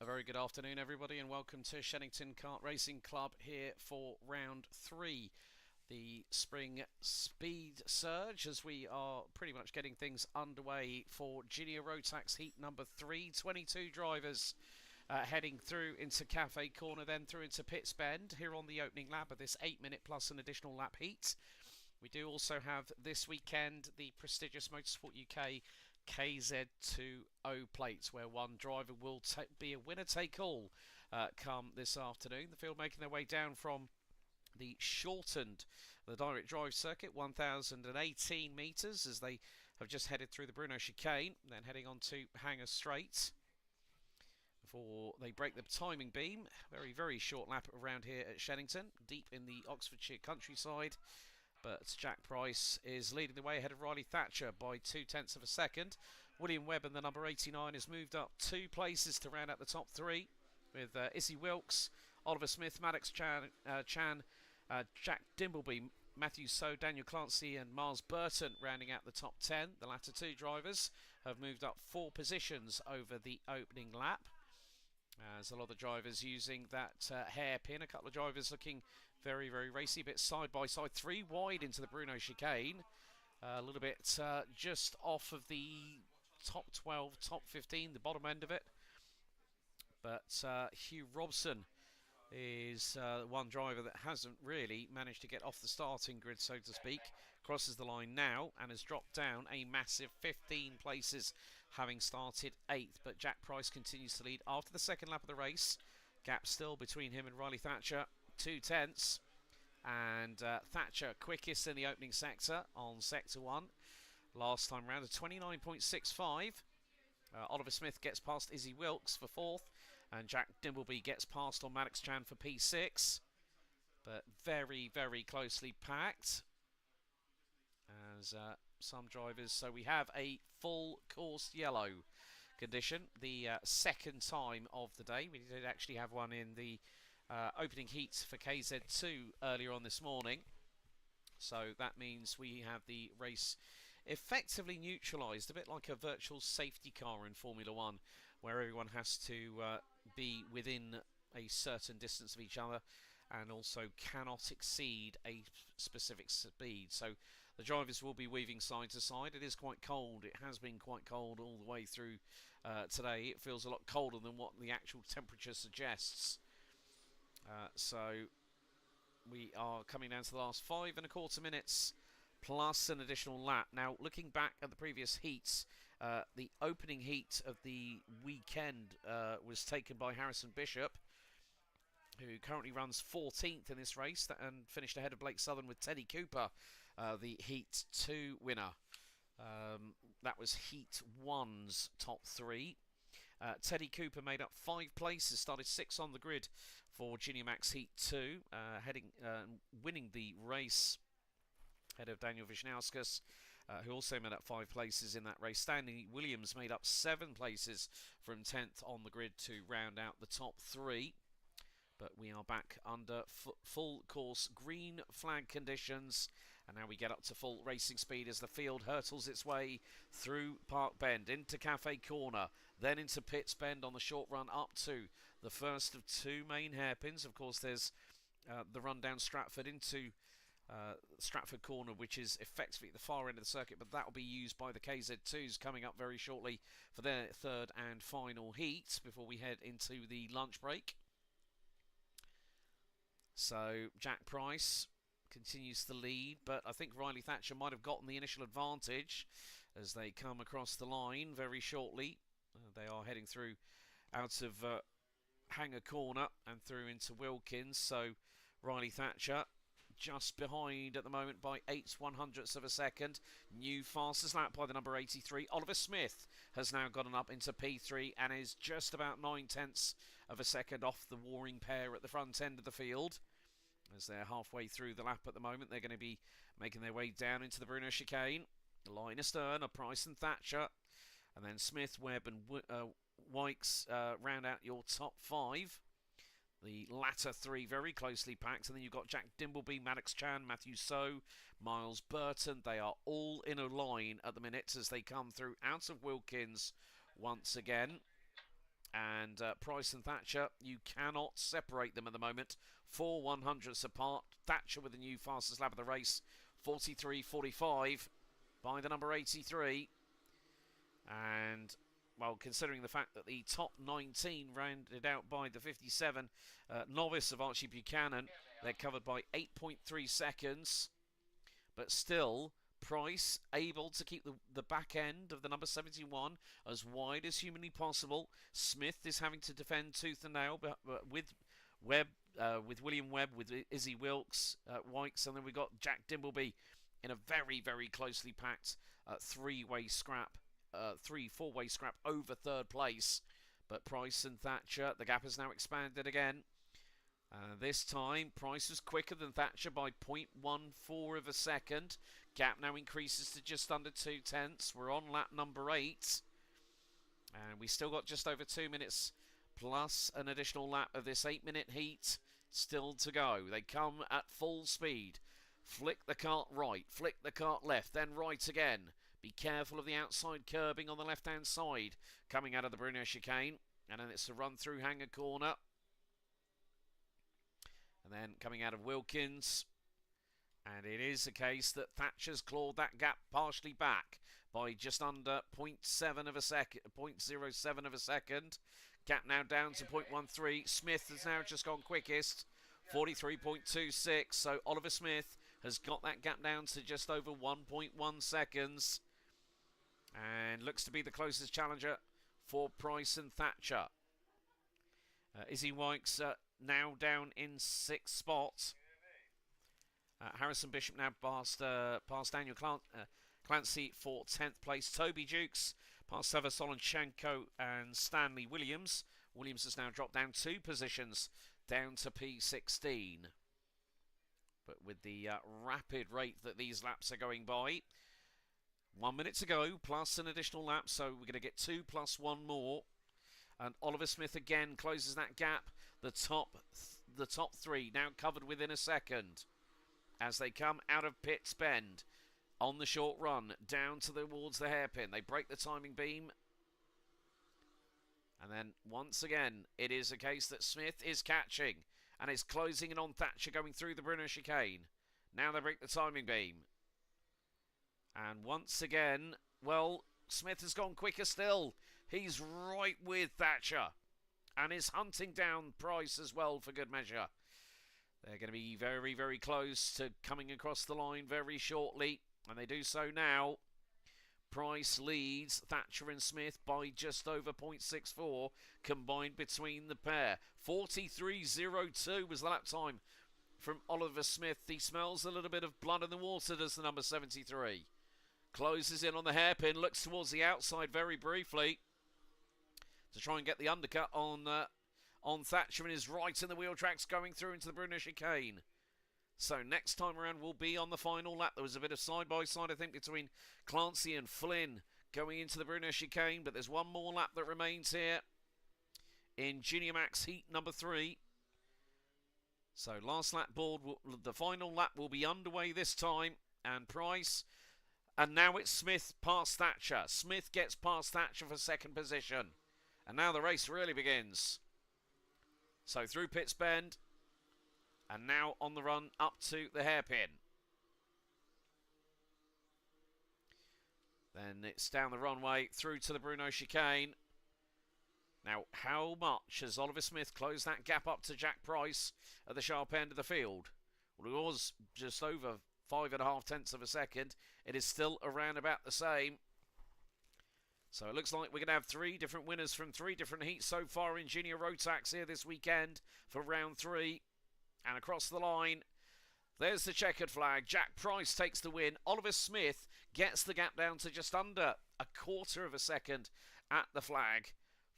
A very good afternoon, everybody, and welcome to Shenington Kart Racing Club here for round 3. The spring speed surge as we are pretty much getting things underway for Junior Rotax Heat number 3. 22 drivers heading through into Cafe Corner, then through into Pits Bend here on the opening lap of this 8-minute plus an additional lap heat. We do also have this weekend the prestigious Motorsport UK KZ2 O Plate, where one driver will be a winner-take-all come this afternoon. The field making their way down from the direct drive circuit, 1,018 metres, as they have just headed through the Bruno chicane, then heading on to Hanger Straight before they break the timing beam. Very, very short lap around here at Shenington, deep in the Oxfordshire countryside. But Jack Price is leading the way ahead of Riley Thatcher by 0.2 of a second. William Webb and the number 89 has moved up 2 places to round out the top 3, with Izzy Wilkes, Oliver Smith, Maddox Chan, Jack Dimbleby, Matthew So, Daniel Clancy and Miles Burton rounding out the top 10. The latter 2 drivers have moved up 4 positions over the opening lap, as a lot of the drivers using that hairpin. A couple of drivers looking very, very racy, a bit side by side, 3 wide into the Bruno chicane, a little bit just off of the top 12, top 15, the bottom end of it. But Hugh Robson is one driver that hasn't really managed to get off the starting grid, so to speak. Crosses the line now and has dropped down a massive 15 places, having started 8th. But Jack Price continues to lead after the second lap of the race. Gap still between him and Riley Thatcher, 0.2. And Thatcher quickest in the opening sector on sector 1. Last time round, a 29.65. Oliver Smith gets past Izzy Wilkes for 4th, and Jack Dimbleby gets past on Maddox Chan for P6. But very, very closely packed as some drivers. So we have a full course yellow condition, the second time of the day. We did actually have one in the opening heat for KZ2 earlier on this morning. So that means we have the race effectively neutralised, a bit like a virtual safety car in Formula 1, where everyone has to be within a certain distance of each other and also cannot exceed a specific speed. So the drivers will be weaving side to side. It is quite cold. It has been quite cold all the way through today. It feels a lot colder than what the actual temperature suggests. So we are coming down to the last 5.25 minutes plus an additional lap. Now, looking back at the previous heats, the opening heat of the weekend was taken by Harrison Bishop, who currently runs 14th in this race and finished ahead of Blake Southern with Teddy Cooper, the Heat 2 winner. That was Heat 1's top 3. Teddy Cooper made up 5 places, started 6th on the grid for Junior Max Heat 2, winning the race ahead of Daniel Wisniauskas, who also made up 5 places in that race. Stanley Williams made up 7 places from 10th on the grid to round out the top 3. But we are back under full course green flag conditions, and now we get up to full racing speed as the field hurtles its way through Park Bend into Cafe Corner, then into Pits Bend on the short run up to the first of 2 main hairpins. Of course, there's the run down Stratford into Stratford Corner, which is effectively at the far end of the circuit, but that will be used by the KZ2s coming up very shortly for their 3rd and final heat before we head into the lunch break. So Jack Price continues to lead, but I think Riley Thatcher might have gotten the initial advantage as they come across the line very shortly. They are heading through out of Hanger Corner and through into Wilkins. So Riley Thatcher just behind at the moment by 0.08 of a second. New fastest lap by the number 83. Oliver Smith has now gotten up into P3 and is just about 0.9 of a second off the warring pair at the front end of the field. As they're halfway through the lap at the moment, they're going to be making their way down into the Bruno chicane. Line astern of Price and Thatcher, and then Smith, Webb and Wykes round out your top 5. The latter 3 very closely packed, and then you've got Jack Dimbleby, Maddox Chan, Matthew So, Miles Burton. They are all in a line at the minute as they come through out of Wilkins once again. And Price and Thatcher, you cannot separate them at the moment. 4 100ths apart. Thatcher with the new fastest lap of the race, 43.45 by the number 83. And, well, considering the fact that the top 19 rounded out by the 57 novice of Archie Buchanan, they're covered by 8.3 seconds. But still, Price able to keep the back end of the number 71 as wide as humanly possible. Smith is having to defend tooth and nail with Webb, with William Webb, with Izzy Wilkes, Wykes, and then we've got Jack Dimbleby in a very, very closely packed four-way scrap over third place. But Price and Thatcher, the gap has now expanded again. This time, Price was quicker than Thatcher by 0.14 of a second. Gap now increases to just under 2/10. We're on lap number 8. And we still got just over 2 minutes plus an additional lap of this 8-minute heat still to go. They come at full speed. Flick the kart right, flick the kart left, then right again. Be careful of the outside curbing on the left-hand side coming out of the Bruno chicane. And then it's a run through Hanger corner. And then coming out of Wilkins. And it is a case that Thatcher's clawed that gap partially back by just under 0.7 of a second, 0.07 of a second. Gap now down to 0.13. Smith has now just gone quickest, 43.26. So Oliver Smith has got that gap down to just over 1.1 seconds. And looks to be the closest challenger for Price and Thatcher. Izzy Wykes now down in 6th spot. Harrison Bishop now past Daniel Clancy for 10th place. Toby Dukes past Sever Solonchenko and Stanley Williams. Williams has now dropped down 2 positions down to P16. But with the rapid rate that these laps are going by, 1 minute to go plus an additional lap, so we're going to get 2 plus 1 more. And Oliver Smith again closes that gap. The top 3 now covered within a second as they come out of Pitts Bend on the short run down towards the hairpin. They break the timing beam. And then once again, it is a case that Smith is catching and is closing in on Thatcher going through the Bruno chicane. Now they break the timing beam. And once again, well, Smith has gone quicker still. He's right with Thatcher and is hunting down Price as well for good measure. They're going to be very, very close to coming across the line very shortly, and they do so now. Price leads Thatcher and Smith by just over 0.64 combined between the pair. 43.02 was the lap time from Oliver Smith. He smells a little bit of blood in the water, does the number 73. Closes in on the hairpin, looks towards the outside very briefly to try and get the undercut on Thatcher, and is right in the wheel tracks going through into the Bruno chicane. So next time around we'll be on the final lap. There was a bit of side-by-side, I think, between Clancy and Flynn going into the Bruno chicane, but there's one more lap that remains here in Junior Max Heat number 3. So last lap board, the final lap will be underway this time, and Price, and now it's Smith past Thatcher. Smith gets past Thatcher for second position, and now the race really begins. So through Pitts Bend, and now on the run up to the hairpin. Then it's down the runway through to the Bruno chicane. Now, how much has Oliver Smith closed that gap up to Jack Price at the sharp end of the field? Well, it was just over 5.5 tenths of a second. It is still around about the same. So it looks like we're going to have 3 different winners from 3 different heats so far in Junior Rotax here this weekend for round 3. And across the line, there's the checkered flag. Jack Price takes the win. Oliver Smith gets the gap down to just under 1/4 of a second at the flag.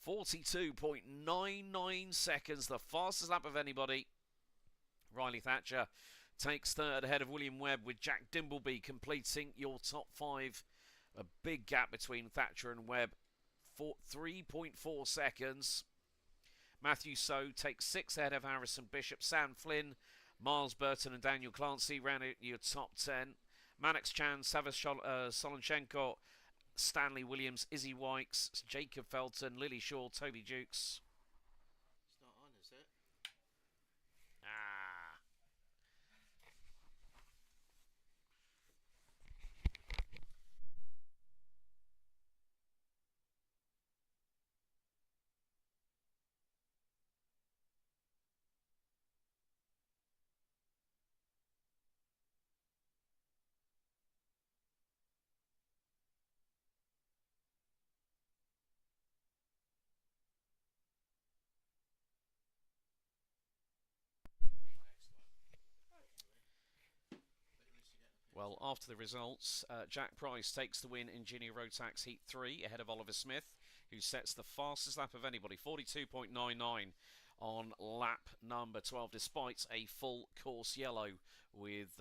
42.99 seconds, the fastest lap of anybody. Riley Thatcher takes third ahead of William Webb, with Jack Dimbleby completing your top 5. A big gap between Thatcher and Webb, 3.4 seconds. Matthew So takes 6 ahead of Harrison Bishop. Sam Flynn, Miles Burton and Daniel Clancy round out your top 10. Mannix Chan, Savas Solonchenko, Stanley Williams, Izzy Wykes, Jacob Felton, Lily Shaw, Toby Jukes. It's not on, is it? Ah. Well, after the results, Jack Price takes the win in Junior Rotax Heat 3 ahead of Oliver Smith, who sets the fastest lap of anybody, 42.99 on lap number 12, despite a full course yellow with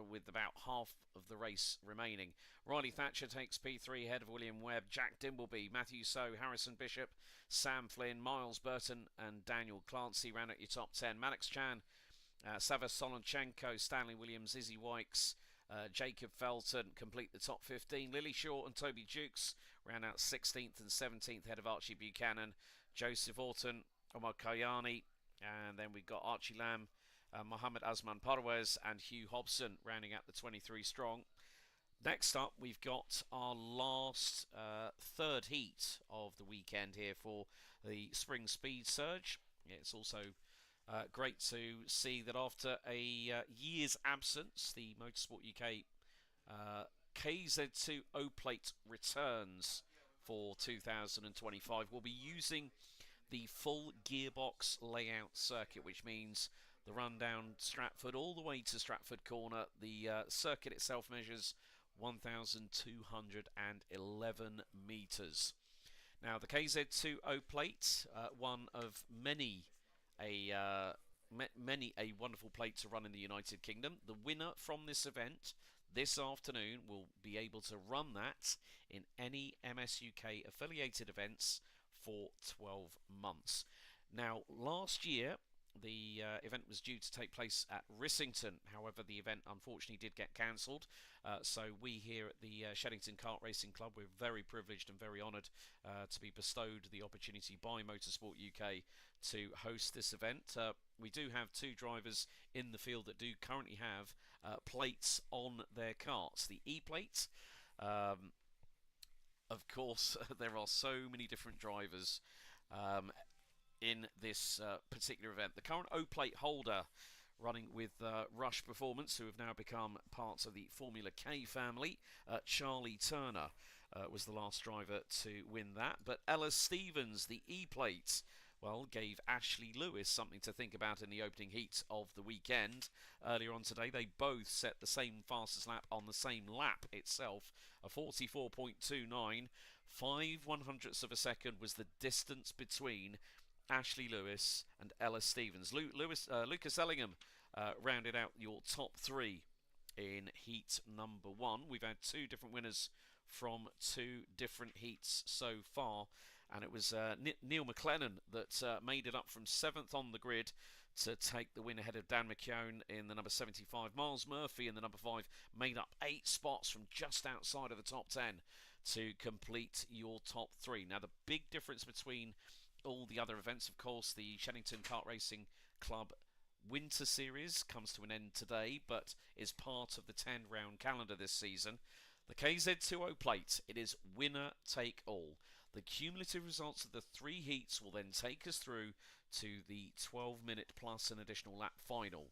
with about half of the race remaining. Riley Thatcher takes P3 ahead of William Webb, Jack Dimbleby, Matthew So, Harrison Bishop, Sam Flynn, Miles Burton and Daniel Clancy round at your top 10. Mannix Chan, Savas Solonchenko, Stanley Williams, Izzy Wykes, Jacob Felton complete the top 15. Lily Shaw and Toby Jukes round out 16th and 17th ahead of Archie Buchanan, Joseph Orton, Omar Kayani, and then we've got Archie Lamb, Mohammed Asman Parwez and Hugh Hobson rounding out the 23 strong. Next up, we've got our last third heat of the weekend here for the Spring Speed Surge. It's also great to see that after a year's absence, the Motorsport UK KZ2 O Plate returns for 2025. We'll be using the full gearbox layout circuit, which means the run down Stratford all the way to Stratford Corner. The circuit itself measures 1,211 metres. Now, the KZ2 O Plate, one of many a wonderful plate to run in the United Kingdom. The winner from this event this afternoon will be able to run that in any MSUK affiliated events for 12 months. Now, last year the event was due to take place at Rissington. However, the event unfortunately did get cancelled. So we here at the Shenington Kart Racing Club, we're very privileged and very honoured to be bestowed the opportunity by Motorsport UK to host this event. We do have two drivers in the field that do currently have plates on their karts. The E Plate, of course, there are so many different drivers in this particular event. The current O Plate holder running with Rush Performance, who have now become parts of the Formula K family, Charlie Turner was the last driver to win that. But Ella Stevens, the E Plate, well, gave Ashley Lewis something to think about in the opening heat of the weekend. Earlier on today, they both set the same fastest lap on the same lap itself, a 44.29. 5/100ths of a second was the distance between Ashley Lewis and Ella Stevens. Lucas Ellingham rounded out your top three in heat number one. We've had two different winners from two different heats so far, and it was Neil McLennan that made it up from 7th on the grid to take the win ahead of Dan McKeown in the number 75. Miles Murphy in the number 5 made up 8 spots from just outside of the top 10 to complete your top three. Now, the big difference between all the other events, of course, the Shenington Kart Racing Club Winter Series comes to an end today, but is part of the 10-round calendar this season. The KZ2 O Plate, it is winner take all. The cumulative results of the 3 heats will then take us through to the 12-minute plus an additional lap final.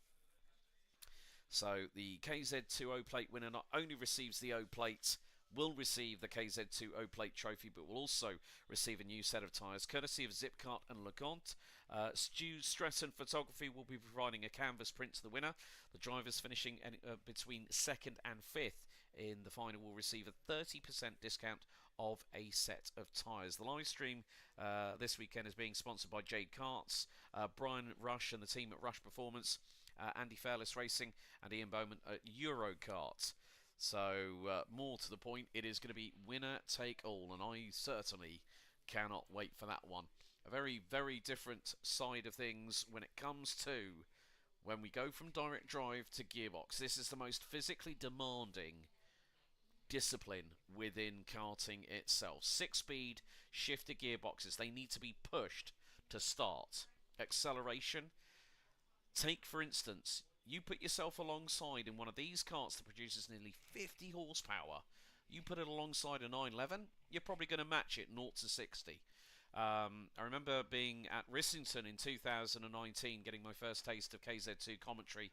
So the KZ2 O Plate winner not only receives the O Plate, will receive the KZ2 O Plate trophy, but will also receive a new set of tyres courtesy of Zipcart and LeConte. Stu Stretton Photography will be providing a canvas print to the winner. The drivers finishing between 2nd and 5th in the final will receive a 30% discount of a set of tyres. The live stream this weekend is being sponsored by Jade Karts, Brian Rush and the team at Rush Performance, Andy Fairless Racing and Ian Bowman at Eurokart. So more to the point, it is going to be winner take all, and I certainly cannot wait for that one. A very, very different side of things when it comes to when we go from direct drive to gearbox. This is the most physically demanding discipline within karting itself. 6-speed shifter gearboxes, they need to be pushed to start. Acceleration, take for instance, you put yourself alongside in one of these karts that produces nearly 50 horsepower. You put it alongside a 911, you're probably going to match it 0 to 60. I remember being at Rissington in 2019, getting my first taste of KZ2 commentary.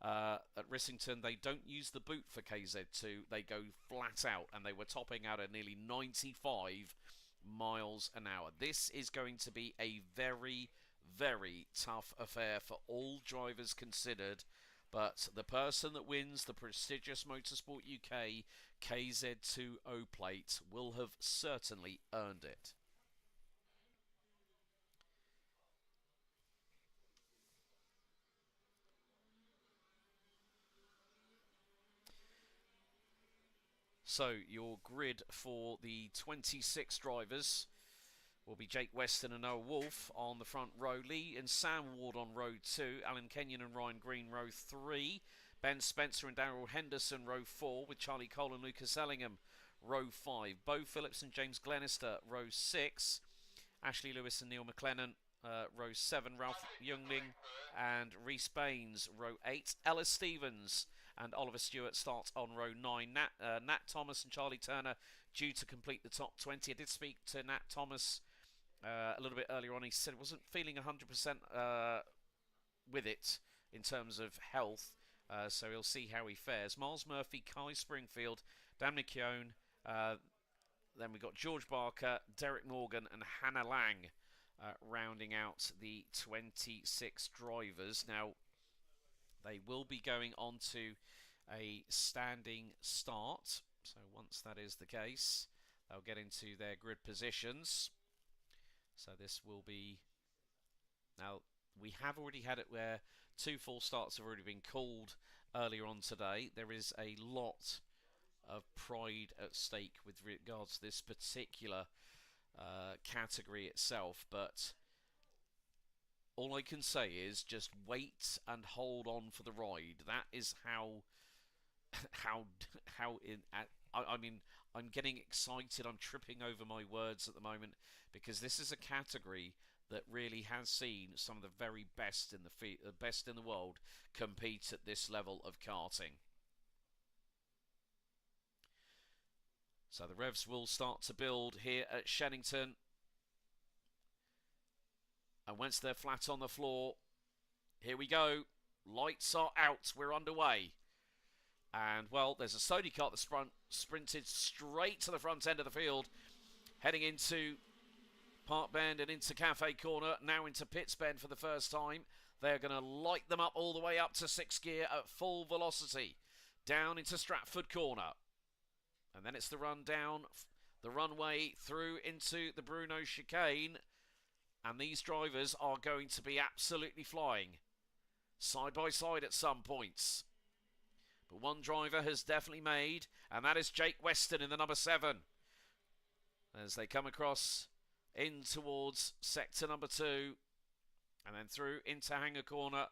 At Rissington, they don't use the boot for KZ2, they go flat out, and they were topping out at nearly 95 miles an hour. This is going to be a very, very tough affair for all drivers considered, but the person that wins the prestigious Motorsport UK KZ2 O Plate will have certainly earned it. So your grid for the 26 drivers will be Jake Weston and Noah Wolf on the front row. Lee and Sam Ward on row 2. Alan Kenyon and Ryan Green row 3. Ben Spencer and Darrell Henderson row 4, with Charlie Cole and Lucas Ellingham row 5. Bo Phillips and James Glenister row 6. Ashley Lewis and Neil McLennan row 7. Ralph Youngling and Reese Baines row 8. Ellis Stevens and Oliver Stewart starts on row 9. Nat Thomas and Charlie Turner due to complete the top 20. I did speak to Nat Thomas a little bit earlier on. He said he wasn't feeling 100% with it in terms of health, so he'll see how he fares. Miles Murphy, Kai Springfield, Dan McKeown, then we've got George Barker, Derek Morgan and Hannah Lang rounding out the 26 drivers. Now, they will be going on to a standing start. So once that is the case, they'll get into their grid positions. So this will be... Now, we have already had it where 2 full starts have already been called earlier on today. There is a lot of pride at stake with regards to this particular category itself, but all I can say is just wait and hold on for the ride. That is I mean, I'm getting excited. I'm tripping over my words at the moment because this is a category that really has seen some of the very best in the best in the world compete at this level of karting. So the revs will start to build here at Shenington. And once they're flat on the floor, here we go. Lights are out. We're underway. And, well, there's a Sony Kart that's sprinted straight to the front end of the field, heading into Park Bend and into Cafe Corner, now into Pits Bend for the first time. They're going to light them up all the way up to 6th gear at full velocity, down into Stratford Corner. And then it's the run down the runway through into the Bruno chicane. And these drivers are going to be absolutely flying side by side at some points. But one driver has definitely made, and that is Jake Weston in the number 7. As they come across in towards sector number 2, and then through into Hanger Corner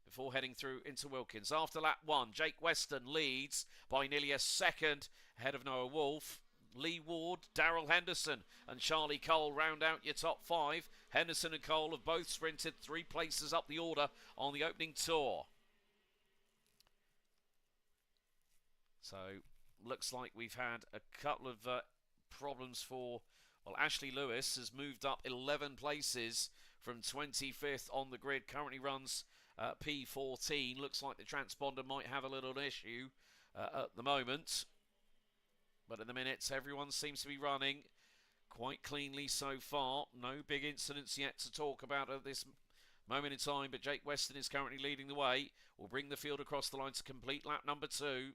before heading through into Wilkins. After lap 1, Jake Weston leads by nearly a second ahead of Noah Wolf. Lee Ward, Darrell Henderson and Charlie Cole round out your top 5. Henderson and Cole have both sprinted 3 places up the order on the opening tour. So, looks like we've had a couple of problems for... Well, Ashley Lewis has moved up 11 places from 25th on the grid. Currently runs P14. Looks like the transponder might have a little issue at the moment. But in the minutes, everyone seems to be running quite cleanly so far. No big incidents yet to talk about at this moment in time. But Jake Weston is currently leading the way. Will bring the field across the line to complete lap number 2.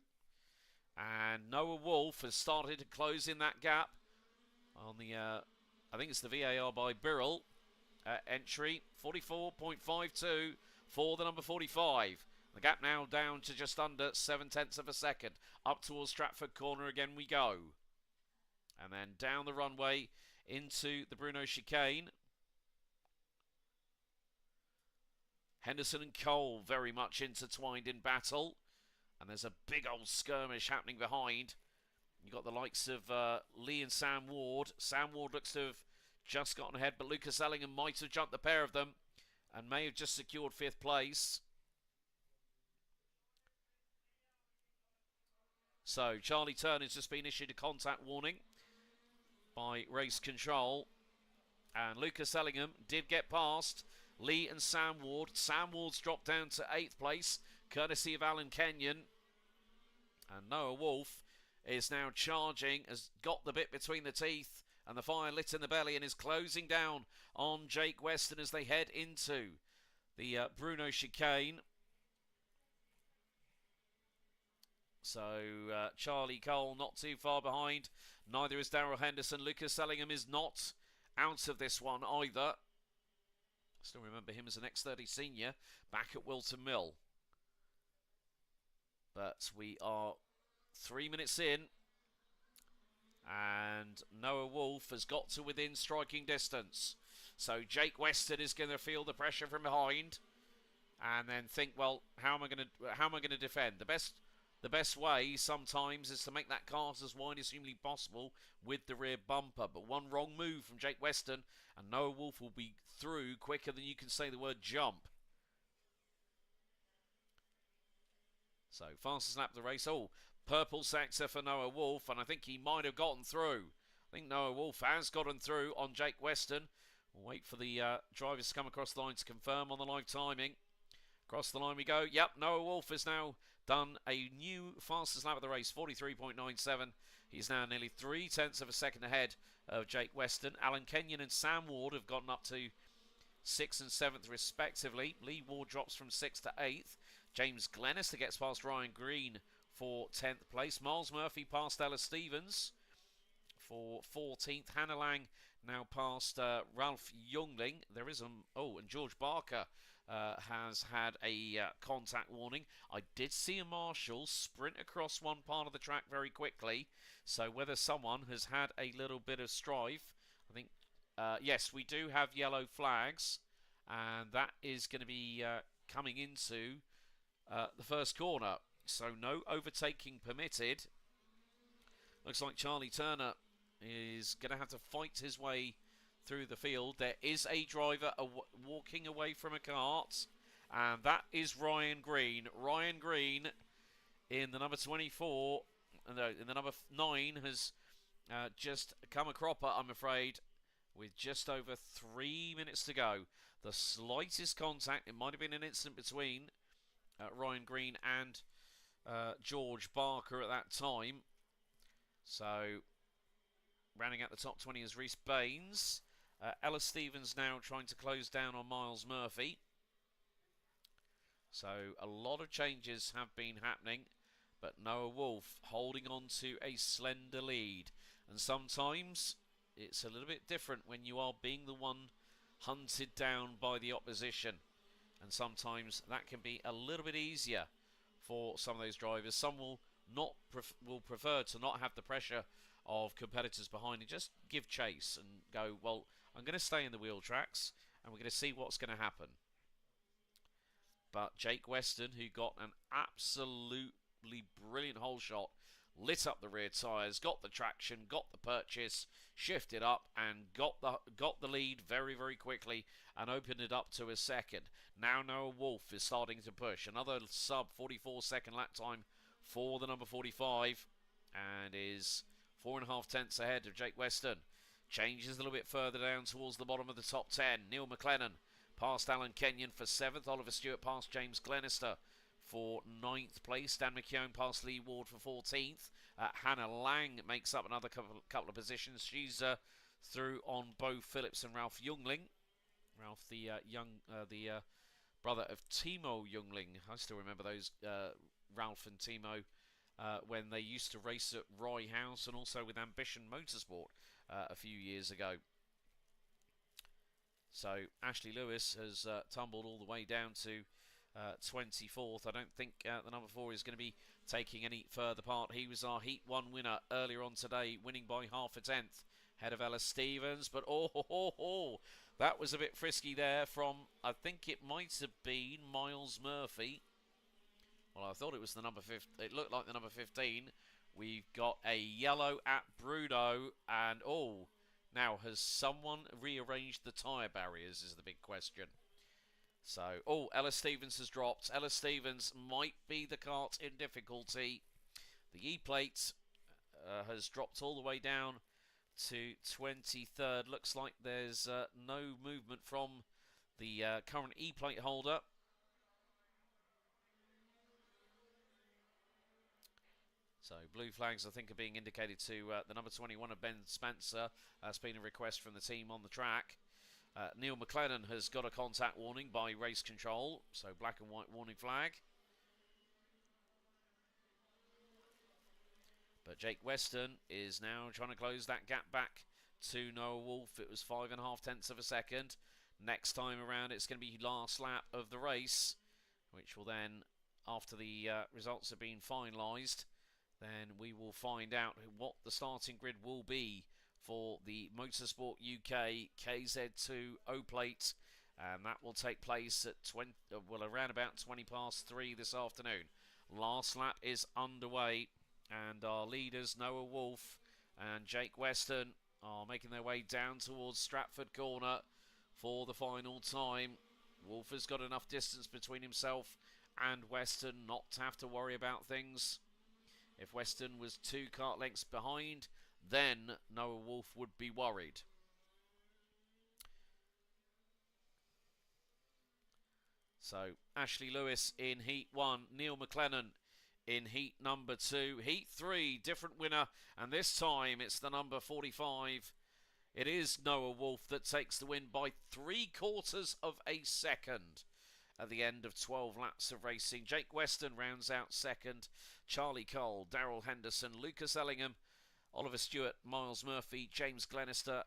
And Noah Wolf has started to close in that gap on the, I think it's the VAR by Birrell entry. 44.52 for the number 45. The gap now down to just under 7/10 of a second. Up towards Stratford Corner again we go. And then down the runway into the Bruno chicane. Henderson and Cole very much intertwined in battle. And there's a big old skirmish happening behind. You've got the likes of Lee and Sam Ward. Sam Ward looks to have just gotten ahead, but Lucas Ellingham might have jumped the pair of them and may have just secured 5th place. So Charlie Turner's just been issued a contact warning by race control. And Lucas Ellingham did get past Lee and Sam Ward. Sam Ward's dropped down to 8th place, courtesy of Alan Kenyon. And Noah Wolf is now charging, has got the bit between the teeth and the fire lit in the belly, and is closing down on Jake Weston as they head into the Bruno chicane. So Charlie Cole not too far behind. Neither is Darrell Henderson. Lucas Ellingham is not out of this one either. Still remember him as an X30 Senior back at Wilton Mill. But we are 3 minutes in, and Noah Wolf has got to within striking distance. So Jake Weston is going to feel the pressure from behind, and then think, well, how am I going to defend? The best way sometimes is to make that cart as wide as humanly possible with the rear bumper. But one wrong move from Jake Weston, and Noah Wolf will be through quicker than you can say the word jump. So fastest lap of the race. Oh, purple sector for Noah Wolf, and I think he might have gotten through. I think Noah Wolf has gotten through on Jake Weston. We'll wait for the drivers to come across the line to confirm on the live timing. Across the line we go. Yep, Noah Wolf has now done a new fastest lap of the race, 43.97. He's now nearly 0.3 of a second ahead of Jake Weston. Alan Kenyon and Sam Ward have gotten up to 6th and 7th respectively. Lee Ward drops from 6th to 8th. James Glenister gets past Ryan Green for 10th place. Miles Murphy past Ella Stevens for 14th. Hannah Lang now past Ralph Youngling. There is and George Barker has had a contact warning. I did see a marshal sprint across one part of the track very quickly, so whether someone has had a little bit of strife. I think, yes, we do have yellow flags, and that is going to be coming into the first corner, so no overtaking permitted. Looks like Charlie Turner is going to have to fight his way through the field. There is a driver walking away from a cart, and that is Ryan Green. Ryan Green in the number 24, no, in the number 9 has just come a cropper, I'm afraid, with just over 3 minutes to go. The slightest contact, it might have been an instant between Ryan Green and George Barker at that time. So rounding out the top 20 is Reese Baines. Ella Stevens now trying to close down on Miles Murphy. So a lot of changes have been happening, but Noah Wolf holding on to a slender lead. And sometimes it's a little bit different when you are being the one hunted down by the opposition. And sometimes that can be a little bit easier for some of those drivers. Some will prefer to not have the pressure of competitors behind and just give chase and go, well, I'm going to stay in the wheel tracks and we're going to see what's going to happen. But Jake Weston, who got an absolutely brilliant hole shot, lit up the rear tyres, got the traction, got the purchase, shifted up and got the lead very, very quickly and opened it up to a second. Now Noah Wolf is starting to push. Another sub 44-second lap time for the number 45 and is 4.5 tenths ahead of Jake Weston. Changes a little bit further down towards the bottom of the top 10. Neil McLennan past Alan Kenyon for 7th. Oliver Stewart past James Glenister for 9th place. Dan McKeown past Lee Ward for 14th. Hannah Lang makes up another couple of positions. She's through on Bo Phillips and Ralph Youngling. Ralph, the brother of Timo Youngling. I still remember those Ralph and Timo when they used to race at Roy House and also with Ambition Motorsport a few years ago. So Ashley Lewis has tumbled all the way down to 24th. I don't think the number 4 is going to be taking any further part. He was our Heat 1 winner earlier on today, winning by 0.5 tenth ahead of Ella Stevens. But that was a bit frisky there from, I think it might have been Miles Murphy. Well, I thought it was the number 15. It looked like the number 15 We've got a yellow at Bruno, and now has someone rearranged the tyre barriers is the big question. So, Ella Stevens has dropped. Ella Stevens might be the kart in difficulty. The E Plate has dropped all the way down to 23rd. Looks like there's no movement from the current E Plate holder. So blue flags, I think, are being indicated to the number 21 of Ben Spencer. That's been a request from the team on the track. Neil McLennan has got a contact warning by race control. So black and white warning flag. But Jake Weston is now trying to close that gap back to Noah Wolf. It was 5.5 tenths of a second. Next time around, it's going to be last lap of the race, which will then, after the results have been finalised, then we will find out what the starting grid will be for the Motorsport UK KZ2 O Plate, and that will take place at around about 20 past 3 this afternoon. Last lap is underway, and our leaders Noah Wolf and Jake Weston are making their way down towards Stratford Corner for the final time. Wolf has got enough distance between himself and Weston not to have to worry about things. If Weston was 2 kart lengths behind, then Noah Wolf would be worried. So Ashley Lewis in Heat 1, Neil McLennan in Heat number 2. Heat 3, different winner, and this time it's the number 45. It is Noah Wolf that takes the win by 3/4 of a second at the end of 12 laps of racing. Jake Weston rounds out second. Charlie Cole, Daryl Henderson, Lucas Ellingham, Oliver Stewart, Miles Murphy, James Glenister,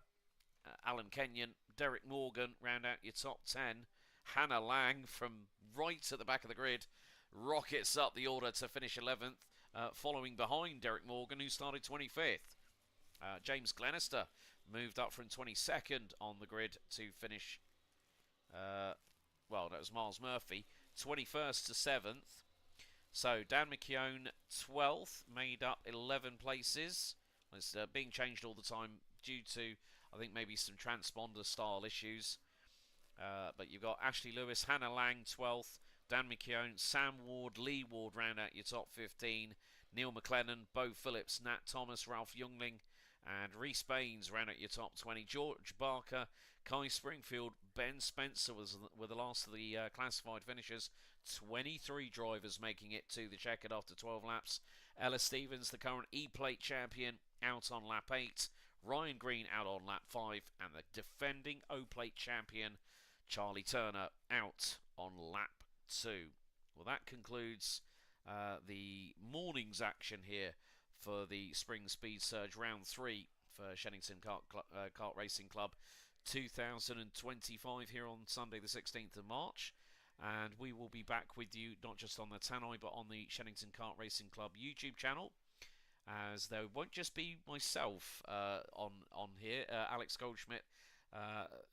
Alan Kenyon, Derek Morgan round out your top 10. Hannah Lang from right at the back of the grid rockets up the order to finish 11th, following behind Derek Morgan, who started 25th. James Glenister moved up from 22nd on the grid to finish, well, that was Miles Murphy, 21st to 7th. So Dan McKeown, 12th, made up 11 places. It's being changed all the time due to, I think, maybe some transponder style issues. But you've got Ashley Lewis, Hannah Lang, 12th, Dan McKeown, Sam Ward, Lee Ward round out your top 15, Neil McLennan, Bo Phillips, Nat Thomas, Ralph Youngling, and Reese Baines round out your top 20. George Barker, Kai Springfield, Ben Spencer were the last of the classified finishers. 23 drivers making it to the checkered after 12 laps. Ella Stevens, the current E-Plate champion, out on lap 8. Ryan Green out on lap 5. And the defending O-Plate champion, Charlie Turner, out on lap 2. Well, that concludes the morning's action here for the Spring Speed Surge Round 3 for Shenington Kart Racing Club 2025 here on Sunday the 16th of March. And we will be back with you not just on the Tannoy but on the Shenington Kart Racing Club YouTube channel, as there won't just be myself on here, Alex Goldschmidt,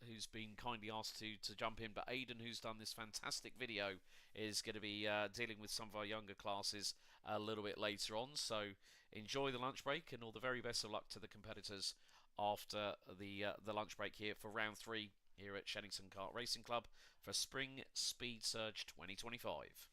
who's been kindly asked to jump in, but Aidan, who's done this fantastic video, is going to be dealing with some of our younger classes a little bit later on. So enjoy the lunch break, and all the very best of luck to the competitors after the lunch break here for round 3 here at Shenington Kart Racing Club for Spring Speed Surge 2025.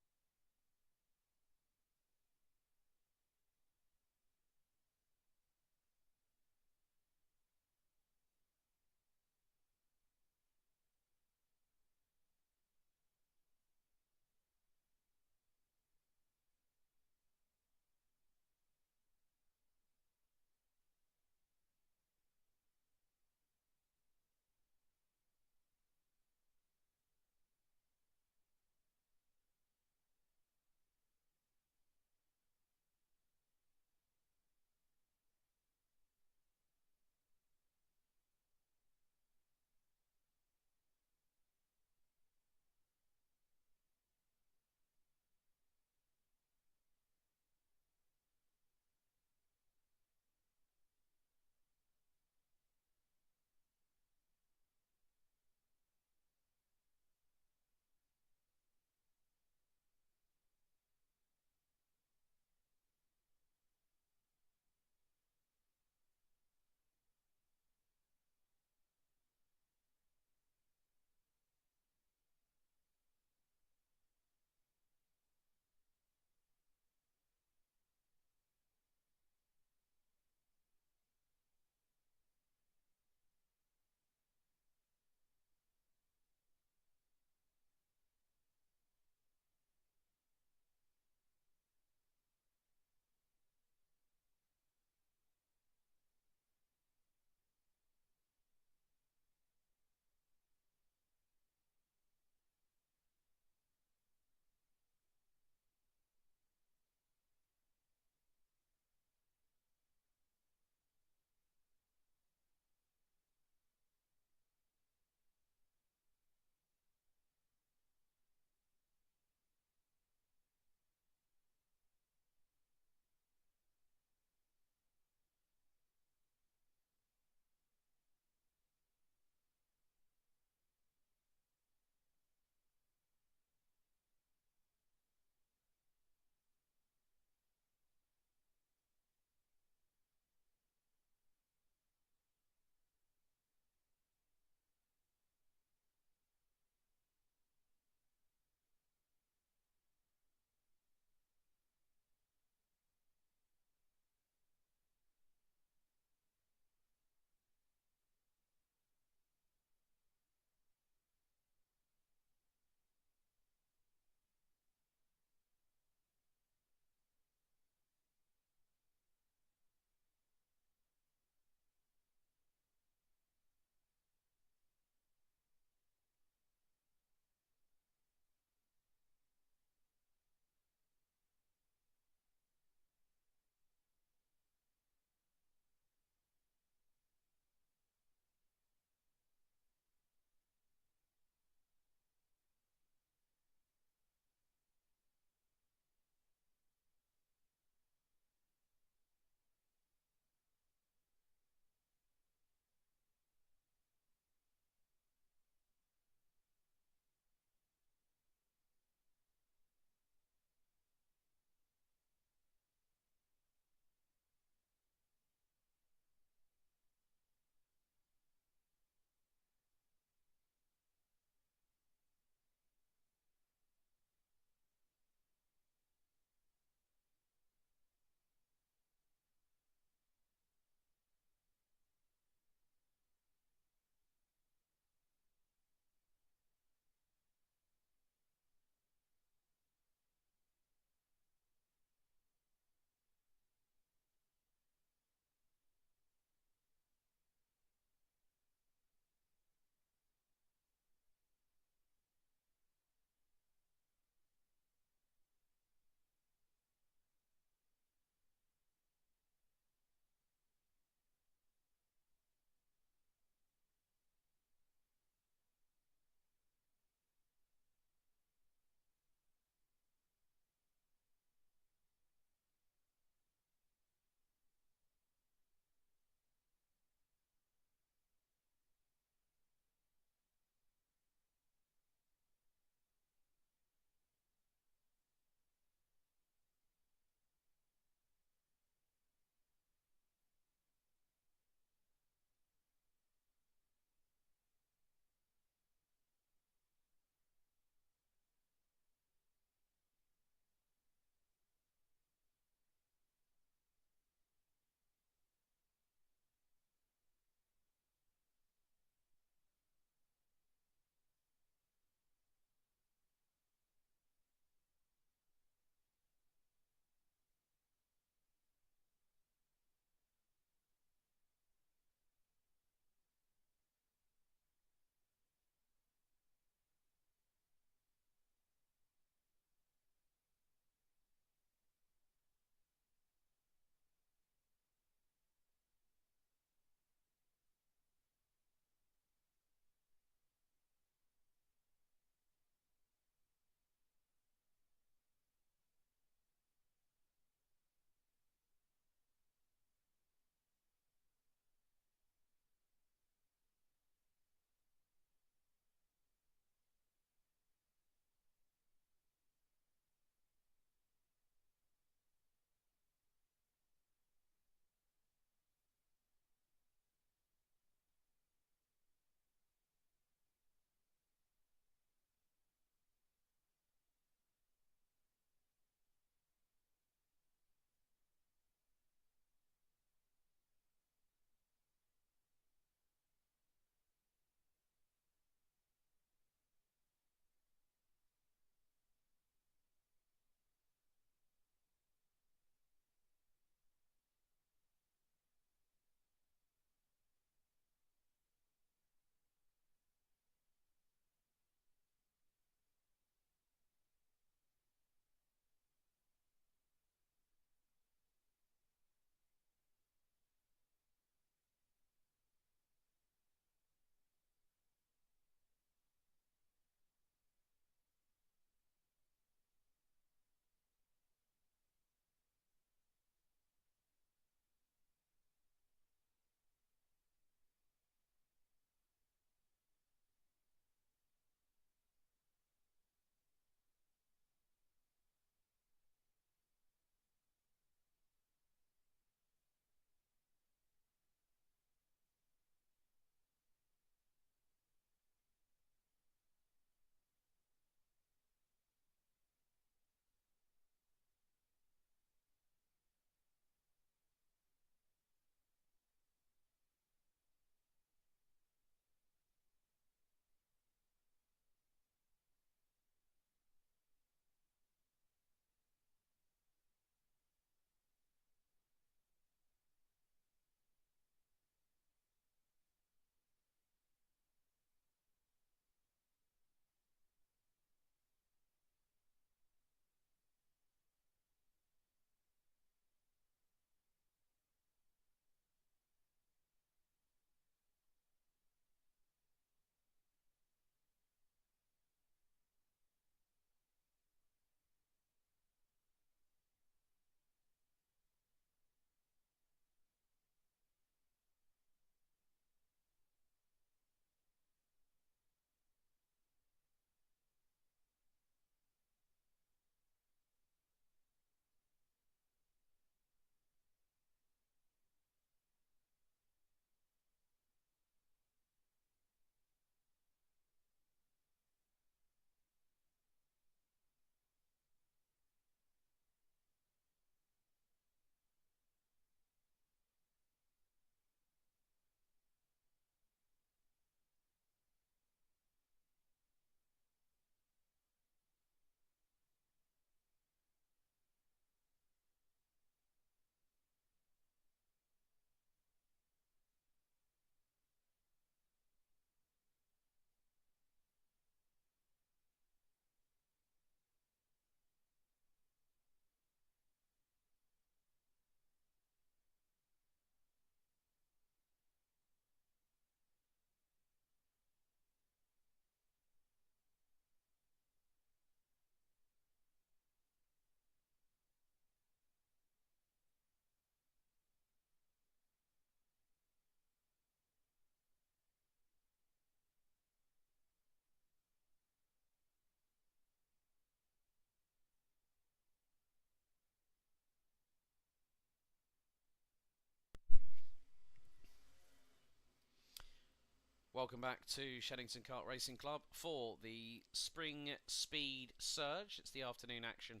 Welcome back to Shenington Kart Racing Club for the Spring Speed Surge. It's the afternoon action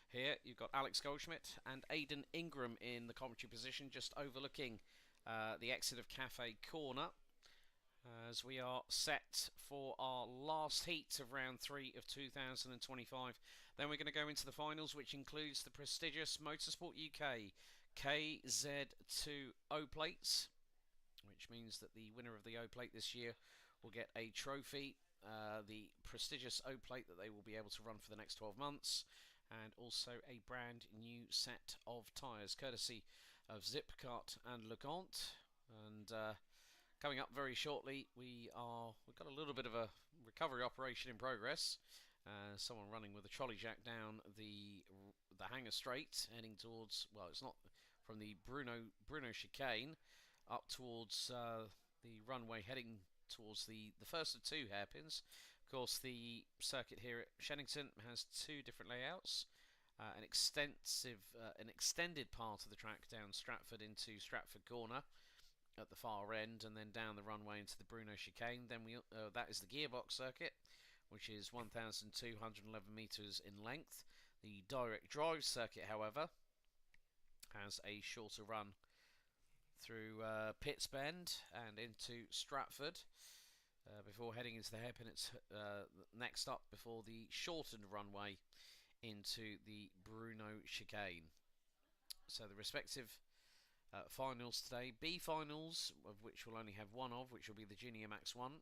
here. You've got Alex Goldschmidt and Aidan Ingram in the commentary position, just overlooking the exit of Cafe Corner, as we are set for our last heat of round 3 of 2025. Then we're going to go into the finals, which includes the prestigious Motorsport UK KZ2 O Plates, which means that the winner of the O Plate this year will get a trophy, the prestigious O Plate that they will be able to run for the next 12 months, and also a brand new set of tyres, courtesy of Zipkart and Legant. And coming up very shortly, we've got a little bit of a recovery operation in progress. Someone running with a trolley jack down the hangar straight, heading towards, well, it's not from the Bruno chicane up towards the runway, heading towards the first of 2 hairpins. Of course, the circuit here at Shenington has 2 different layouts. An extended part of the track down Stratford into Stratford Corner at the far end, and then down the runway into the Bruno chicane. Then that is the gearbox circuit, which is 1,211 metres in length. The direct drive circuit, however, has a shorter run through Pitts Bend and into Stratford before heading into the hairpin. It's next up before the shortened runway into the Bruno chicane. So the respective finals today, B finals, of which we'll only have one of, which will be the Junior Max 1,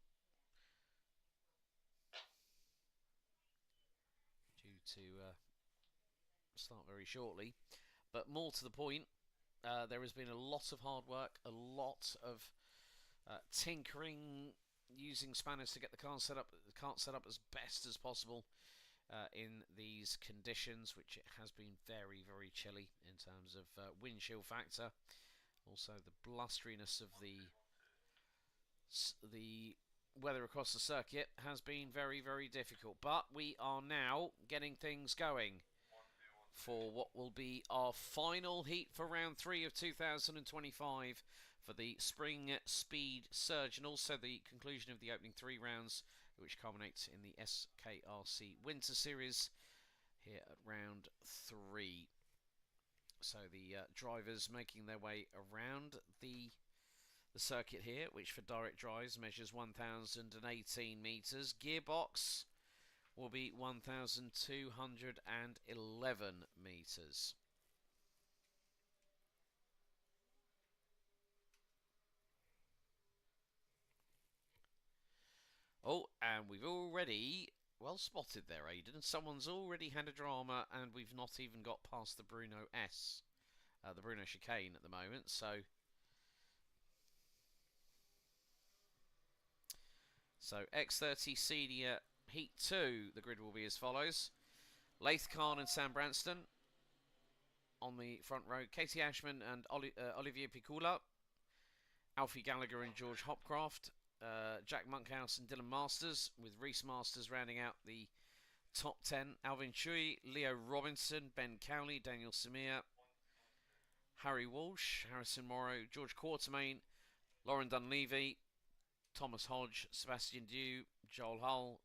due to start very shortly. But more to the point, there has been a lot of hard work, a lot of tinkering, using spanners to get the cart set up as best as possible in these conditions, which it has been very, very chilly in terms of wind chill factor. Also, the blusteriness of the weather across the circuit has been very, very difficult. But we are now getting things going for what will be our final heat for round 3 of 2025 for the Spring Speed Surge, and also the conclusion of the opening 3 rounds, which culminates in the SKRC Winter Series here at round 3. So the drivers making their way around the circuit here, which for direct drives measures 1,018 metres. Gearbox will be 1,211 metres. Oh, and we've already, well spotted there, Aidan. Someone's already had a drama, and we've not even got past the Bruno the Bruno chicane at the moment. So X30 Senior Heat 2, the grid will be as follows: Laith Khan and Sam Branston on the front row, Katie Ashman and Olivier Picula, Alfie Gallagher and George Hopcroft, Jack Monkhouse and Dylan Masters, with Reese Masters rounding out the top 10, Alvin Chui, Leo Robinson, Ben Cowley, Daniel Samir, Harry Walsh, Harrison Morrow, George Quartermain, Lauren Dunleavy, Thomas Hodge, Sebastian Dew, Joel Hull,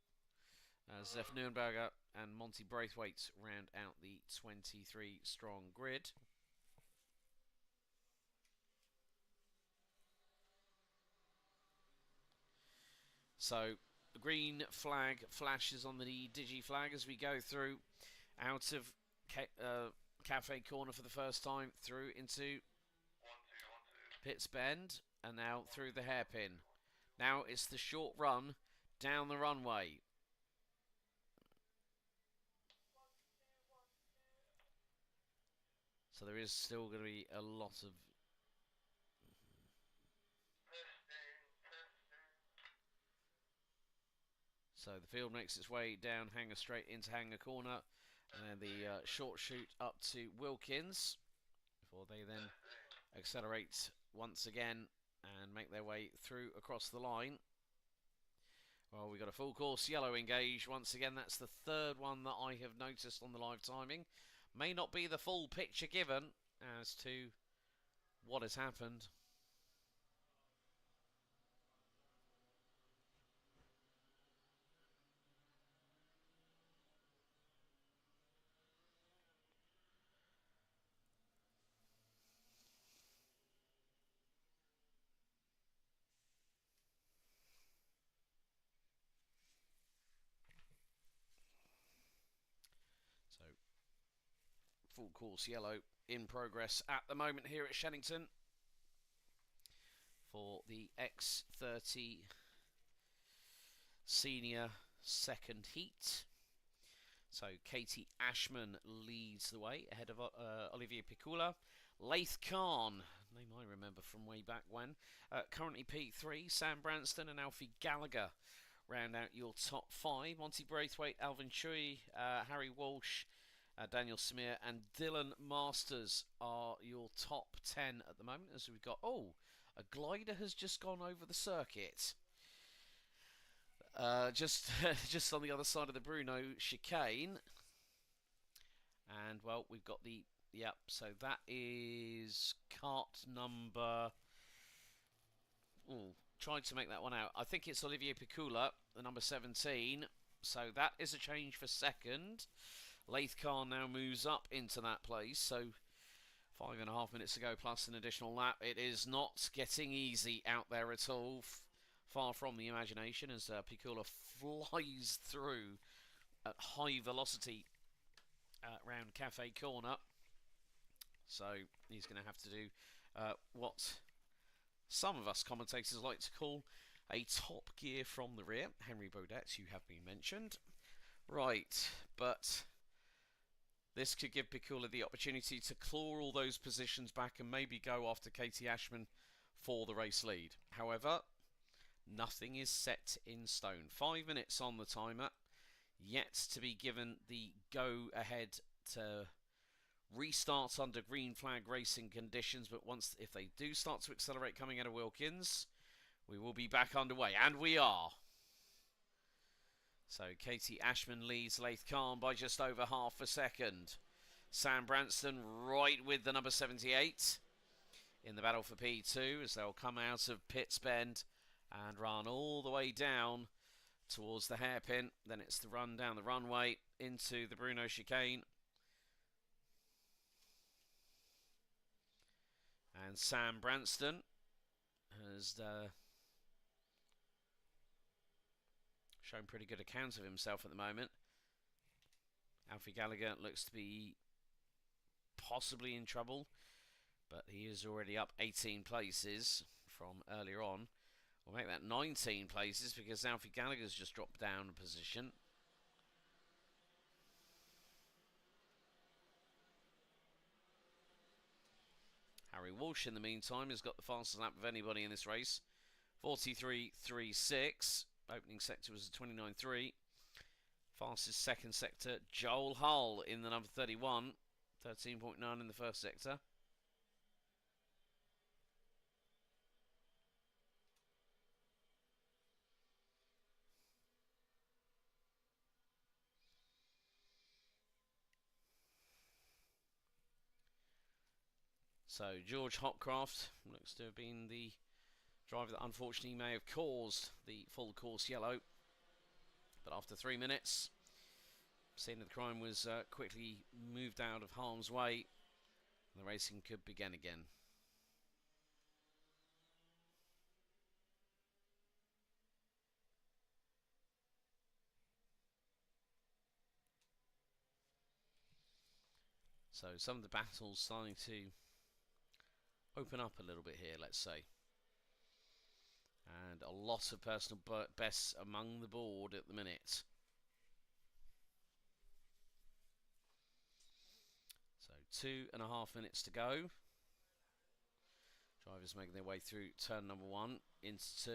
Zeph Nürnberger and Monty Braithwaite round out the 23 strong grid. So the green flag flashes on the digi flag as we go through out of Cafe Corner for the first time, through into Pitts Bend, and now through the hairpin. Now it's the short run down the runway. So there is still going to be a lot of So the field makes its way down Hangar straight into Hangar Corner, and then the short shoot up to Wilkins, before they then accelerate once again and make their way through across the line. Well, we've got a full course yellow engaged. Once again, that's the 3rd one that I have noticed on the live timing. May not be the full picture given as to what has happened. Full course yellow in progress at the moment here at Shenington for the X30 Senior Second Heat. So Katie Ashman leads the way ahead of Olivier Piccola. Laith Khan, name I remember from way back when, currently P3. Sam Branston and Alfie Gallagher round out your top 5. Monty Braithwaite, Alvin Chui, Harry Walsh, Daniel Samir and Dylan Masters are your top 10 at the moment, as we've got, a glider has just gone over the circuit. Just on the other side of the Bruno chicane. And, well, we've got the, yep, so that is kart number, tried to make that one out. I think it's Olivier Piccola, the number 17. So that is a change for second. Laith Khan now moves up into that place. So 5.5 minutes to go plus an additional lap. It is not getting easy out there at all. Far from the imagination as Piccola flies through at high velocity round Cafe Corner. So he's going to have to do what some of us commentators like to call a top gear from the rear. Henry Baudet, you have been mentioned. Right, but this could give Piccola the opportunity to claw all those positions back and maybe go after Katie Ashman for the race lead. However, nothing is set in stone. 5 minutes on the timer, yet to be given the go-ahead to restart under green flag racing conditions, but if they do start to accelerate coming out of Wilkins, we will be back underway, and we are. So Katie Ashman leads Laith Khan by just over half a second. Sam Branston right with the number 78 in the battle for P2 as they'll come out of Pitts Bend and run all the way down towards the hairpin. Then it's the run down the runway into the Bruno chicane. And Sam Branston has shown pretty good account of himself at the moment. Alfie Gallagher looks to be possibly in trouble, but he is already up 18 places from earlier on. We'll make that 19 places because Alfie Gallagher's just dropped down a position. Harry Walsh, in the meantime, has got the fastest lap of anybody in this race. 43.36. Opening sector was a 29.3. Fastest second sector, Joel Hull in the number 31. 13.9 in the first sector. So George Hopcroft looks to have been the driver that unfortunately may have caused the full course yellow. But after 3 minutes, scene of the crime was quickly moved out of harm's way. The racing could begin again. So some of the battles starting to open up a little bit here, let's say. And a lot of personal bests among the board at the minute. So 2.5 minutes to go. Drivers making their way through turn number 1 into 2.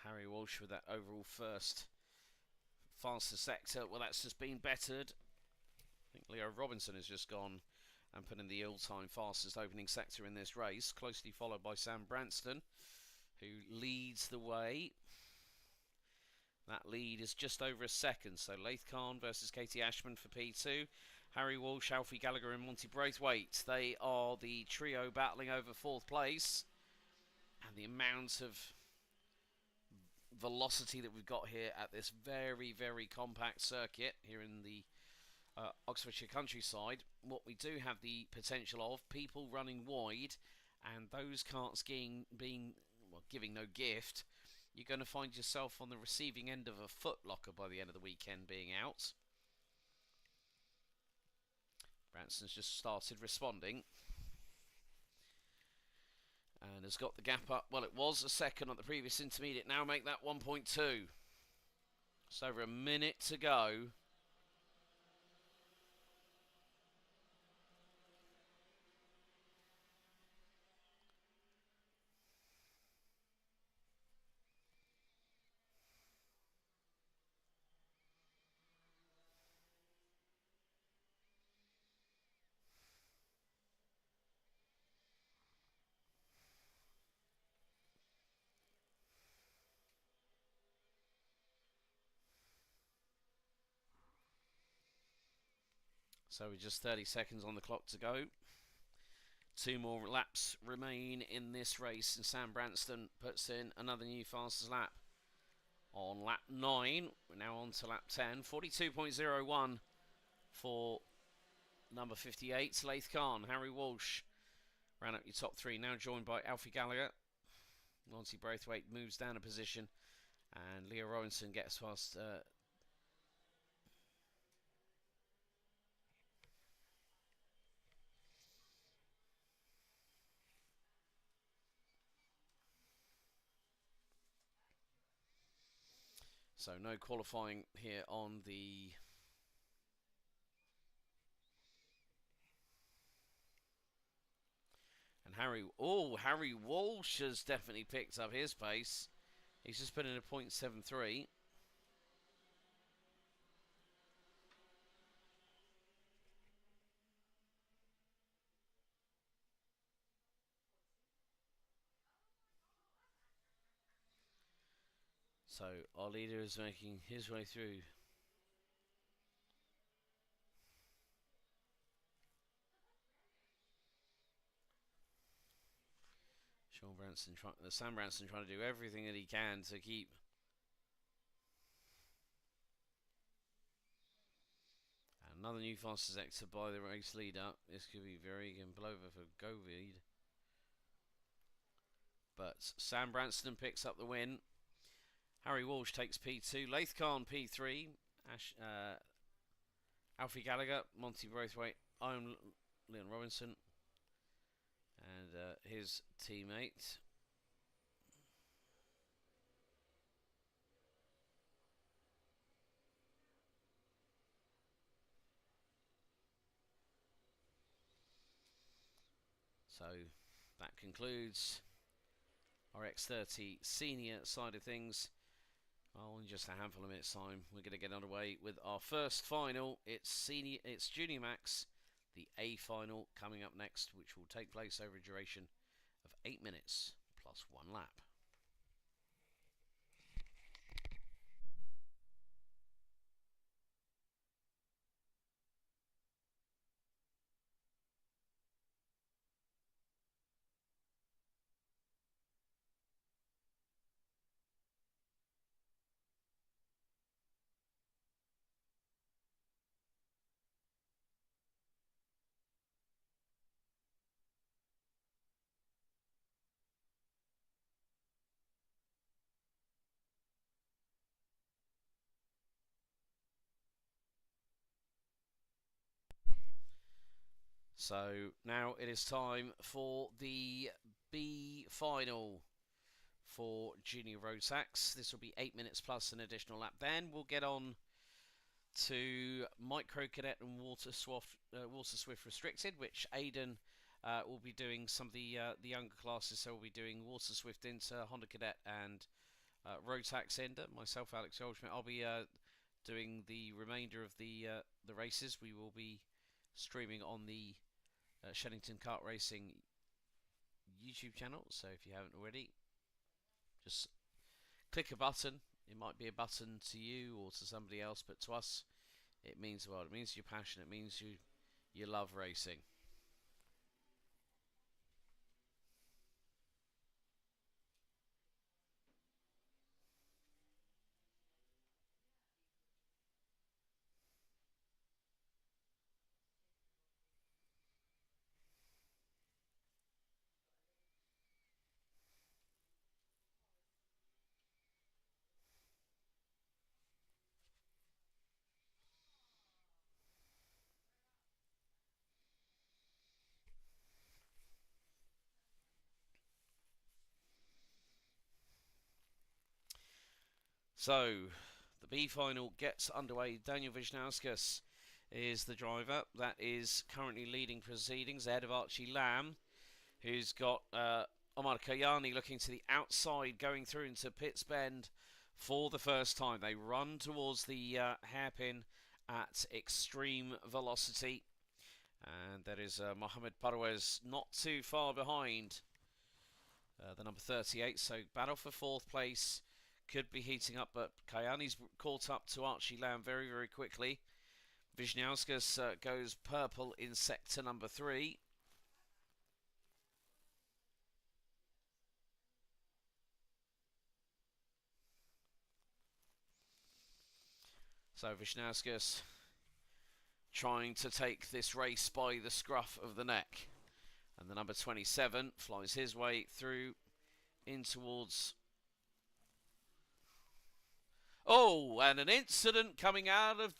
Harry Walsh with that overall first fastest sector. Well, that's just been bettered. I think Leo Robinson has just gone and put in the all-time fastest opening sector in this race, closely followed by Sam Branston, who leads the way. That lead is just over a second. So Laith Khan versus Katie Ashman for P2. Harry Walsh, Alfie Gallagher and Monty Braithwaite. They are the trio battling over 4th place. And the amount of velocity that we've got here at this very, very compact circuit here in the Oxfordshire countryside, what we do have the potential of people running wide, and those karts being well, giving no gift, you're going to find yourself on the receiving end of a foot locker by the end of the weekend being out. Branston's just started responding and has got the gap up. Well, it was a second at the previous intermediate. Now make that 1.2. Just over a minute to go. So we're just 30 seconds on the clock to go. 2 more laps remain in this race, and Sam Branston puts in another new fastest lap on lap 9. We're now on to lap 10. 42.01 for number 58, Laith Khan. Harry Walsh ran up your top 3, now joined by Alfie Gallagher. Monty Braithwaite moves down a position, and Leo Robinson gets past so no qualifying here on the and Harry Walsh has definitely picked up his pace. He's just put in a .73. So our leader is making his way through. Sam Branson trying to do everything that he can to keep another new fastest exit by the race leader. This could be very over for Govid. But Sam Branston picks up the win. Harry Walsh takes P2. Laith Khan P3. Alfie Gallagher, Monty Braithwaite, I'm Leon Robinson, and his teammate. So that concludes our X30 Senior side of things. Well, in just a handful of minutes' time, we're going to get underway with our first final. It's Junior Max, the A final, coming up next, which will take place over a duration of 8 minutes plus 1 lap. So now it is time for the B final for Junior Rotax. This will be 8 minutes plus an additional lap. Then we'll get on to Micro Cadet and Water Swift Restricted, which Aidan will be doing some of the younger classes. So we'll be doing Water Swift Inter, Honda Cadet, and Rotax Ender. Myself, Alex Goldschmidt. I'll be doing the remainder of the races. We will be streaming on the Shenington Kart Racing YouTube channel, so if you haven't already, just click a button. It might be a button to you or to somebody else, but to us it means the world. It means you're passionate. It means you love racing. So, the B final gets underway. Daniel Wisniewski is the driver. That is currently leading proceedings ahead of Archie Lamb, who's got Omar Kayani looking to the outside, going through into Pitts Bend for the first time. They run towards the hairpin at extreme velocity. And there is Mohamed Parwez not too far behind the number 38. So battle for fourth place could be heating up, but Kayani's caught up to Archie Lamb very, very quickly. Wisniewski goes purple in sector number 3. So Wisniewski trying to take this race by the scruff of the neck. And the number 27 flies his way through in towards... Oh, and an incident coming out of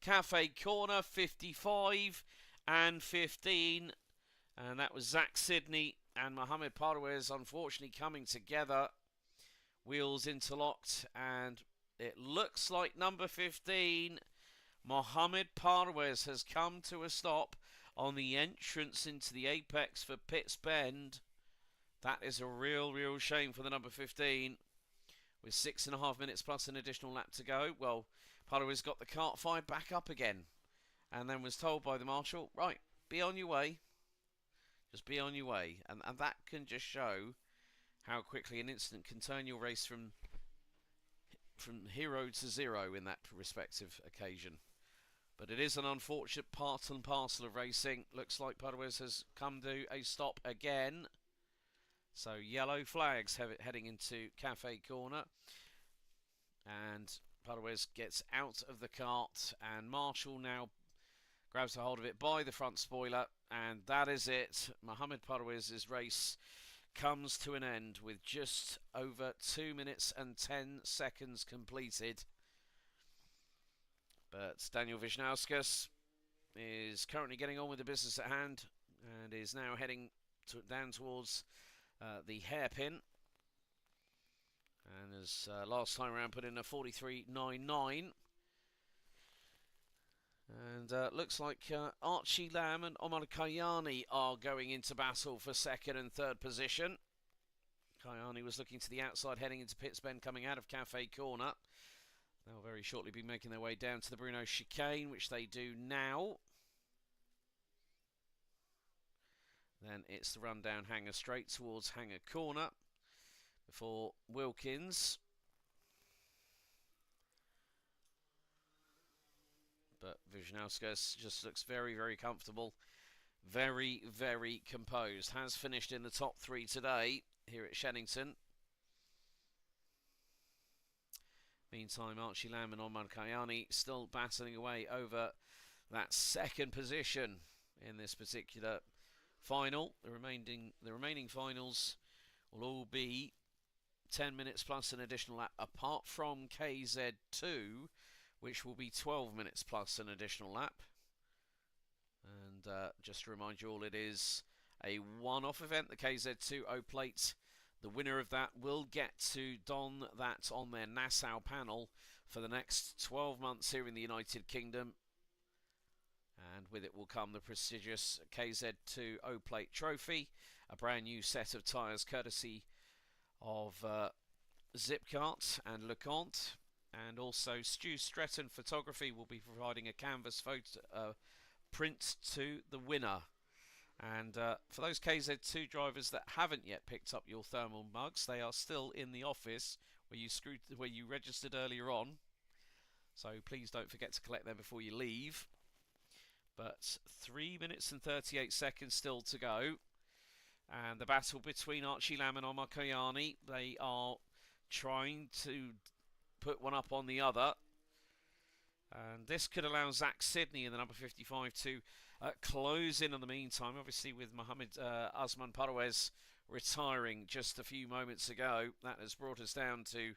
Cafe Corner, 55 and 15. And that was Zach Sidney and Mohamed Parwez unfortunately coming together. Wheels interlocked, and it looks like number 15, Mohamed Parwez, has come to a stop on the entrance into the apex for Pitts Bend. That is a real shame for the number 15. With 6.5 minutes plus an additional lap to go. Well, Parwez got the kart fired back up again, and then was told by the marshal, right, be on your way. Just be on your way. And that can just show how quickly an incident can turn your race from hero to zero in that respective occasion. But it is an unfortunate part and parcel of racing. Looks like Parwez has come to a stop again. So yellow flags heading into Cafe Corner. And Parwez gets out of the kart, and Marshall now grabs a hold of it by the front spoiler. And that is it. Mohamed Parwez's race comes to an end with just over 2 minutes and 10 seconds completed. But Daniel Wisniewski is currently getting on with the business at hand and is now heading down towards the hairpin. And as last time around put in a 43.99. And looks like Archie Lamb and Omar Kayani are going into battle for second and third position. Kayani was looking to the outside, heading into Pitts Bend, coming out of Cafe Corner. They'll very shortly be making their way down to the Bruno chicane, which they do now. Then it's the run down Hanger straight towards Hanger Corner before Wilkins. But Wisniewski just looks very comfortable. Very composed. Has finished in the top 3 today here at Shenington. Meantime, Archie Lamb and Omar Kayani still battling away over that second position in this particular final. The remaining finals will all be 10 minutes plus an additional lap, apart from KZ2, which will be 12 minutes plus an additional lap. And just to remind you all, it is a one-off event, the KZ2 O Plate. The winner of that will get to don that on their Nassau panel for the next 12 months here in the United Kingdom. And with it will come the prestigious KZ2 O Plate trophy, a brand new set of tyres courtesy of Zipkart and LeConte. And also Stu Stretton Photography will be providing a canvas photo print to the winner. And for those KZ2 drivers that haven't yet picked up your thermal mugs, they are still in the office where you registered earlier on. So please don't forget to collect them before you leave. But 3 minutes and 38 seconds still to go. And the battle between Archie Lamb and Omar Kayani, they are trying to put one up on the other. And this could allow Zach Sidney in the number 55 to close in the meantime. Obviously with Mohamed Usman Parwez retiring just a few moments ago, that has brought us down to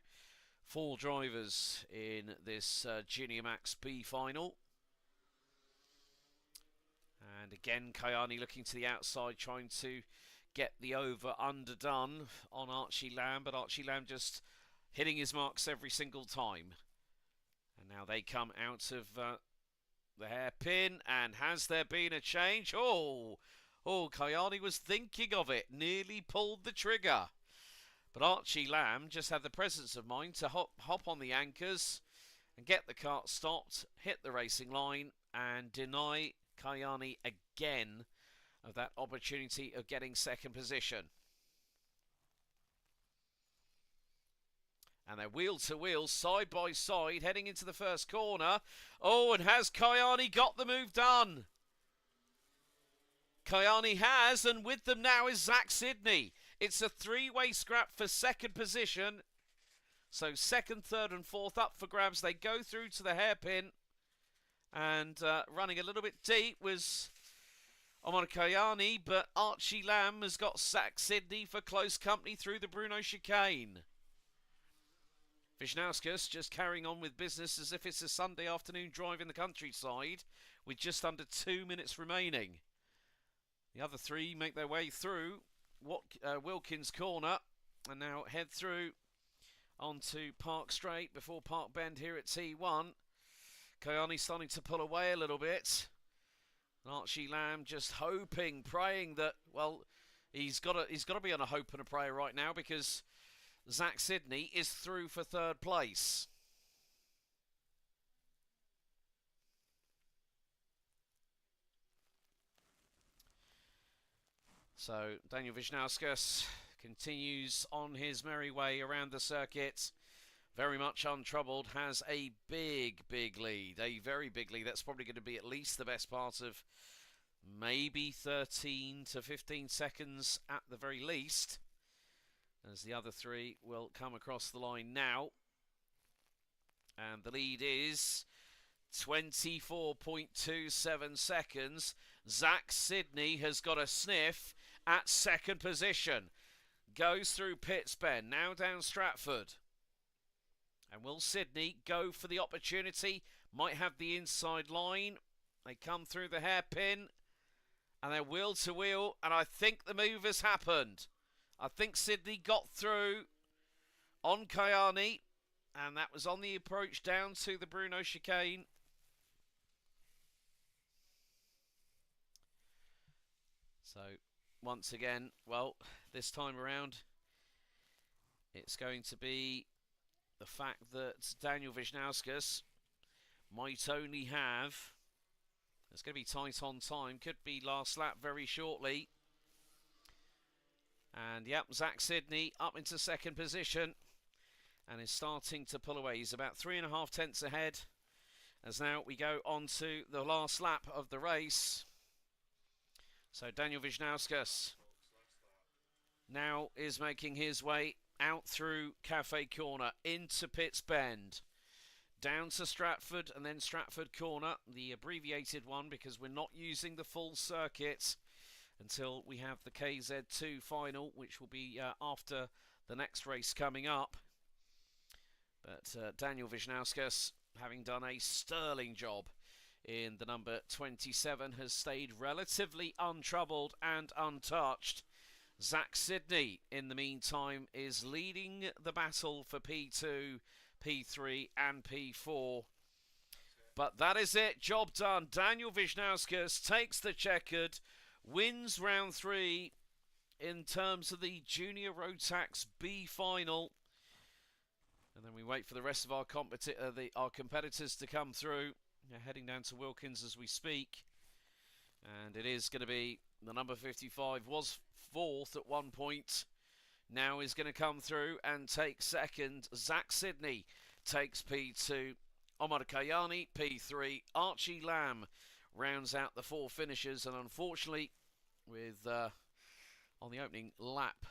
4 drivers in this Junior Max B final. And again, Kayani looking to the outside, trying to get the over underdone on Archie Lamb, but Archie Lamb just hitting his marks every single time. And now they come out of the hairpin, and has there been a change? Oh, Kayani was thinking of it, nearly pulled the trigger. But Archie Lamb just had the presence of mind to hop on the anchors and get the kart stopped, hit the racing line, and deny Kayani again of that opportunity of getting second position. And they're wheel to wheel, side by side, heading into the first corner. Oh, and has Kayani got the move done? Kayani has, and with them now is Zach Sidney. It's a three-way scrap for second position. So second, third and fourth up for grabs. They go through to the hairpin. And running a little bit deep was Omar Kayani, but Archie Lamb has got Zach Sidney for close company through the Bruno chicane. Wisnauskas just carrying on with business as if it's a Sunday afternoon drive in the countryside with just under 2 minutes remaining. The other three make their way through Wilkins Corner and now head through onto Park Straight before Park Bend here at T1. Kayani starting to pull away a little bit. Archie Lamb just hoping, praying that, well, he's got to be on a hope and a prayer right now because Zach Sidney is through for third place. So Daniel Wisnauskas continues on his merry way around the circuit. Very much untroubled, has a big lead, a very big lead. That's probably going to be at least the best part of maybe 13 to 15 seconds at the very least, as the other three will come across the line now. And the lead is 24.27 seconds. Zach Sidney has got a sniff at second position. Goes through Pitts Bend, now down Stratford. And will Sidney go for the opportunity? Might have the inside line. They come through the hairpin. And they're wheel to wheel. And I think the move has happened. I think Sidney got through on Kayani. And that was on the approach down to the Bruno chicane. So, once again, well, this time around, it's going to be the fact that Daniel Wisnauskas might only have, it's going to be tight on time, could be last lap very shortly. And yep, Zach Sidney up into second position and is starting to pull away. He's about 3.5 tenths ahead as now we go on to the last lap of the race. So Daniel Wisnauskas now is making his way out through Cafe Corner, into Pitts Bend, down to Stratford, and then Stratford Corner, the abbreviated one because we're not using the full circuit until we have the KZ2 final, which will be after the next race coming up. But Daniel Wisnauskas, having done a sterling job in the number 27, has stayed relatively untroubled and untouched. Zach Sidney, in the meantime, is leading the battle for P2, P3 and P4. But that is it. Job done. Daniel Wisnauskas takes the checkered, wins round 3 in terms of the Junior Rotax B final. And then we wait for the rest of our competitors to come through. They're heading down to Wilkins as we speak. And it is going to be the number 55 was fourth at one point, now is going to come through and take second. Zach Sidney takes P2, Omar Kayani P3, Archie Lamb rounds out the 4 finishers, and unfortunately with on the opening lap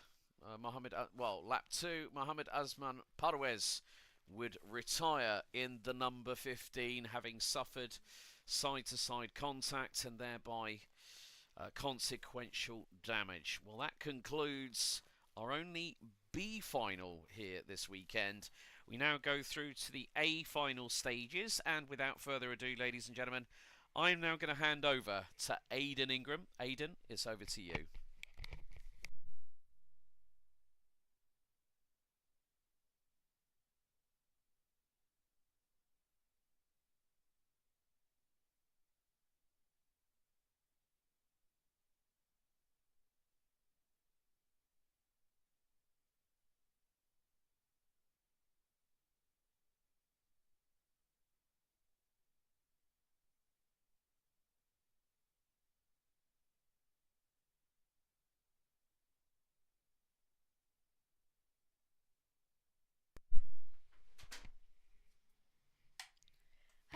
lap 2, Mohammed Azman Parwez would retire in the number 15, having suffered side-to-side contact and thereby consequential damage. Well, that concludes our only B final here this weekend. We now go through to the A final stages, and without further ado, ladies and gentlemen, I'm now going to hand over to Aidan Ingram. Aidan, it's over to you.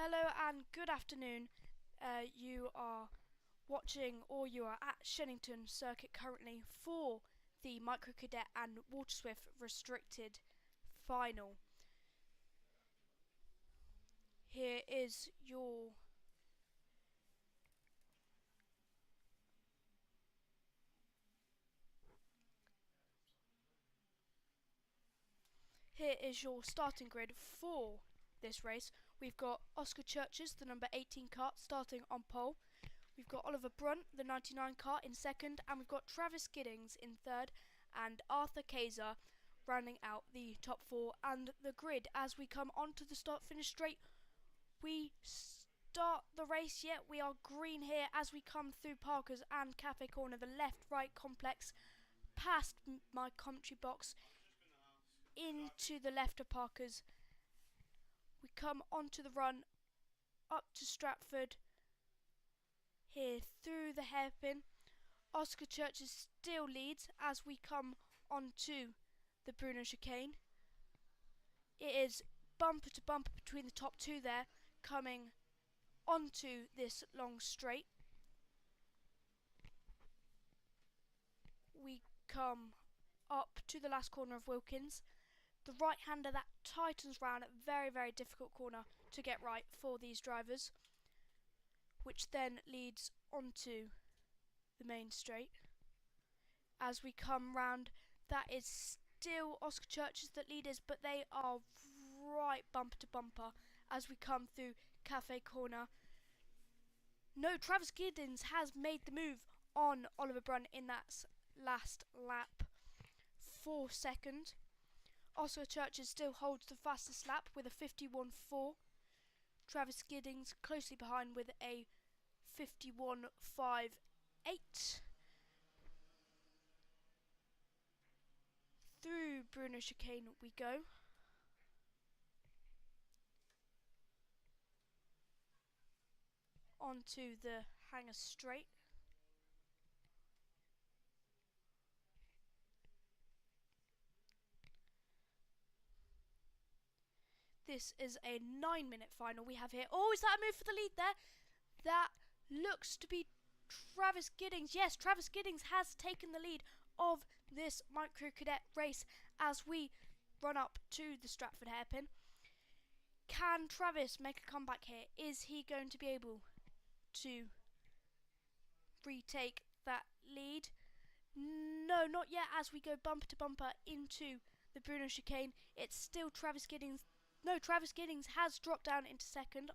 Hello and good afternoon. You are watching, or you are at Shenington Circuit currently for the Micro Cadet and Water Swift Restricted Final. Here is your starting grid for this race. We've got Oscar Churches, the number 18 kart, starting on pole. We've got Oliver Brunt, the 99 kart, in second, and we've got Travis Giddings in third, and Arthur Kaiser rounding out the top four and the grid. As we come onto the start-finish straight, we start the race. Yet we are green here as we come through Parker's and Cafe Corner, the left-right complex, past my commentary box, into the left of Parker's. We come onto the run, up to Stratford, here through the hairpin. Oscar Churches still leads as we come onto the Bruno chicane. It is bumper to bumper between the top two there, coming onto this long straight. We come up to the last corner of Wilkins. The right-hander that tightens round, a very, very difficult corner to get right for these drivers, which then leads onto the main straight. As we come round, that is still Oscar Churches that lead us, but they are right bumper to bumper as we come through Cafe Corner. No, Travis Giddens has made the move on Oliver Brunt in that last lap for second. Oscar Churches still holds the fastest lap with a 51.4. Travis Giddings closely behind with a 51.58. Through Bruno chicane we go. Onto the hanger straight. This is a 9-minute final we have here. Oh, is that a move for the lead there? That looks to be Travis Giddings. Yes, Travis Giddings has taken the lead of this Micro Cadet race as we run up to the Stratford hairpin. Can Travis make a comeback here? Is he going to be able to retake that lead? No, not yet, as we go bumper to bumper into the Bruno chicane. It's still Travis Giddings. No, Travis Giddings has dropped down into second.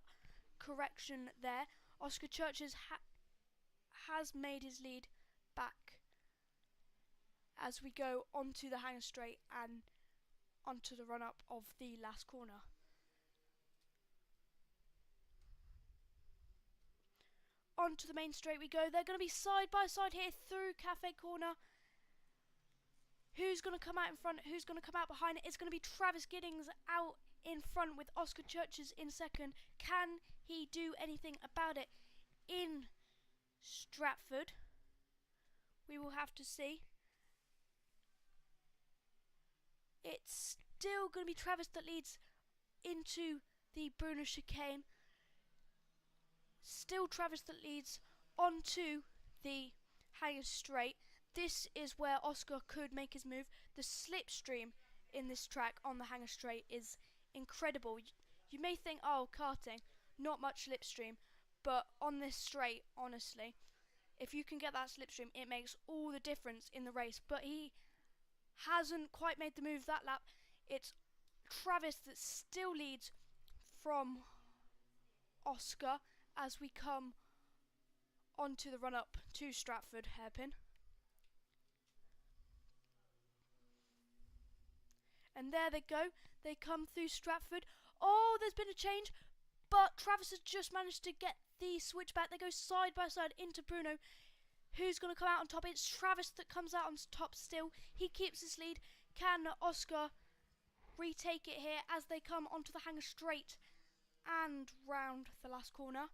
Correction there. Oscar Churches has made his lead back as we go onto the hanger straight and onto the run-up of the last corner. Onto the main straight we go. They're going to be side by side here through Cafe Corner. Who's going to come out in front? Who's going to come out behind it? It's going to be Travis Giddings out in front with Oscar Churches in second. Can he do anything about it in Stratford? We will have to see. It's still going to be Travis that leads into the Bruno chicane. Still Travis that leads onto the hanger straight. This is where Oscar could make his move. The slipstream in this track on the hanger straight is incredible. You may think, oh, karting, not much slipstream, but on this straight, honestly, if you can get that slipstream, it makes all the difference in the race. But he hasn't quite made the move that lap. It's Travis that still leads from Oscar as we come onto the run-up to Stratford hairpin. And there they go. They come through Stratford. Oh, there's been a change, but Travis has just managed to get the switchback. They go side by side into Bruno. Who's going to come out on top? It's Travis that comes out on top still. He keeps his lead. Can Oscar retake it here as they come onto the hanger straight and round the last corner?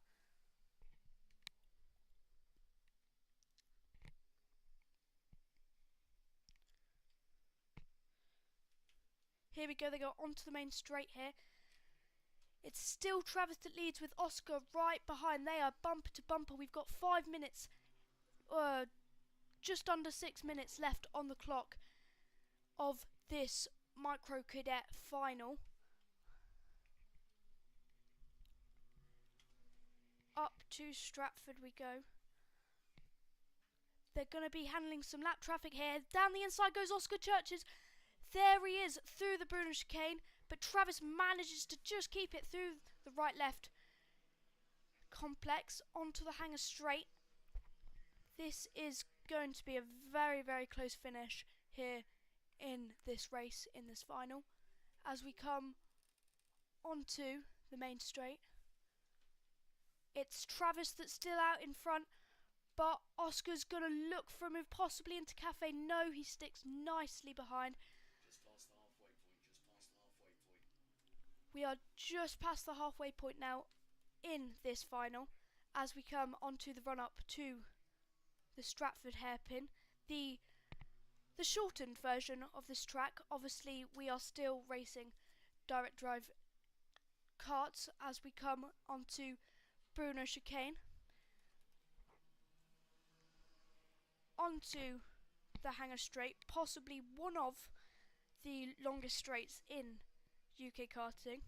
Here we go, they go onto the main straight here. It's still Travis that leads with Oscar right behind. They are bumper to bumper. We've got 5 minutes, just under 6 minutes left on the clock of this Micro Cadet final. Up to Stratford we go. They're going to be handling some lap traffic here. Down the inside goes Oscar Churches. There he is through the Bruno chicane, but Travis manages to just keep it through the right-left complex onto the hanger straight. This is going to be a very, very close finish here in this race, in this final, as we come onto the main straight. It's Travis that's still out in front, but Oscar's going to look for a move possibly into Cafe. No, he sticks nicely behind. Just past the halfway point, just past the halfway point. We are just past the halfway point now in this final as we come onto the run-up to the Stratford hairpin. The shortened version of this track. Obviously, we are still racing direct drive karts as we come onto Bruno chicane. Onto the hanger straight, possibly one of the longest straights in UK karting.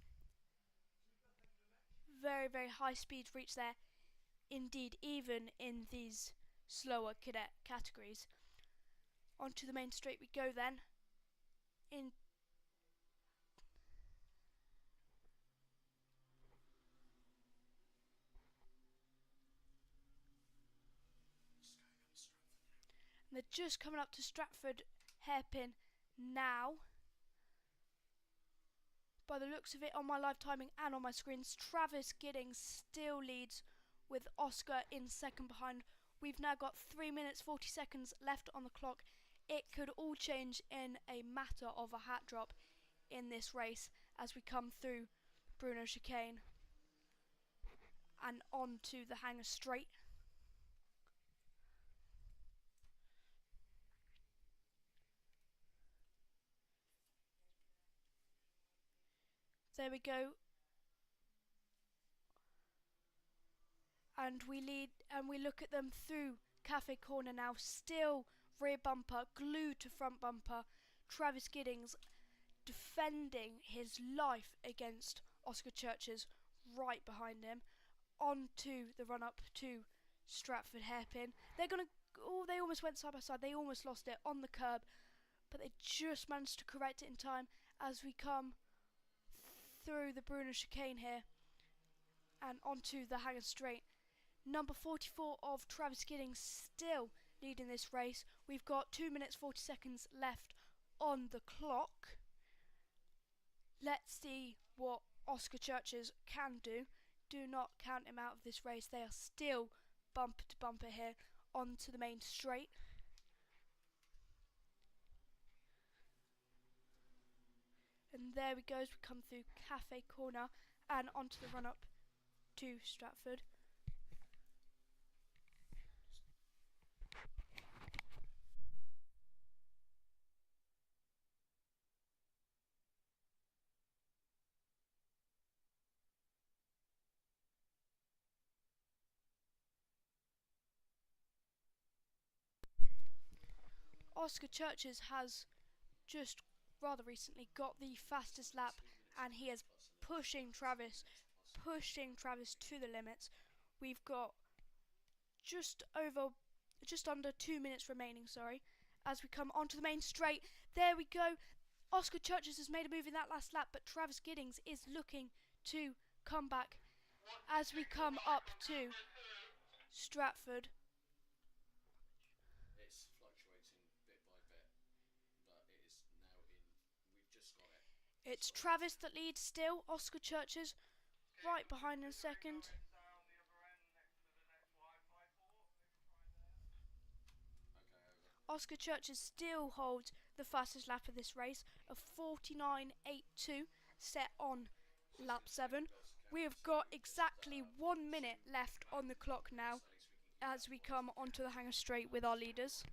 Very, very high speed reach there, indeed, even in these slower cadet categories. Onto the main straight we go then. And they're just coming up to Stratford hairpin now. By the looks of it on my live timing and on my screens, Travis Giddings still leads with Oscar in second behind. We've now got 3 minutes 40 seconds left on the clock. It could all change in a matter of a hat drop in this race as we come through Bruno chicane and on to the hanger straight. There we go. And we lead and we look at them through Cafe Corner now, still rear bumper glued to front bumper. Travis Giddings defending his life against Oscar Churches right behind him. On to the run up to Stratford hairpin. They're gonna they almost went side by side, they almost lost it on the curb, but they just managed to correct it in time as we come through the Bruno chicane here and onto the hanger straight. Number 44 of Travis Giddings still leading this race. We've got 2 minutes 40 seconds left on the clock. Let's see what Oscar Churches can do. Do not count him out of this race. They are still bumper to bumper here onto the main straight. And there we go as we come through Cafe Corner and onto the run up to Stratford. Oscar Churches has just rather recently got the fastest lap and he is pushing Travis to the limits. We've got just under 2 minutes remaining, as we come onto the main straight. There we go. Oscar Churches has made a move in that last lap, but Travis Giddings is looking to come back as we come up to Stratford. It's fluctuating bit by bit, but it is now in. We've just got it. It's Travis that leads still. Oscar Churches right behind in second. Oscar Churches still holds the fastest lap of this race of 49.82 set on lap 7. We have got exactly 1 minute left on the clock now as we come onto the hanger straight with our leaders.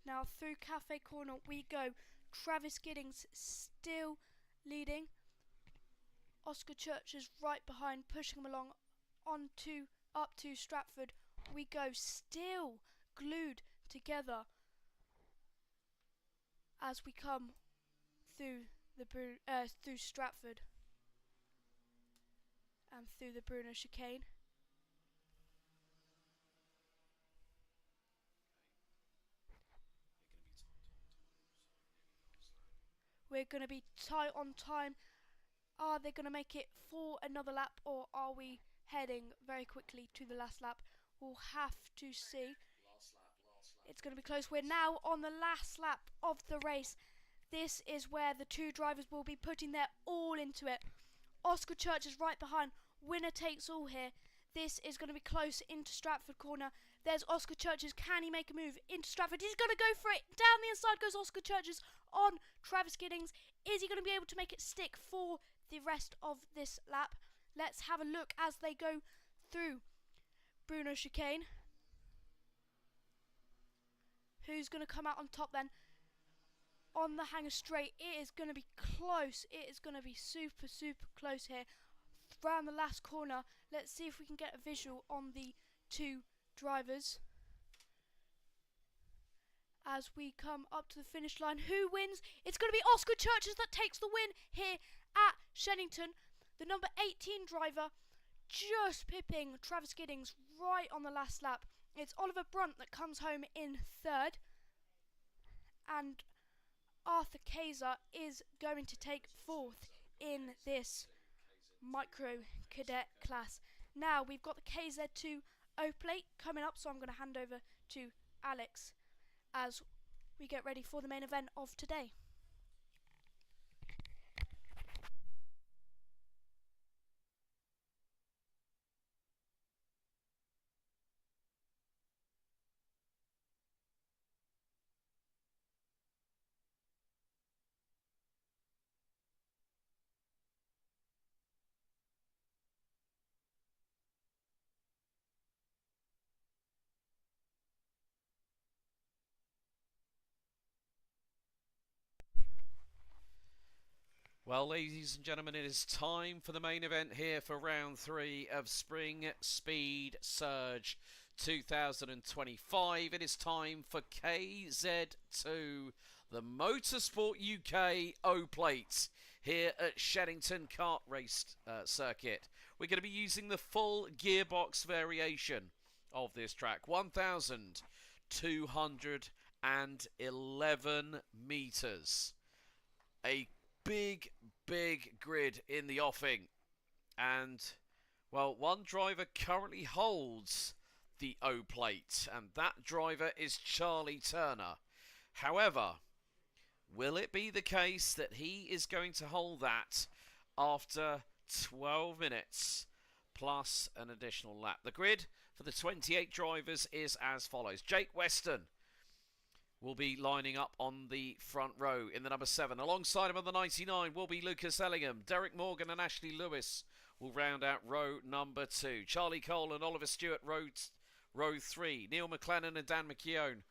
Now through Cafe Corner we go. Travis Giddings still leading. Oscar Church is right behind, pushing him along up to Stratford. We go, still glued together as we come through through Stratford and through the Bruno chicane. We're going to be tight on time. Are they going to make it for another lap, or are we heading very quickly to the last lap? We'll have to see. Last lap. It's going to be close. We're now on the last lap of the race. This is where the two drivers will be putting their all into it. Oscar Church is right behind. Winner takes all here. This is going to be close into Stratford Corner. There's Oscar Churches. Can he make a move into Stratford? He's going to go for it. Down the inside goes Oscar Churches on Travis Giddings. Is he going to be able to make it stick for the rest of this lap? Let's have a look as they go through Bruno chicane. Who's going to come out on top then? On the hanger straight, it is going to be close. It is going to be super, super close here. Around the last corner, let's see if we can get a visual on the two drivers as we come up to the finish line. Who wins? It's going to be Oscar Churches that takes the win here at Shenington. The number 18 driver just pipping Travis Giddings right on the last lap. It's Oliver Brunt that comes home in third, and Arthur Kaiser is going to take fourth in this micro cadet class. Now we've got the KZ2 O Plate coming up, so I'm going to hand over to Alex as we get ready for the main event of today. Well, ladies and gentlemen, it is time for the main event here for round 3 of Spring Speed Surge 2025. It is time for KZ2, the Motorsport UK O Plate here at Shenington Kart Race Circuit. We're going to be using the full gearbox variation of this track, 1,211 metres. A big grid in the offing, and well, one driver currently holds the O Plate, and that driver is Charlie Turner. However, will it be the case that he is going to hold that after 12 minutes plus an additional lap? The grid for the 28 drivers is as follows. Jake Weston will be lining up on the front row in the number 7. Alongside him on the 99 will be Lucas Ellingham. Derek Morgan and Ashley Lewis will round out row number 2. Charlie Cole and Oliver Stewart, row 3. Neil McLennan and Dan McKeown,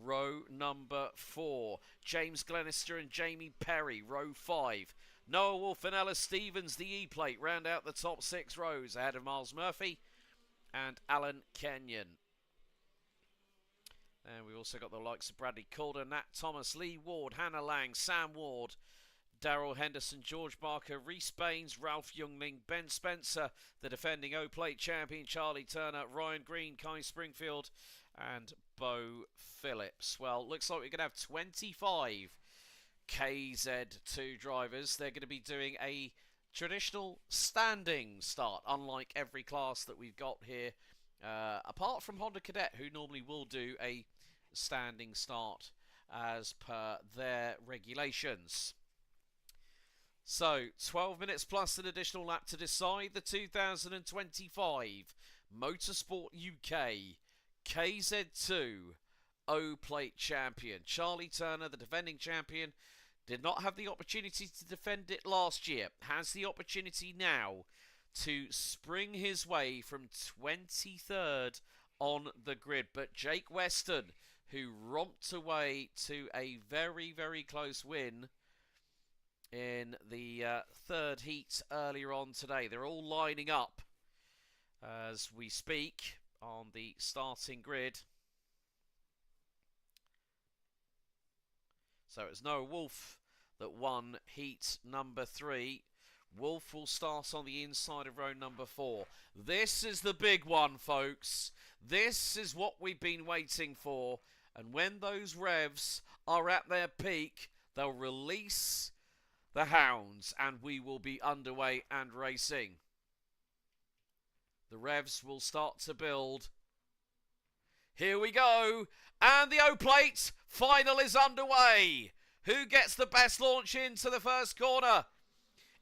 row number 4. James Glenister and Jamie Perry, row 5. Noah Wolf and Ella Stevens, the E-Plate, round out the top 6 rows ahead of Miles Murphy and Alan Kenyon. And we've also got the likes of Bradley Calder, Nat Thomas, Lee Ward, Hannah Lang, Sam Ward, Daryl Henderson, George Barker, Reese Baines, Ralph Youngling, Ben Spencer, the defending O Plate champion, Charlie Turner, Ryan Green, Kai Springfield, and Bo Phillips. Well, looks like we're going to have 25 KZ2 drivers. They're going to be doing a traditional standing start, unlike every class that we've got here. Apart from Honda Cadet, who normally will do a standing start as per their regulations. So, 12 minutes plus an additional lap to decide the 2025 Motorsport UK KZ2 O Plate champion. Charlie Turner, the defending champion, did not have the opportunity to defend it last year. Has the opportunity now to spring his way from 23rd on the grid. But Jake Weston, who romped away to a very, very close win in the third heat earlier on today. They're all lining up as we speak on the starting grid. So it's Noah Wolf that won heat number 3. Wolf will start on the inside of row number 4. This is the big one, folks. This is what we've been waiting for. And when those revs are at their peak, they'll release the hounds and we will be underway and racing. The revs will start to build. Here we go. And the O Plate Final is underway. Who gets the best launch into the first corner?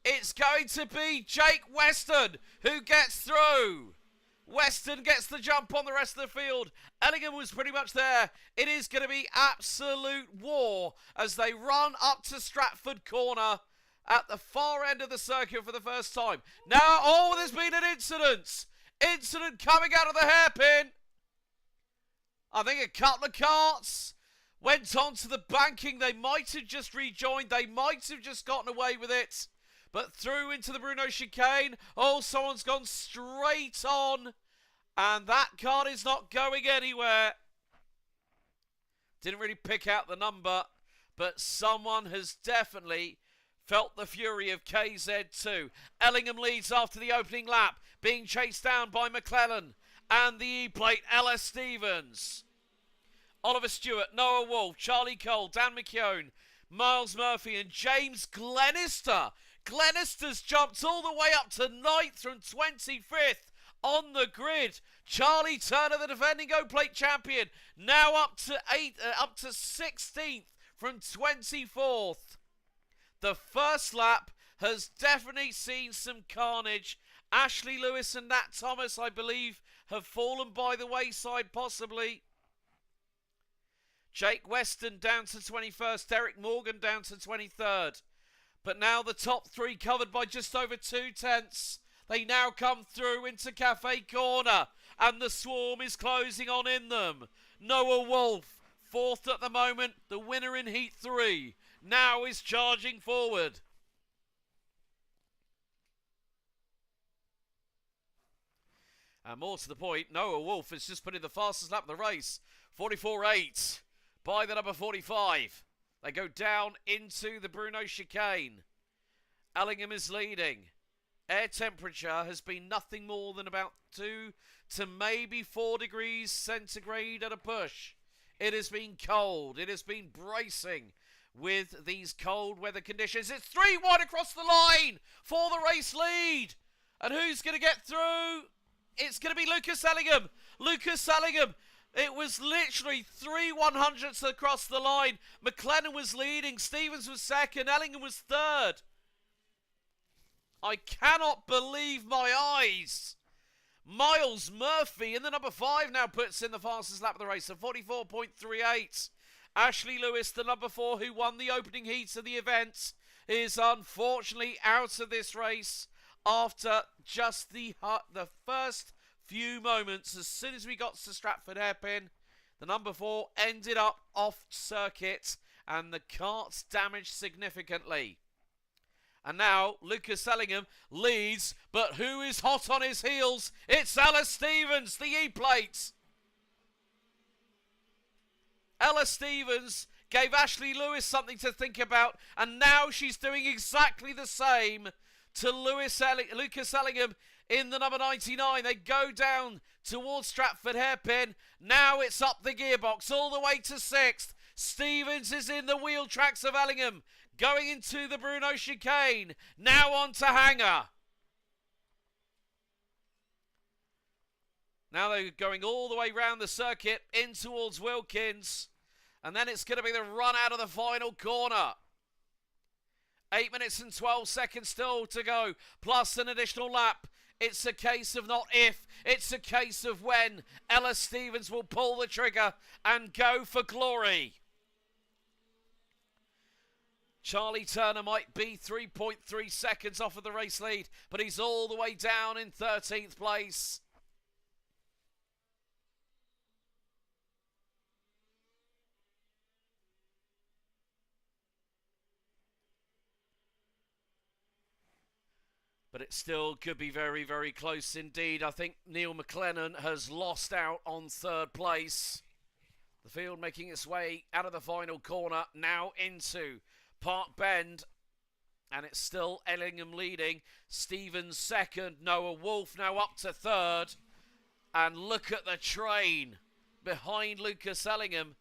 It's going to be Jake Weston who gets through. Weston gets the jump on the rest of the field. Ellingham was pretty much there. It is going to be absolute war as they run up to Stratford Corner at the far end of the circuit for the first time. Now, oh, there's been an incident. Incident coming out of the hairpin. I think a couple of carts went on to the banking. They might have just rejoined. They might have just gotten away with it. But through into the Bruno chicane. Oh, someone's gone straight on. And that cart is not going anywhere. Didn't really pick out the number. But someone has definitely felt the fury of KZ2. Ellingham leads after the opening lap. Being chased down by McClellan. And the E-Plate, Ellis Stevens. Oliver Stewart, Noah Wolf, Charlie Cole, Dan McKeown, Miles Murphy and James Glenister. Glenister's jumped all the way up to 9th from 25th on the grid. Charlie Turner, the defending O Plate champion, now up to 16th from 24th. The first lap has definitely seen some carnage. Ashley Lewis and Nat Thomas, I believe, have fallen by the wayside possibly. Jake Weston down to 21st, Derek Morgan down to 23rd. But now the top 3 covered by just over 2/10. They now come through into Cafe Corner and the swarm is closing on in them. Noah Wolf, 4th at the moment, the winner in Heat 3, now is charging forward. And more to the point, Noah Wolf has just put in the fastest lap of the race, 44.8 by the number 45. They go down into the Bruno chicane. Ellingham is leading. Air temperature has been nothing more than about 2 to maybe 4 degrees centigrade at a push. It has been cold. It has been bracing with these cold weather conditions. It's 3 wide across the line for the race lead. And who's going to get through? It's going to be Lucas Ellingham. Lucas Ellingham. It was literally 3 100ths across the line. McLennan was leading. Stevens was second. Ellingham was third. I cannot believe my eyes. Miles Murphy in the number 5 now puts in the fastest lap of the race at 44.38. Ashley Lewis, the number 4 who won the opening heats of the event, is unfortunately out of this race after just the first few moments. As soon as we got to Stratford Hairpin, the number 4 ended up off circuit and the cart's damaged significantly. And now Lucas Ellingham leads, but who is hot on his heels? It's Ellis Stevens, the E-Plate. Ellis Stevens gave Ashley Lewis something to think about, and now she's doing exactly the same to Lucas Ellingham in the number 99. They go down towards Stratford Hairpin. Now it's up the gearbox all the way to 6th. Stevens is in the wheel tracks of Ellingham. Going into the Bruno chicane. Now on to Hanger. Now they're going all the way round the circuit in towards Wilkins. And then it's going to be the run out of the final corner. 8 minutes and 12 seconds still to go, plus an additional lap. It's a case of not if, it's a case of when Ellis Stevens will pull the trigger and go for glory. Charlie Turner might be 3.3 seconds off of the race lead, but he's all the way down in 13th place. But it still could be very, very close indeed. I think Neil McLennan has lost out on third place. The field making its way out of the final corner, now into Park Bend. And it's still Ellingham leading. Stevens second. Noah Wolf now up to third. And look at the train behind Lucas Ellingham.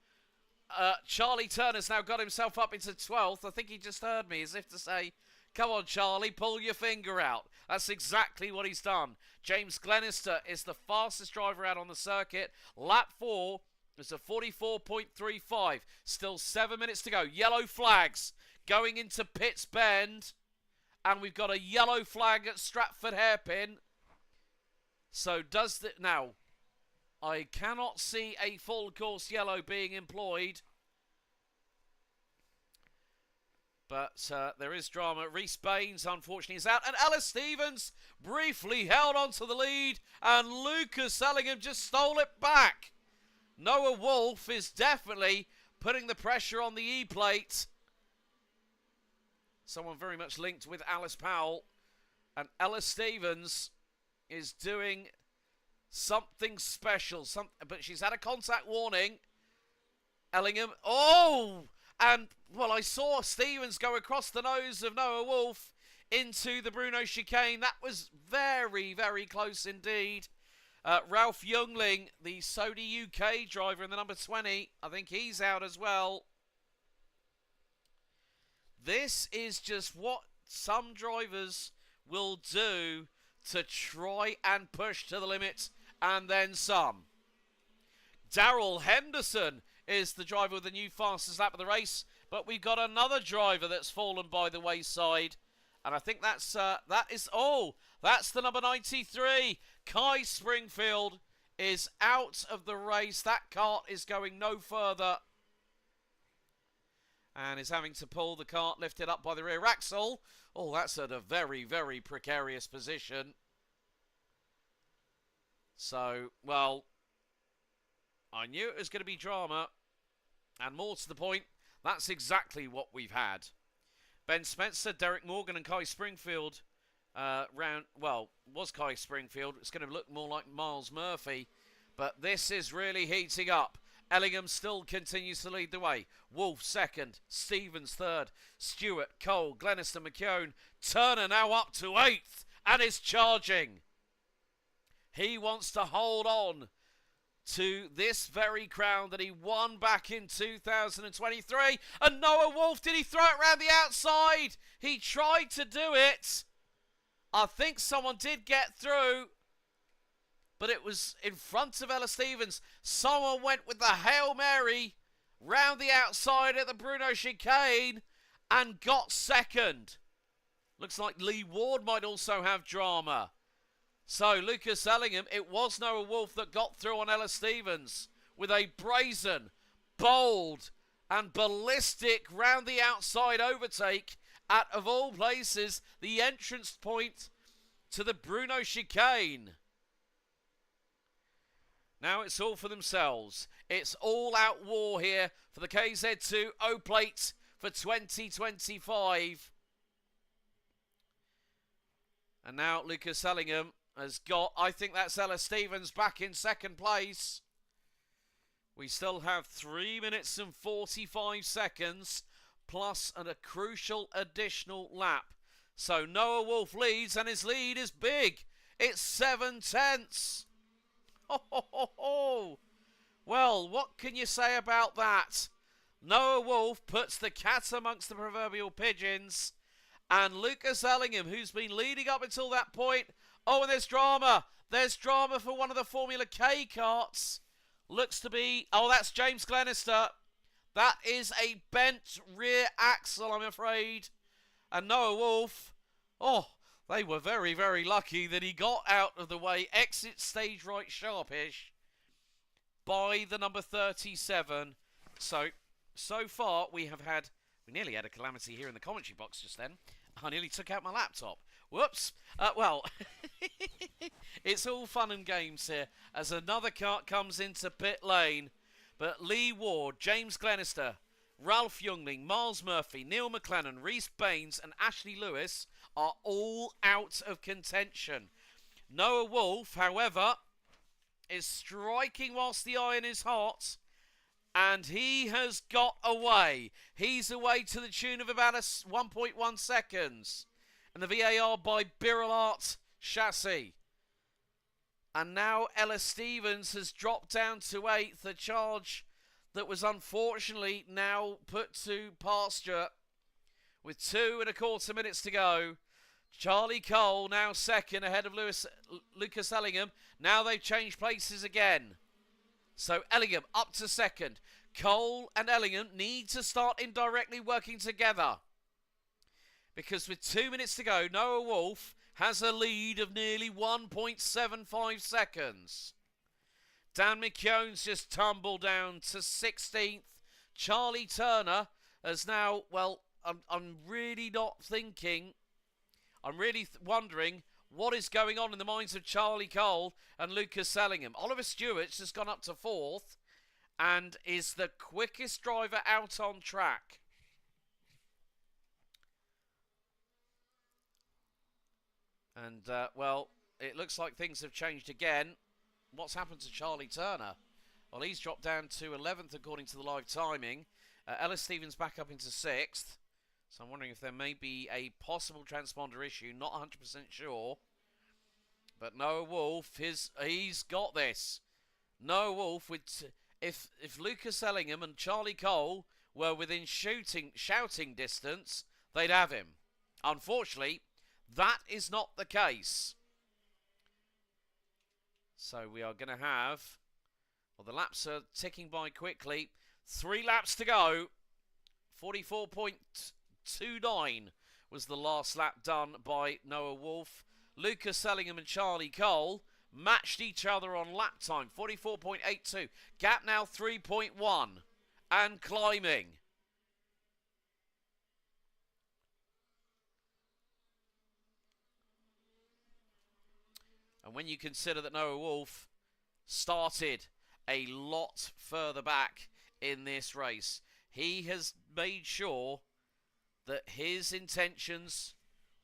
Charlie Turner's now got himself up into 12th. I think he just heard me as if to say, come on, Charlie, pull your finger out. That's exactly what he's done. James Glenister is the fastest driver out on the circuit. Lap 4 is a 44.35. Still 7 minutes to go. Yellow flags going into Pitts Bend. And we've got a yellow flag at Stratford Hairpin. So does the... Now, I cannot see a full course yellow being employed. But there is drama. Reese Baines, unfortunately, is out. And Ellis Stevens briefly held on to the lead. And Lucas Ellingham just stole it back. Noah Wolf is definitely putting the pressure on the E plate. Someone very much linked with Alice Powell. And Ellis Stevens is doing something special. But she's had a contact warning. Ellingham. Oh! And, well, I saw Stevens go across the nose of Noah Wolf into the Bruno chicane. That was very, very close indeed. Ralph Youngling, the Sodi UK driver in the number 20, I think he's out as well. This is just what some drivers will do to try and push to the limit, and then some. Darrell Henderson is the driver with the new fastest lap of the race, but we've got another driver that's fallen by the wayside, and I think that's that's the number 93. Kai Springfield is out of the race. That kart is going no further and is having to pull the kart lifted up by the rear axle. Oh, that's at a very, very precarious position. So, well, I knew it was going to be drama. And more to the point, that's exactly what we've had. Ben Spencer, Derek Morgan and Kai Springfield was Kai Springfield. It's going to look more like Miles Murphy. But this is really heating up. Ellingham still continues to lead the way. Wolf second, Stevens third, Stewart, Cole, Glenister, McKeown, Turner now up to 8th and is charging. He wants to hold on to this very crown that he won back in 2023. And Noah Wolf, did he throw it around the outside? He tried to do it. I think someone did get through, but it was in front of Ella Stevens. Someone went with the Hail Mary round the outside at the Bruno chicane and got second. Looks like Lee Ward might also have drama. So, Lucas Ellingham, it was Noah Wolf that got through on Ella Stevens with a brazen, bold and ballistic round the outside overtake at, of all places, the entrance point to the Bruno chicane. Now it's all for themselves. It's all-out war here for the KZ2 O Plate for 2025. And now Lucas Ellingham has got, I think that's Ella Stevens back in second place. We still have 3 minutes and 45 seconds plus a crucial additional lap. So Noah Wolf leads and his lead is big. It's 7/10. Oh. Well, what can you say about that? Noah Wolf puts the cat amongst the proverbial pigeons. And Lucas Ellingham, who's been leading up until that point. Oh, and there's drama. There's drama for one of the Formula K karts. Looks to be... Oh, that's James Glenister. That is a bent rear axle, I'm afraid. And Noah Wolf... Oh, they were very, very lucky that he got out of the way. Exit stage right sharpish by the number 37. So far we nearly had a calamity here in the commentary box just then. I nearly took out my laptop. Whoops. Well, it's all fun and games here as another kart comes into pit lane. But Lee Ward, James Glenister, Ralph Youngling, Miles Murphy, Neil McLennan, Reese Baines and Ashley Lewis are all out of contention. Noah Wolf, however, is striking whilst the iron is hot, and he has got away. He's away to the tune of about 1.1 seconds. And the VAR by Birillart Chassis. And now Ella Stevens has dropped down to 8th, a charge that was unfortunately now put to pasture with 2.25 minutes to go. Charlie Cole now second ahead of Lucas Ellingham. Now they've changed places again. So Ellingham up to second. Cole and Ellingham need to start indirectly working together. Because with 2 minutes to go, Noah Wolf has a lead of nearly 1.75 seconds. Dan McKeown's just tumbled down to 16th. Charlie Turner has now, well, I'm really not thinking, I'm really wondering what is going on in the minds of Charlie Cole and Lucas Ellingham. Oliver Stewart's just gone up to 4th and is the quickest driver out on track. And, well, it looks like things have changed again. What's happened to Charlie Turner? Well, he's dropped down to 11th according to the live timing. Ellis Stevens back up into 6th. So I'm wondering if there may be a possible transponder issue. Not 100% sure. But Noah Wolf, he's got this. Noah Wolf, if Lucas Ellingham and Charlie Cole were within shouting distance, they'd have him. Unfortunately, that is not the case. So we are going to have, well, the laps are ticking by quickly. 3 laps to go. 44.29 was the last lap done by Noah Wolf. Lucas Ellingham and Charlie Cole matched each other on lap time. 44.82. Gap now 3.1 and climbing. And when you consider that Noah Wolf started a lot further back in this race, he has made sure that his intentions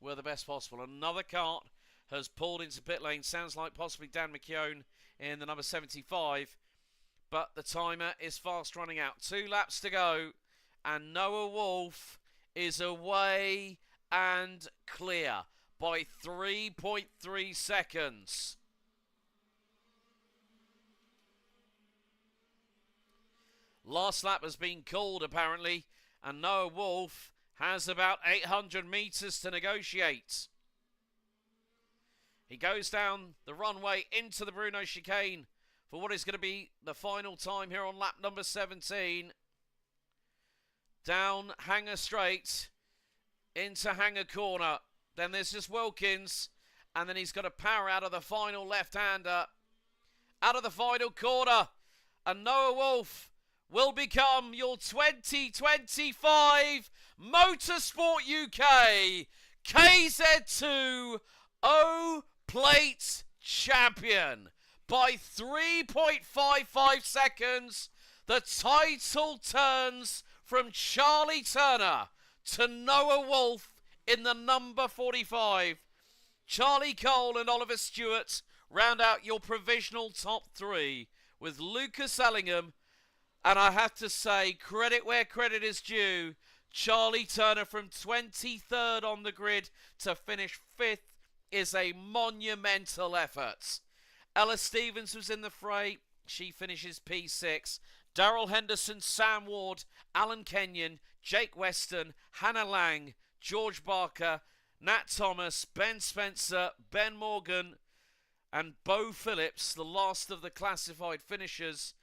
were the best possible. Another kart has pulled into pit lane. Sounds like possibly Dan McKeown in the number 75. But the timer is fast running out. 2 laps to go. And Noah Wolf is away and clear by 3.3 seconds. Last lap has been called apparently, and Noah Wolf has about 800 metres to negotiate. He goes down the runway into the Bruno chicane for what is going to be the final time here on lap number 17. Down Hanger Straight into Hanger Corner. Then there's just Wilkins, and then he's got to power out of the final left-hander. Out of the final corner, and Noah Wolf will become your 2025 Motorsport UK KZ2 O Plate champion. By 3.55 seconds, the title turns from Charlie Turner to Noah Wolf in the number 45. Charlie Cole and Oliver Stewart round out your provisional top 3 with Lucas Ellingham. And I have to say, credit where credit is due. Charlie Turner from 23rd on the grid to finish 5th is a monumental effort. Ella Stevens was in the fray. She finishes P6. Darrell Henderson, Sam Ward, Alan Kenyon, Jake Weston, Hannah Lang, George Barker, Nat Thomas, Ben Spencer, Ben Morgan, and Bo Phillips, the last of the classified finishers.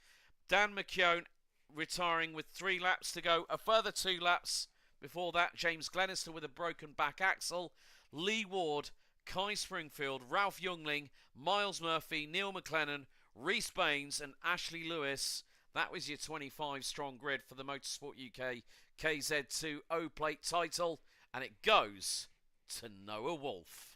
Dan McKeown retiring with 3 laps to go. A further 2 laps before that. James Glenister with a broken back axle. Lee Ward, Kai Springfield, Ralph Youngling, Miles Murphy, Neil McLennan, Reese Baines and Ashley Lewis. That was your 25 strong grid for the Motorsport UK KZ2 O Plate title. And it goes to Noah Wolf.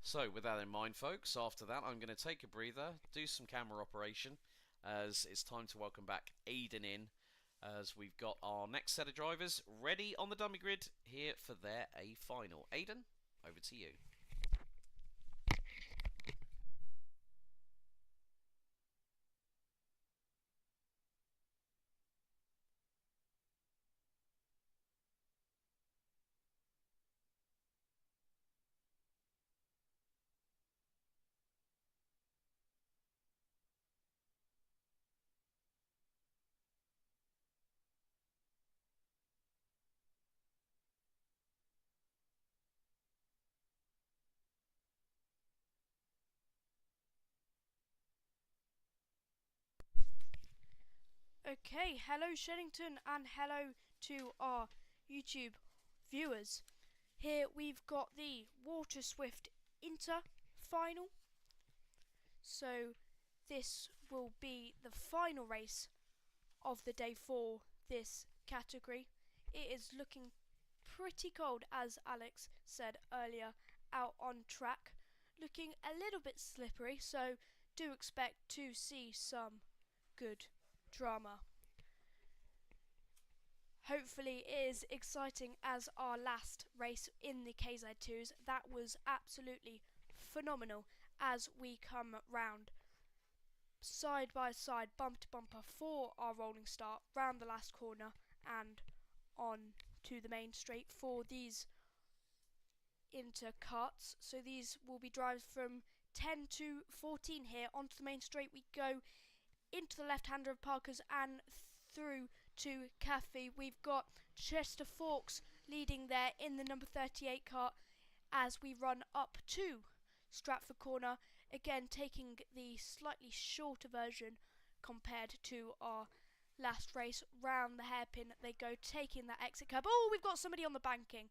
So with that in mind, folks, after that I'm going to take a breather, do some camera operation, as it's time to welcome back Aiden in, as we've got our next set of drivers ready on the dummy grid here for their A final. Aiden, over to you. Okay, hello Shenington and hello to our YouTube viewers. Here we've got the Water Swift Inter final. So this will be the final race of the day for this category. It is looking pretty cold, as Alex said earlier, out on track. Looking a little bit slippery, so do expect to see some good drama. Hopefully it is exciting as our last race in the KZ2s. That was absolutely phenomenal as we come round side by side, bumper to bumper for our rolling start, round the last corner and on to the main straight for these inter karts. So these will be drives from 10 to 14 here. Onto the main straight we go, into the left-hander of Parker's and through to Cafe. We've got Chester Forks leading there in the number 38 kart as we run up to Stratford Corner, again taking the slightly shorter version compared to our last race. Round the hairpin they go, taking that exit curb. Oh, we've got somebody on the banking.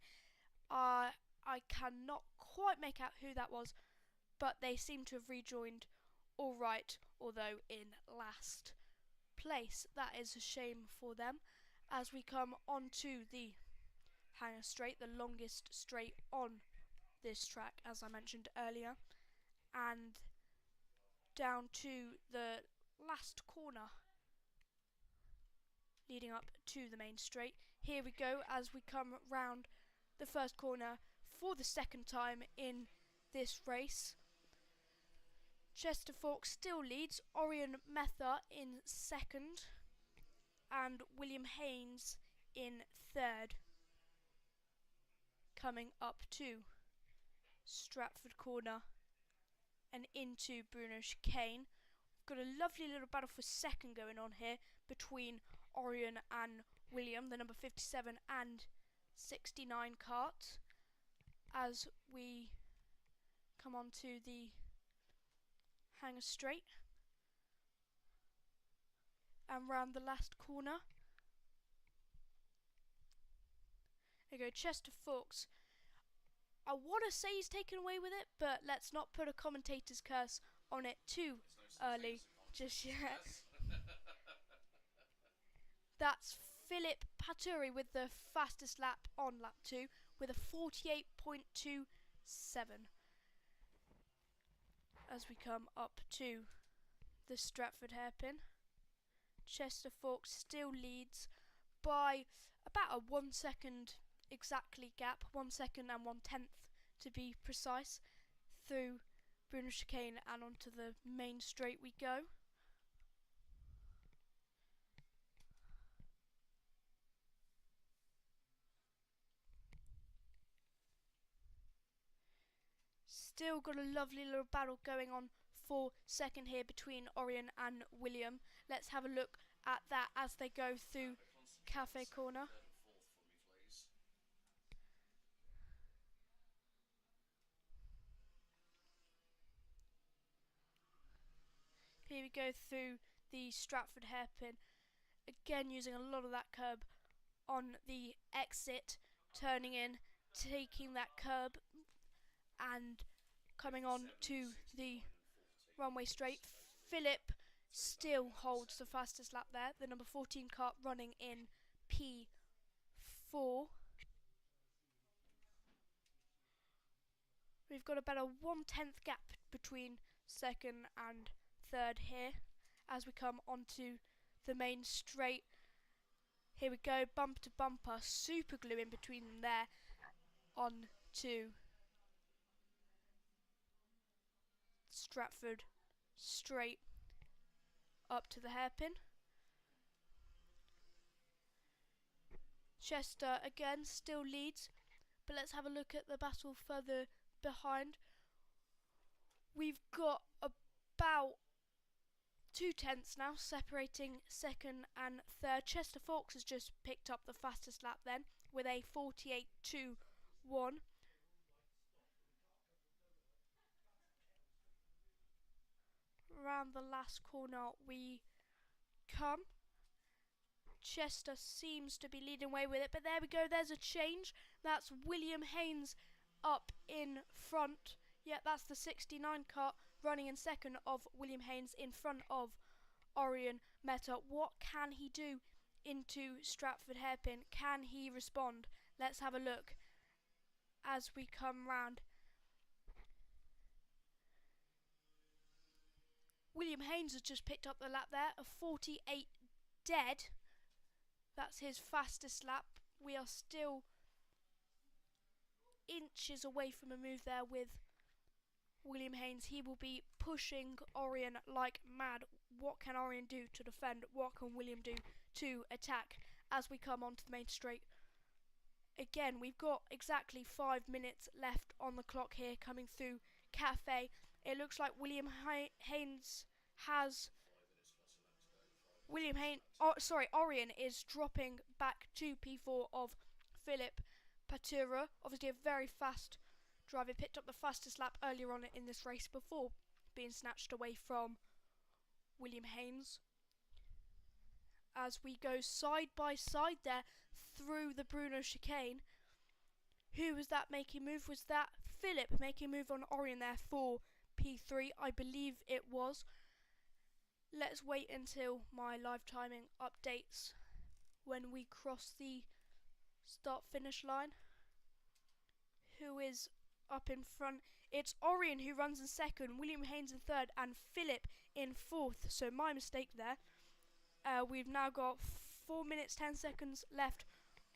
I cannot quite make out who that was, but they seem to have rejoined all right, although in last place. That is a shame for them. As we come onto the hanger straight, the longest straight on this track, as I mentioned earlier, and down to the last corner leading up to the main straight. Here we go as we come round the first corner for the second time in this race. Chester Forks still leads, Orion Metha in second and William Haynes in third. Coming up to Stratford Corner and into Bruno Chicane. We've got a lovely little battle for second going on here between Orion and William, the number 57 and 69 kart, as we come on to the hanger straight and round the last corner. There you go, Chester Forks. I want to say he's taken away with it, but let's not put a commentator's curse on it too early just yet. That's Philip Paturi with the fastest lap on lap 2 with a 48.27. As we come up to the Stratford hairpin, Chester Forks still leads by about a 1 second exactly gap, 1 second and 1/10 to be precise, through Bruno Chicane and onto the main straight we go. Still got a lovely little battle going on for second here between Orion and William. Let's have a look at that as they go through Cafe Corner. Here we go through the Stratford hairpin, again using a lot of that curb on the exit, turning in, taking that curb and coming on to the runway straight. Philip still holds the fastest lap there, the number 14 kart running in P4. We've got about a 1/10 gap between second and third here as we come onto the main straight. Here we go, bumper to bumper, super glue in between them there on to Stratford straight up to the hairpin. Chester again still leads, but let's have a look at the battle further behind. We've got about 2/10 now separating second and third. Chester Fawkes has just picked up the fastest lap then with a 48.21. Around the last corner we come. Chester seems to be leading away with it, but there we go, there's a change. That's William Haynes up in front. Yeah, that's the 69 kart running in second of William Haynes in front of Orion Meta. What can he do into Stratford hairpin? Can he respond? Let's have a look as we come round. William Haynes has just picked up the lap there, a 48 dead. That's his fastest lap. We are still inches away from a move there with William Haynes. He will be pushing Orion like mad. What can Orion do to defend? What can William do to attack as we come onto the main straight? Again, we've got exactly 5 minutes left on the clock here coming through Cafe. It looks like William Haynes has... Orion is dropping back to P4 of Philip Patura. Obviously a very fast driver. Picked up the fastest lap earlier on in this race before being snatched away from William Haynes. As we go side by side there through the Bruno chicane. Who was that making move? Was that Philip making move on Orion there for P3? I believe it was. Let's wait until my live timing updates when we cross the start finish line. Who is up in front? It's Orion who runs in second, William Haynes in third, and Philip in fourth. So my mistake there. We've now got 4 minutes 10 seconds left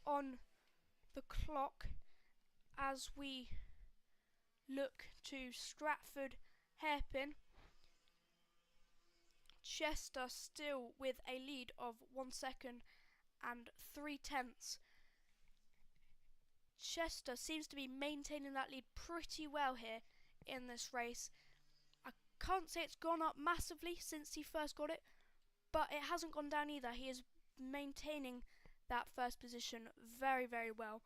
on the clock as we look to Stratford hairpin. Chester still with a lead of 1 second and 3/10. Chester seems to be maintaining that lead pretty well here in this race. I can't say it's gone up massively since he first got it, but it hasn't gone down either. He is maintaining that first position very, very well.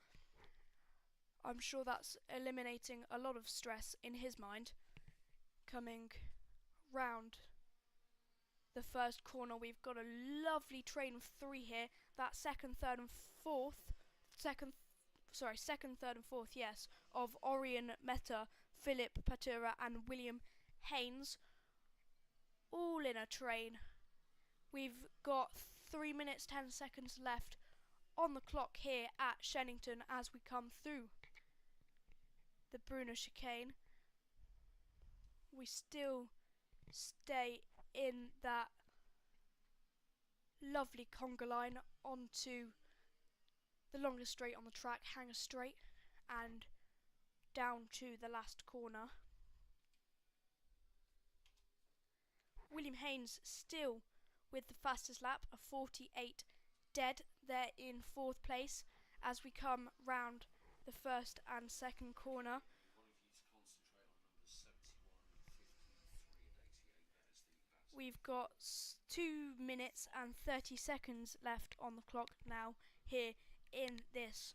I'm sure that's eliminating a lot of stress in his mind. Coming round the first corner, we've got a lovely train of three here. That's second, third and fourth. Second, third and fourth, yes, of Orion Meta, Philip Patura and William Haynes. All in a train. We've got 3 minutes 10 seconds left on the clock here at Shenington as we come through the Bruno chicane. We still stay in that lovely conga line onto the longest straight on the track, Hanger Straight, and down to the last corner. William Haynes still with the fastest lap, a 48 dead there in fourth place as we come round the first and second corner. We've got 2 minutes and 30 seconds left on the clock now here in this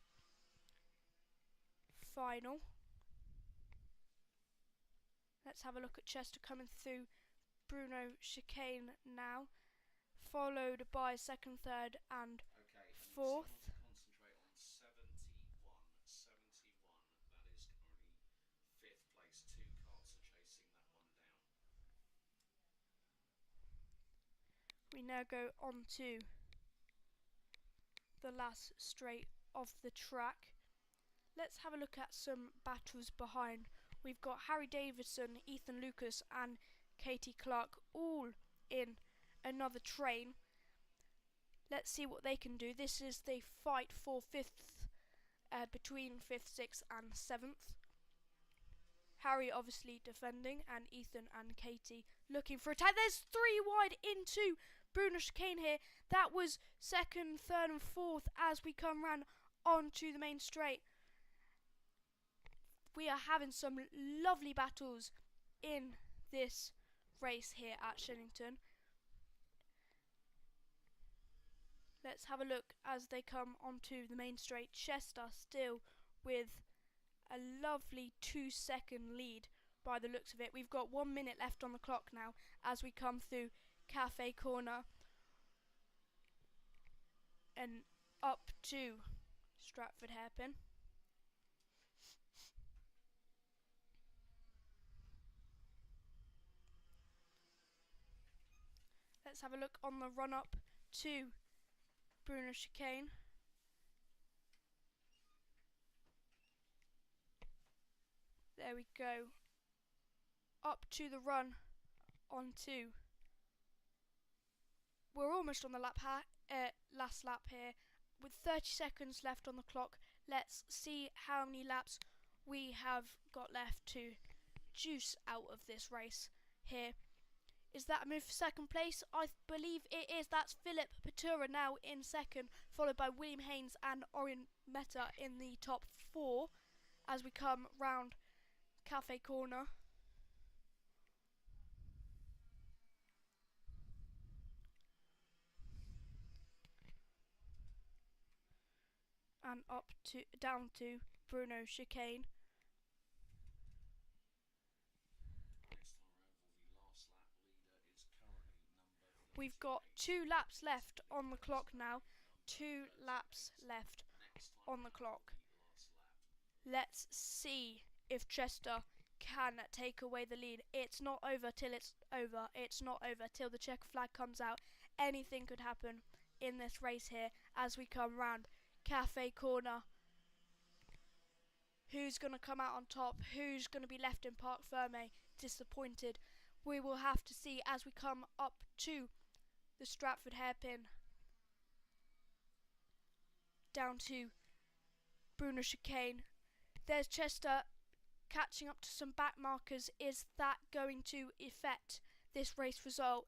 final. Let's have a look at Chester coming through Bruno chicane now, followed by second, third and fourth. Concentrate on 71. That is currently fifth place. 2 cars are chasing that one down. We now go on to the last straight of the track. Let's have a look at some battles behind. We've got Harry Davidson, Ethan Lucas and Katie Clark all in another train. Let's see what they can do. This is the fight for 5th, between 5th, 6th and 7th. Harry obviously defending, and Ethan and Katie looking for a tie. There's 3 wide into Bruno Chicane here. That was 2nd, 3rd and 4th as we come round onto the main straight. We are having some lovely battles in this race here at Shenington. Let's have a look as they come onto the main straight. Chester still with a lovely 2-second lead by the looks of it. We've got 1 minute left on the clock now as we come through Cafe Corner and up to Stratford Hairpin. Let's have a look on the run up to Bruno Chicane. There we go. Up to the run onto. We're almost on the last lap here. With 30 seconds left on the clock, let's see how many laps we have got left to juice out of this race here. Is that a move for 2nd place? I believe it is. That's Philip Patura now in 2nd, followed by William Haynes and Orion Meta in the top 4 as we come round Cafe Corner. And down to Bruno Chicane. We've got 2 laps left on the clock now. 2 laps left on the clock. Let's see if Chester can take away the lead. It's not over till it's over. It's not over till the checker flag comes out. Anything could happen in this race here as we come round Cafe Corner. Who's going to come out on top? Who's going to be left in Parc Ferme disappointed? We will have to see as we come up to the Stratford Hairpin. Down to Bruno Chicane. There's Chester catching up to some back markers. Is that going to affect this race result?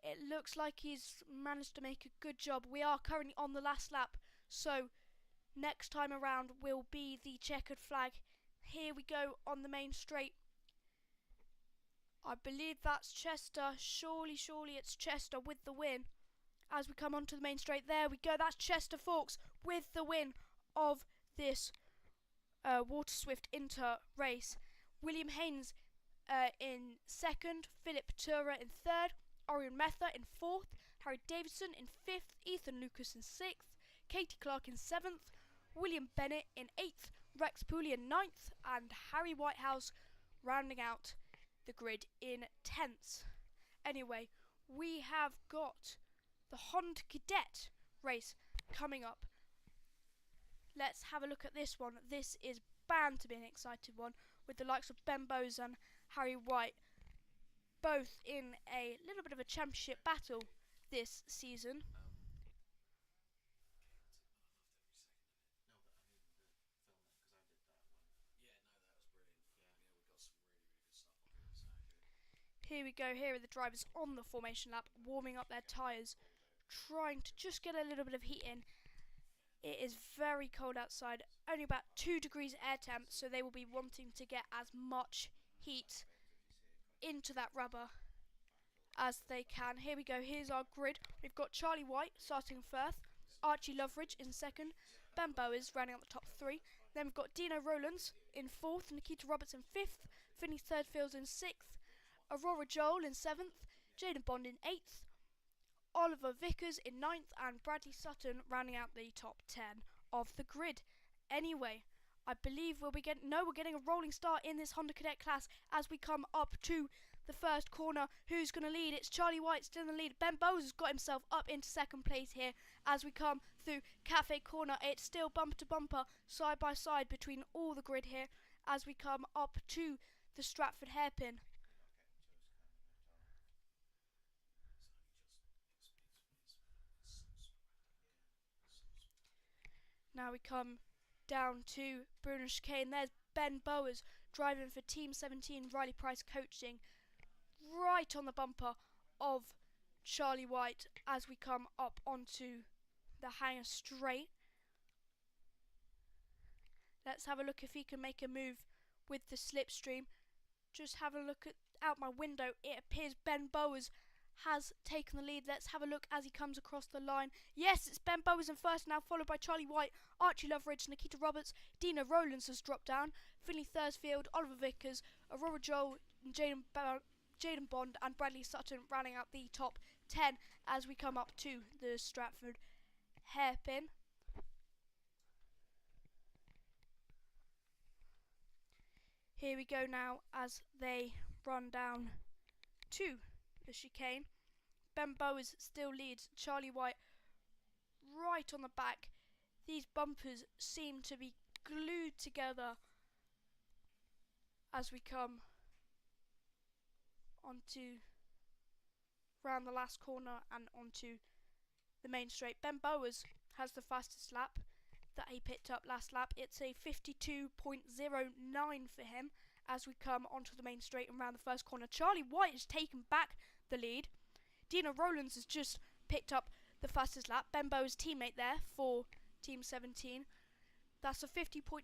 It looks like he's managed to make a good job. We are currently on the last lap, so next time around will be the checkered flag. Here we go on the main straight. I believe that's Chester. Surely it's Chester with the win. As we come onto the main straight, there we go. That's Chester Fawkes with the win of this Water Swift Inter race. William Haynes in 2nd, Philip Patura in 3rd, Orion Metha in 4th, Harry Davidson in 5th, Ethan Lucas in 6th, Katie Clark in 7th, William Bennett in 8th, Rex Pooley in 9th, and Harry Whitehouse rounding out the grid in 10th. Anyway, we have got the Honda Cadet race coming up. Let's have a look at this one. This is bound to be an exciting one with the likes of Ben Bowes and Harry White both in a little bit of a championship battle this season. Here we go, here are the drivers on the formation lap, warming up their tyres, trying to just get a little bit of heat in. It is very cold outside, only about 2 degrees air temp, so they will be wanting to get as much heat into that rubber as they can. Here we go, here's our grid. We've got Charlie White starting 1st, Archie Loveridge in 2nd, Ben Bowes running out the top 3. Then we've got Dino Rowlands in 4th, Nikita Roberts in 5th, Finney Thirdfields in 6th, Aurora Joel in 7th, Jaden Bond in 8th, Oliver Vickers in 9th, and Bradley Sutton rounding out the top 10 of the grid. Anyway, I believe we're getting a rolling start in this Honda Cadet class as we come up to the first corner. Who's going to lead? It's Charlie White still in the lead. Ben Bowes has got himself up into 2nd place here as we come through Cafe Corner. It's still bumper to bumper, side by side between all the grid here as we come up to the Stratford hairpin. Now we come down to Bruno Chicane. There's Ben Bowers driving for Team 17, Riley Price coaching, right on the bumper of Charlie White as we come up onto the hanger straight. Let's have a look if he can make a move with the slipstream. Just have a look out my window. It appears Ben Bowers has taken the lead. Let's have a look as he comes across the line. Yes, it's Ben Bowers in first now, followed by Charlie White, Archie Loveridge, Nikita Roberts, Dina Rowlands has dropped down, Finley Thursfield, Oliver Vickers, Aurora Joel, Jaden Bond and Bradley Sutton rounding out the top 10 as we come up to the Stratford hairpin. Here we go now as they run down to the chicane. Ben Bowers still leads, Charlie White right on the back. These bumpers seem to be glued together as we come onto round the last corner and onto the main straight. Ben Bowers has the fastest lap that he picked up last lap. It's a 52.09 for him as we come onto the main straight and round the first corner. Charlie White has taken back the lead. Dina Rowlands has just picked up the fastest lap. Ben Bowers' teammate there for Team 17. That's a 50.9,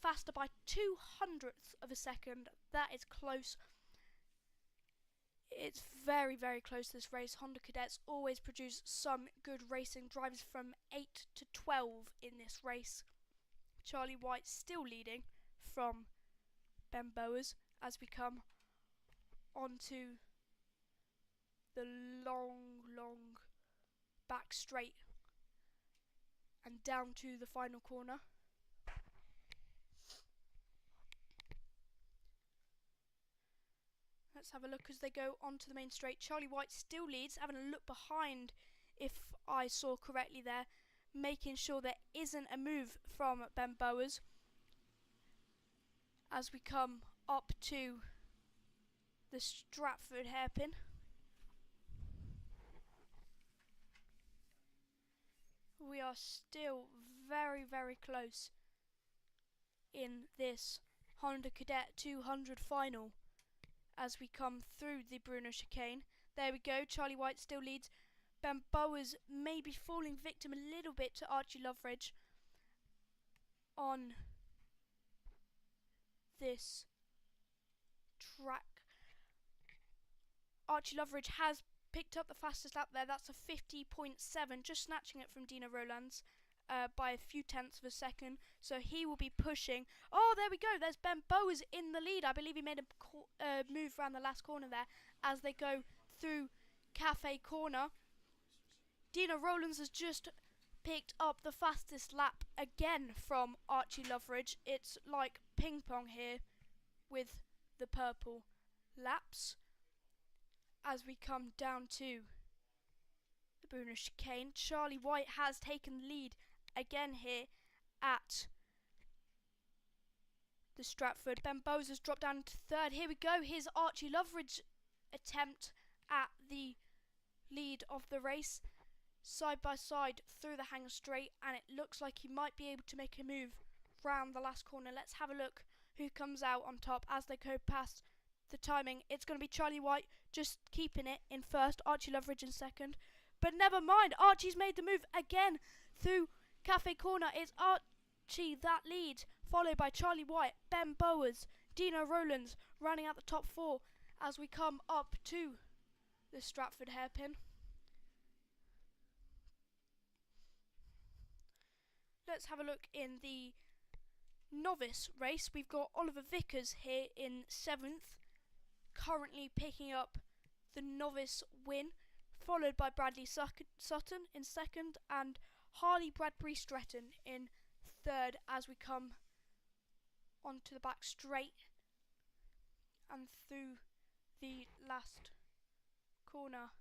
faster by 200ths of a second. That is close. It's very, very close, this race. Honda Cadets always produce some good racing. Drivers from 8 to 12 in this race. Charlie White still leading from Ben Bowers as we come onto the long back straight and down to the final corner. Let's have a look as they go onto the main straight. Charlie White still leads, having a look behind if I saw correctly there, making sure there isn't a move from Ben Bowers as we come up to the Stratford hairpin. We are still very, very close in this Honda Cadet 200 final as we come through the Bruno chicane. There we go, Charlie White still leads. Ben Bowers may be falling victim a little bit to Archie Loveridge on this track. Archie Loveridge has picked up the fastest lap there. That's a 50.7, just snatching it from Dina Rowlands by a few tenths of a second. So he will be pushing. Oh, there we go. There's Ben Bowers in the lead. I believe he made a move around the last corner there as they go through Cafe Corner. Dina Rowlands has just picked up the fastest lap again from Archie Loveridge. It's like ping pong here with the purple laps as we come down to the Bruno chicane. Charlie White has taken the lead again here at the Stratford. Ben Bowes has dropped down to third. Here we go, here's Archie Loveridge attempt at the lead of the race. Side by side through the hanger straight, and it looks like he might be able to make a move round the last corner. Let's have a look who comes out on top as they go past the timing. It's going to be Charlie White just keeping it in first, Archie Loveridge in second. But never mind, Archie's made the move again through Cafe Corner. It's Archie that leads, followed by Charlie White, Ben Bowers, Dino Rowlands running out the top four as we come up to the Stratford hairpin. Let's have a look in the novice race. We've got Oliver Vickers here in 7th, currently picking up the novice win, followed by Bradley Sutton in 2nd and Harley Bradbury Stretton in 3rd as we come onto the back straight and through the last corner.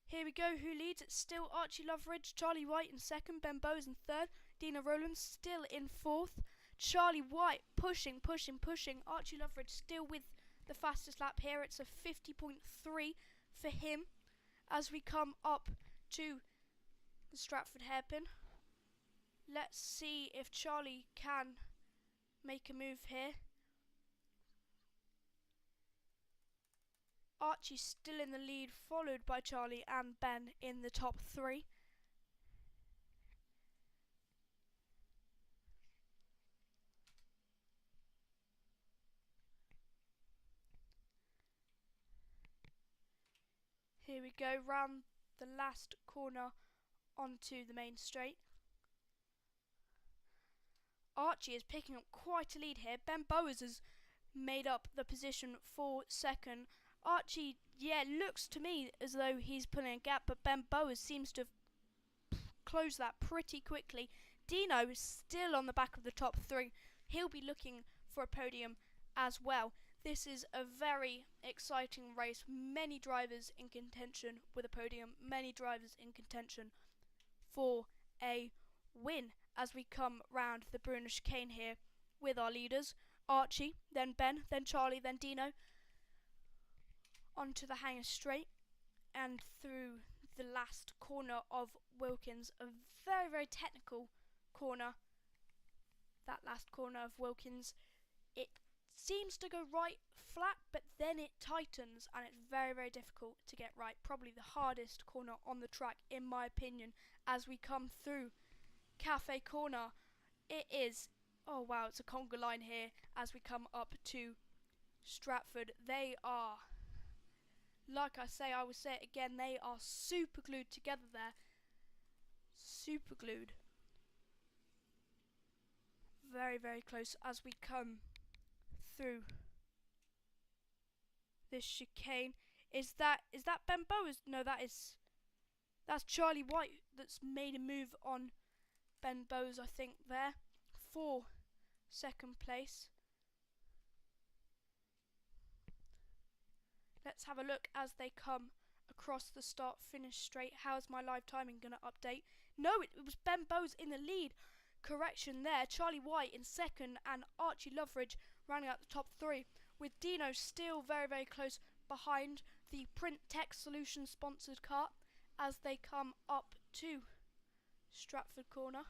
Here we go, who leads? It's still Archie Loveridge, Charlie White in 2nd, Ben Bowes in 3rd, Dina Rowlands still in 4th, Charlie White pushing. Archie Loveridge still with the fastest lap here. It's a 50.3 for him as we come up to the Stratford hairpin. Let's see if Charlie can make a move here. Archie's still in the lead, followed by Charlie and Ben in the top 3. Here we go, round the last corner onto the main straight. Archie is picking up quite a lead here. Ben Bowers has made up the position for second. Archie, looks to me as though he's pulling a gap, but Ben Bowers seems to have closed that pretty quickly. Dino is still on the back of the top 3. He'll be looking for a podium as well. This is a very exciting race. Many drivers in contention with a podium. Many drivers in contention for a win as we come round the Bruner chicane here with our leaders. Archie, then Ben, then Charlie, then Dino. Onto the hanger straight and through the last corner of Wilkins. A very, very technical corner. That last corner of Wilkins. It seems to go right flat, but then it tightens and it's very, very difficult to get right. Probably the hardest corner on the track in my opinion as we come through Cafe Corner. It is, oh wow, it's a conga line here as we come up to Stratford. They are, like I say, I will say it again, they are super glued together there. Super glued. Very, very close as we come through this chicane. Is that Ben Bowers? No, that's Charlie White that's made a move on Ben Bowes, I think, there for second place. Let's have a look as they come across the start finish straight. How's my live timing going to update? No, it was Ben Bowes in the lead. Correction there. Charlie White in second and Archie Loveridge rounding out the top 3, with Dino still very, very close behind the Print Tech Solutions sponsored kart as they come up to Stratford Corner.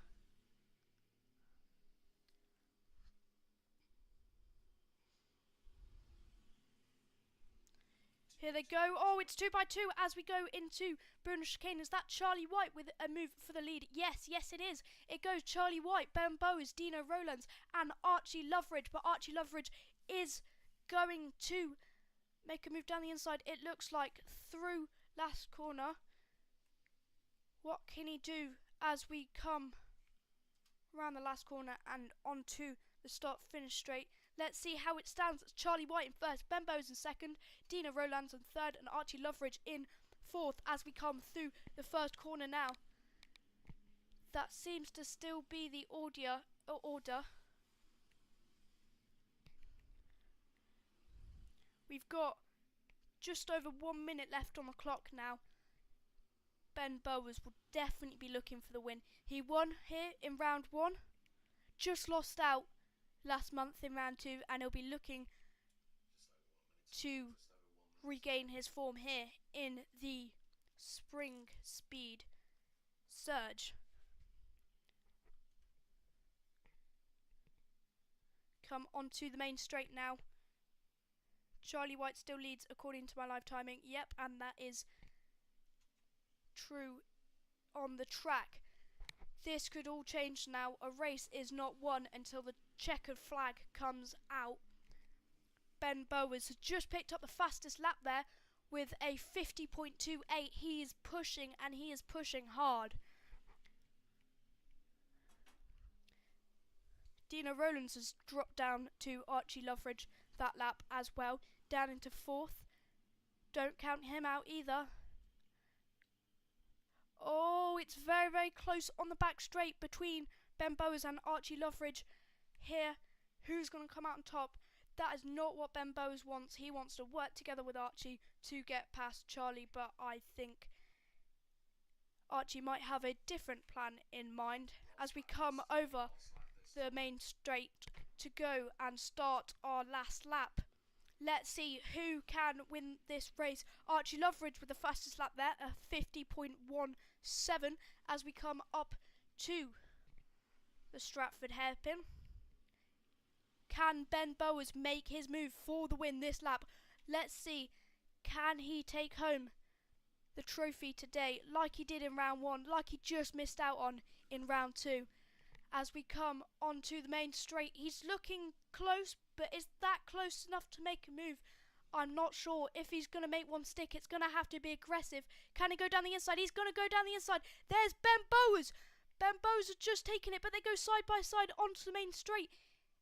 Here they go. Oh, it's 2x2 as we go into Bruner chicane. Is that Charlie White with a move for the lead? Yes, it is. It goes Charlie White, Ben Bowes, Dino Rowlands and Archie Loveridge. But Archie Loveridge is going to make a move down the inside. It looks like through last corner. What can he do as we come around the last corner and onto the start finish straight? Let's see how it stands. It's Charlie White in first, Ben Bowes in second, Dino Rowlands in third and Archie Loveridge in fourth as we come through the first corner now. That seems to still be the order. We've got just over 1 minute left on the clock now. Ben Bowes will definitely be looking for the win. He won here in round 1, just lost out last month in round 2, and he'll be looking to regain his form here in the Spring Speed Surge. Come onto the main straight now. Charlie White still leads according to my live timing. Yep, and that is true on the track. This could all change now. A race is not won until the checkered flag comes out. Ben Bowes has just picked up the fastest lap there with a 50.28. He is pushing and he is pushing hard. Dino Rowlands has dropped down to Archie Loveridge that lap as well, down into fourth. Don't count him out either. Oh, it's very, very close on the back straight between Ben Bowes and Archie Loveridge here. Who's going to come out on top? That is not what Ben Bowes wants. He wants to work together with Archie to get past Charlie, but I think Archie might have a different plan in mind as we come over the main straight to go and start our last lap. Let's see who can win this race. Archie Loveridge with the fastest lap there, a 50.17, as we come up to the Stratford hairpin. Can Ben Bowers make his move for the win this lap? Let's see, can he take home the trophy today like he did in round 1, like he just missed out on in round 2? As we come onto the main straight, he's looking close, but is that close enough to make a move? I'm not sure. If he's going to make one stick, it's going to have to be aggressive. Can he go down the inside? He's going to go down the inside. There's Ben Bowers. Ben Bowers has just taken it, but they go side by side onto the main straight.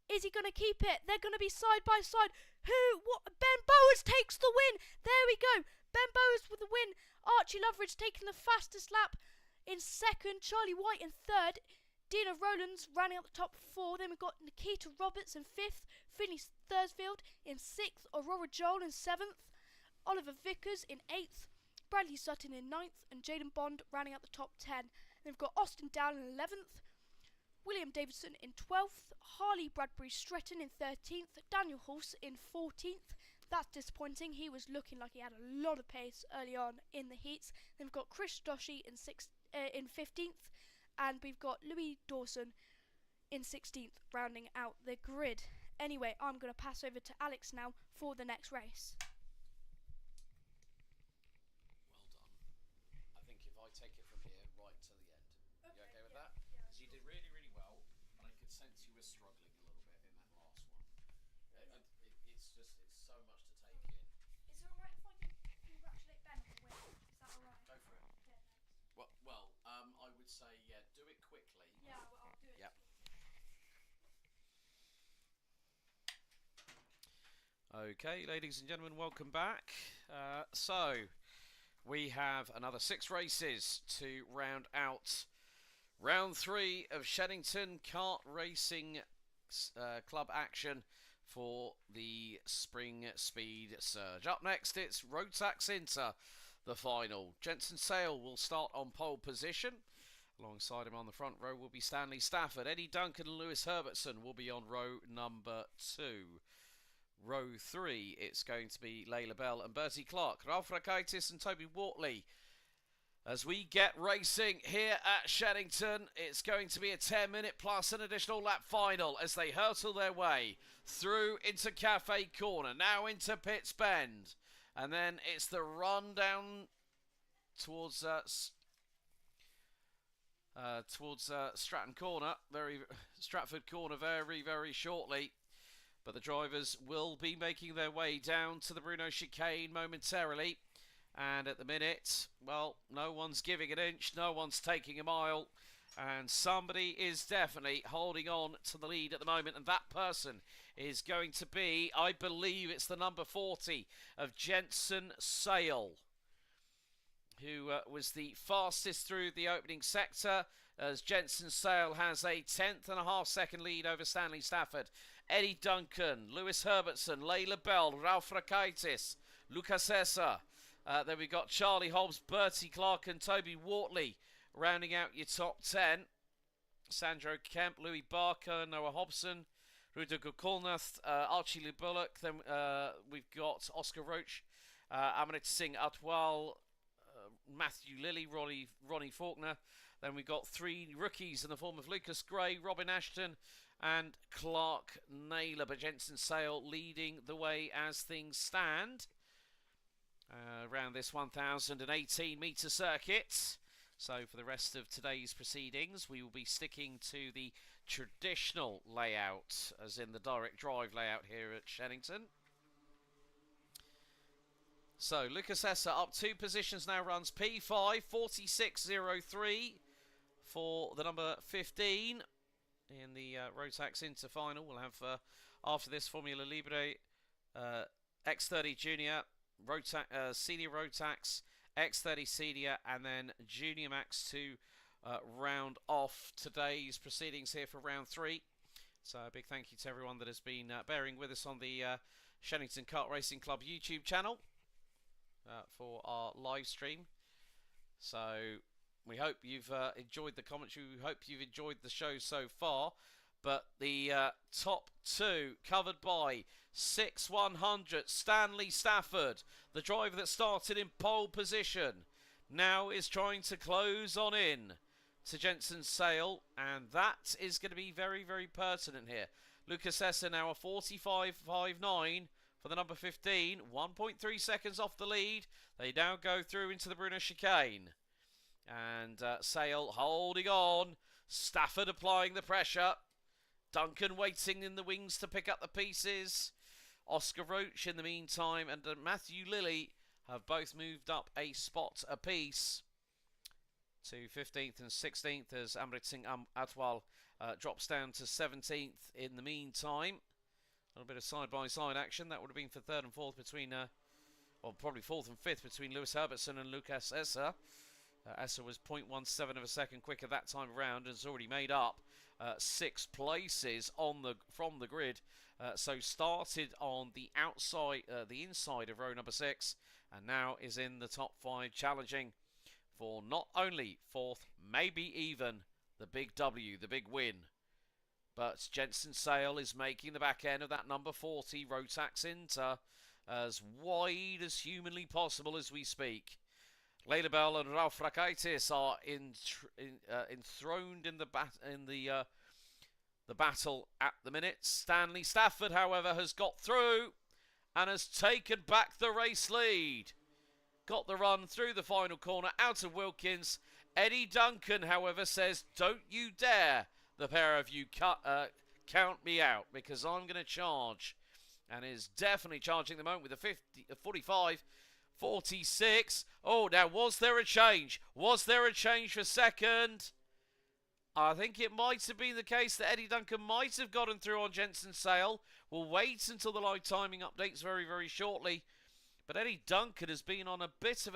Is he going to keep it? They're going to be side by side. Ben Bowers takes the win. There we go. Ben Bowers with the win. Archie Loveridge taking the fastest lap in second. Charlie White in third. Dina Rowlands running out the top 4. Then we've got Nikita Roberts in 5th. Finley Thursfield in 6th. Aurora Joel in 7th. Oliver Vickers in 8th. Bradley Sutton in 9th. And Jaden Bond rounding out the top 10. Then we've got Austin Down in 11th. William Davidson in 12th. Harley Bradbury Stretton in 13th. Daniel Hulse in 14th. That's disappointing. He was looking like he had a lot of pace early on in the heats. Then we've got Chris Doshi in 15th. And we've got Louis Dawson in 16th, rounding out the grid. Anyway, I'm going to pass over to Alex now for the next race. Well done. I think if I take it from here right to the end. Okay, you okay with that? Because you did really, really well, and I could sense you were struggling a little bit in that last one. It's so much to take in. Is it alright if I congratulate Ben on the win? Is that alright? Go for it. Okay, thanks. Well, I would say, yeah, do it quickly. Yeah, I'll do it. Yep. Okay, ladies and gentlemen, welcome back. So, we have another 6 races to round out round 3 of Shenington Kart Racing Club action for the Spring Speed Surge. Up next, it's Rotax Inter, the final. Jensen Sale will start on pole position. Alongside him on the front row will be Stanley Stafford. Eddie Duncan and Lewis Herbertson will be on row number 2. Row 3, it's going to be Layla Bell and Bertie Clark. Ralph Rakaitis and Toby Wortley. As we get racing here at Shenington, it's going to be a 10-minute plus an additional lap final as they hurtle their way through into Cafe Corner, now into Pitts Bend. And then it's the run down towards Stratford Corner very, very shortly. But the drivers will be making their way down to the Bruno chicane momentarily. And at the minute, well, no one's giving an inch, no one's taking a mile. And somebody is definitely holding on to the lead at the moment. And that person is going to be, I believe it's the number 40 of Jensen Sale, who was the fastest through the opening sector, as Jensen Sale has a 10.5 second lead over Stanley Stafford. Eddie Duncan, Lewis Herbertson, Layla Bell, Ralph Rakaitis, Lucas Cesar. Then we've got Charlie Hobbs, Bertie Clark and Toby Wortley rounding out your top 10. Sandro Kemp, Louis Barker, Noah Hobson, Rudiger Kolnath, Archie Lee Bullock. Then we've got Oscar Roach, Amanit Singh Atwal, Matthew Lilly, Ronnie Faulkner. Then we've got 3 rookies in the form of Lucas Gray, Robin Ashton and Clark Naylor. But Jensen Sale leading the way as things stand around this 1,018 metre circuit. So for the rest of today's proceedings, we will be sticking to the traditional layout, as in the direct drive layout here at Shenington. So Lucas Esser up 2 positions now, runs P5, 46.03 for the number 15 in the Rotax Inter Final. We'll have, after this, Formula Libre, X30 Junior, Senior Rotax, X30 Senior, and then Junior Max to round off today's proceedings here for round 3. So a big thank you to everyone that has been bearing with us on the Shenington Kart Racing Club YouTube channel for our live stream. So we hope you've enjoyed the commentary. We hope you've enjoyed the show so far. But the top two covered by 6/100 Stanley Stafford, the driver that started in pole position, now is trying to close on in to Jensen Sale, and that is going to be very, very pertinent here. Lucas Esser now a 45.59 for the number 15, 1.3 seconds off the lead. They now go through into the Brunner chicane, and Sale holding on, Stafford applying the pressure, Duncan waiting in the wings to pick up the pieces. Oscar Roach in the meantime and Matthew Lilly have both moved up a spot apiece to 15th and 16th as Amrit Singh Atwal drops down to 17th in the meantime. A little bit of side-by-side action. That would have been for 3rd and 4th between, or probably 4th and 5th between Lewis Herbertson and Lucas Esser. Esser was 0.17 of a second quicker that time around and has already made up 6 places from the grid. So started on the outside, the inside of row number 6, and now is in the top 5, challenging for not only 4th, maybe even the big W, the big win. But Jensen Sale is making the back end of that number 40 Rotax Inter as wide as humanly possible as we speak. Leila Bell and Ralph Rakaitis are enthroned in the battle at the minute. Stanley Stafford, however, has got through and has taken back the race lead. Got the run through the final corner out of Wilkins. Eddie Duncan, however, says, "Don't you dare, the pair of you, count me out, because I'm going to charge." And is definitely charging the moment with a 45.46. Oh, now, was there a change? Was there a change for second? I think it might have been the case that Eddie Duncan might have gotten through on Jensen Sale. We'll wait until the live timing updates very, very shortly. But Eddie Duncan has been on a bit of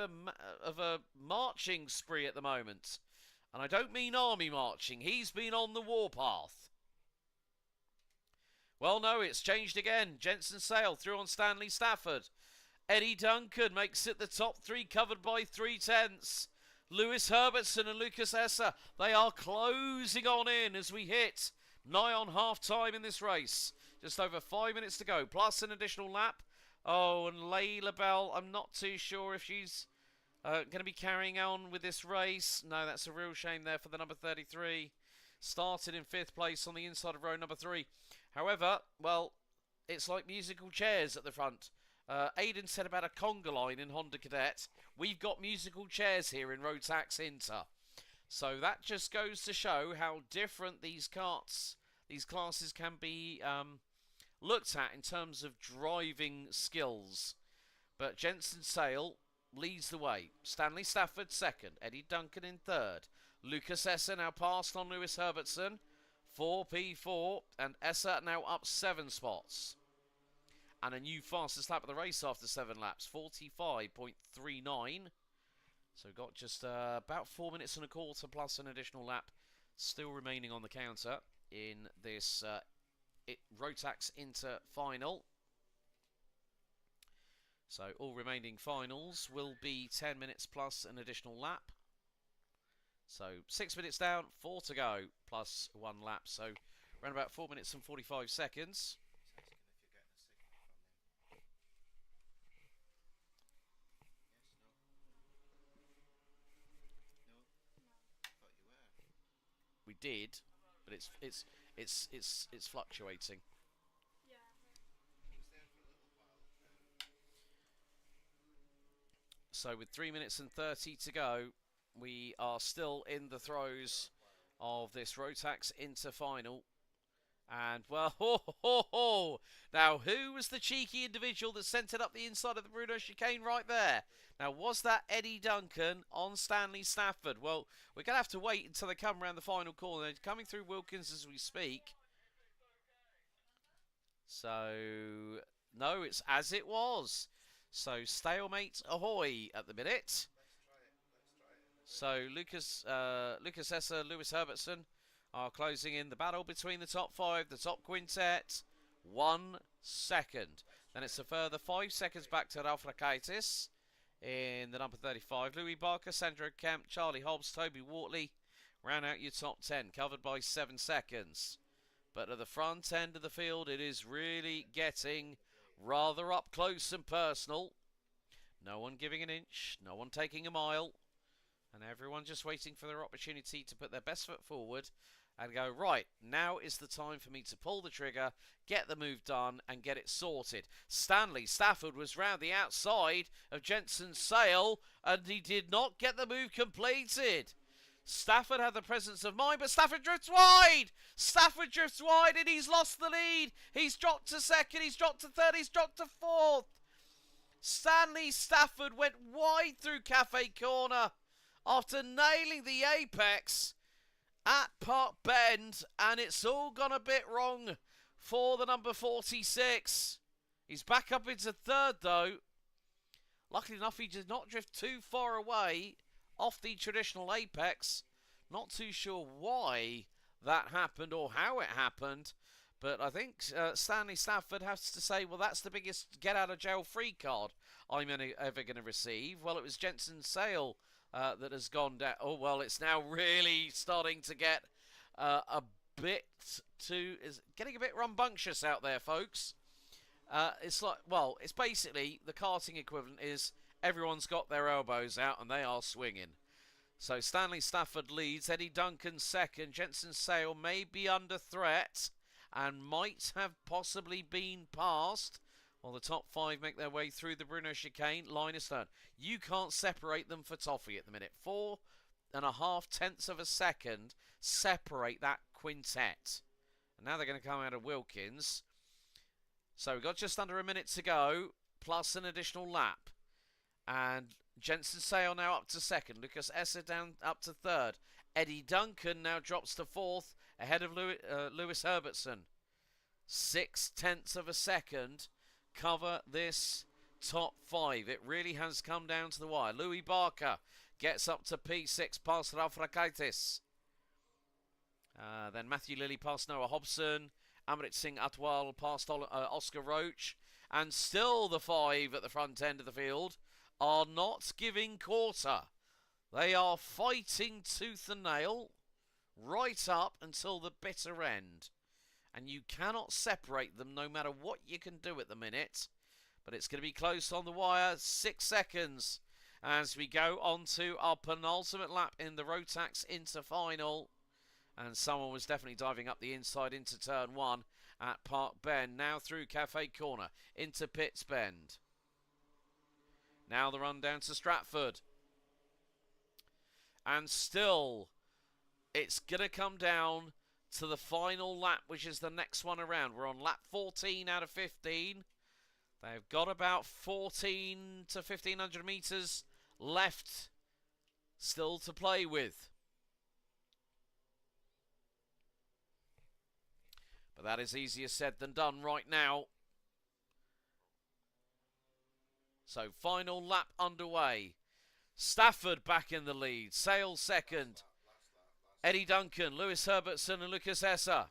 a marching spree at the moment. And I don't mean army marching. He's been on the warpath. Well, no, it's changed again. Jensen Sale through on Stanley Stafford. Eddie Duncan makes it the top 3, covered by 3/10. Lewis Herbertson and Lucas Esser, they are closing on in as we hit nigh on half-time in this race. Just over 5 minutes to go, plus an additional lap. Oh, and Leila Bell, I'm not too sure if she's going to be carrying on with this race. No, that's a real shame there for the number 33. Started in 5th place on the inside of row number 3. However, well, it's like musical chairs at the front. Aidan said about a conga line in Honda Cadet. We've got musical chairs here in Rotax Inter. So that just goes to show how different these classes can be looked at in terms of driving skills. But Jensen Sale leads the way. Stanley Stafford 2nd. Eddie Duncan in 3rd. Lucas Esser now passed on Lewis Herbertson. 4P4. And Esser now up 7 spots. And a new fastest lap of the race after 7 laps. 45.39. So got just about 4 minutes and a quarter plus an additional lap still remaining on the counter in this Rotax Inter final. So all remaining finals will be 10 minutes plus an additional lap. So 6 minutes down, 4 to go, plus 1 lap. So around about 4 minutes and 45 seconds. We did, but it's fluctuating. So with 3 minutes and 30 to go, we are still in the throes of this Rotax Inter final. And, well, now, who was the cheeky individual that sent it up the inside of the Bruno chicane right there? Now, was that Eddie Duncan on Stanley Stafford? Well, we're going to have to wait until they come around the final corner. They're coming through Wilkins as we speak. So, no, it's as it was. So, stalemate ahoy at the minute. So, Lucas Esser, Lewis Herbertson are closing in the battle between the top 5, the top quintet. 1 second. Then it's a further 5 seconds back to Ralph Rakaitis in the number 35. Louis Barker, Sandro Kemp, Charlie Hobbs, Toby Wortley. Round out your top 10, covered by 7 seconds. But at the front end of the field, it is really getting rather up close and personal. No one giving an inch, no one taking a mile, and everyone just waiting for their opportunity to put their best foot forward and go, right, now is the time for me to pull the trigger, get the move done, and get it sorted. Stanley Stafford was round the outside of Jensen's sail, and he did not get the move completed. Stafford had the presence of mind, but Stafford drifts wide! Stafford drifts wide, and he's lost the lead. He's dropped to second, he's dropped to third, he's dropped to fourth. Stanley Stafford went wide through Cafe Corner after nailing the apex at Park Bend, and it's all gone a bit wrong for the number 46. He's back up into third, though. Luckily enough, he did not drift too far away off the traditional apex. Not too sure why that happened or how it happened, but I think Stanley Stafford has to say, well, that's the biggest get-out-of-jail-free card I'm ever going to receive. Well, it was Jensen's sail that has gone down. Oh, well, it's now really starting to get getting a bit rambunctious out there, folks. It's like, well, it's basically the karting equivalent is everyone's got their elbows out and they are swinging. So Stanley Stafford leads, Eddie Duncan second. Jensen's sail may be under threat and might have possibly been passed. While the top five make their way through the Bruno chicane, line astern. You can't separate them for toffee at the minute. 4.5 tenths of a second separate that quintet. And now they're going to come out of Wilkins. So we've got just under a minute to go, plus an additional lap. And Jensen Sail now up to second. Lucas Esser down up to third. Eddie Duncan now drops to fourth, ahead of Lewis Herbertson. 6 tenths of a second cover this top five. It really has come down to the wire. Louis Barker gets up to P6 past Ralph Rakaitis. Then Matthew Lilly past Noah Hobson. Amrit Singh Atwal past Oscar Roach. And still the five at the front end of the field are not giving quarter. They are fighting tooth and nail right up until the bitter end. And you cannot separate them no matter what you can do at the minute. But it's going to be close on the wire. 6 seconds as we go on to our penultimate lap in the Rotax Inter Final. And someone was definitely diving up the inside into turn one at Park Bend. Now through Cafe Corner into Pitts Bend. Now the run down to Stratford. And still, it's going to come down to the final lap, which is the next one around. We're on lap 14 out of 15. They've got about 14 to 1500 metres left still to play with. But that is easier said than done right now. So final lap underway. Stafford back in the lead. Sale second. Eddie Duncan, Lewis Herbertson and Lucas Esser.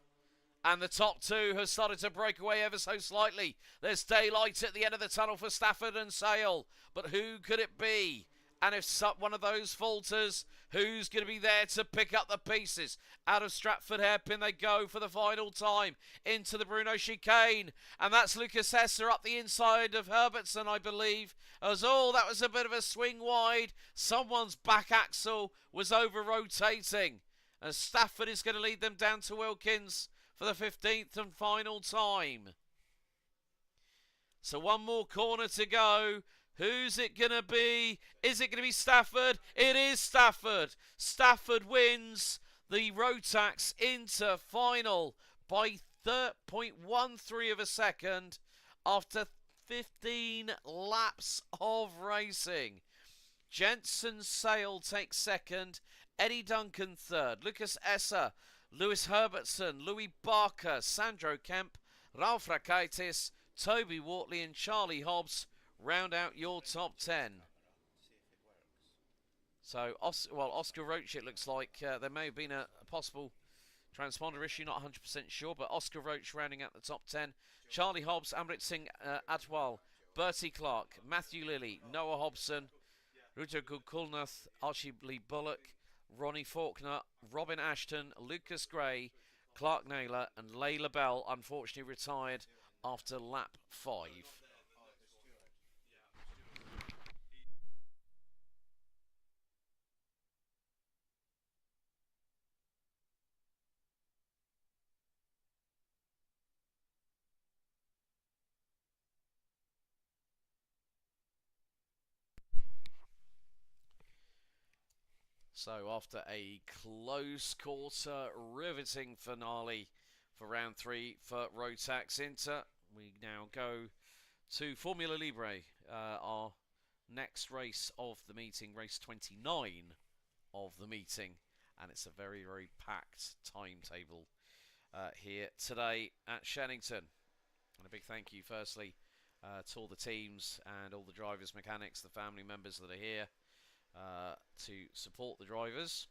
And the top two have started to break away ever so slightly. There's daylight at the end of the tunnel for Stafford and Sale. But who could it be? And if one of those falters, who's going to be there to pick up the pieces? Out of Stratford Hairpin they go for the final time. Into the Bruno chicane. And that's Lucas Esser up the inside of Herbertson, I believe. As that was a bit of a swing wide. Someone's back axle was over-rotating. And Stafford is going to lead them down to Wilkins for the 15th and final time. So one more corner to go. Who's it going to be? Is it going to be Stafford? It is Stafford. Stafford wins the Rotax Inter Final by 0.13 of a second after 15 laps of racing. Jensen Sale takes second. Eddie Duncan third. Lucas Esser, Lewis Herbertson, Louis Barker, Sandro Kemp, Ralph Rakaitis, Toby Wortley and Charlie Hobbs round out your top 10. So, Oscar Roach, it looks like there may have been a possible transponder issue, not 100% sure, but Oscar Roach rounding out the top 10. Charlie Hobbs, Amrit Singh Atwal, Bertie Clark, Matthew Lilly, Noah Hobson, Ruta Kulnath, Archie Lee Bullock, Ronnie Faulkner, Robin Ashton, Lucas Gray, Clark Naylor and Layla Bell unfortunately retired after lap 5. So after a close quarter, riveting finale for round 3 for Rotax Inter, we now go to Formula Libre, our next race of the meeting, race 29 of the meeting, and it's a very, very packed timetable here today at Shenington. And a big thank you firstly to all the teams and all the drivers, mechanics, the family members that are here to support the drivers.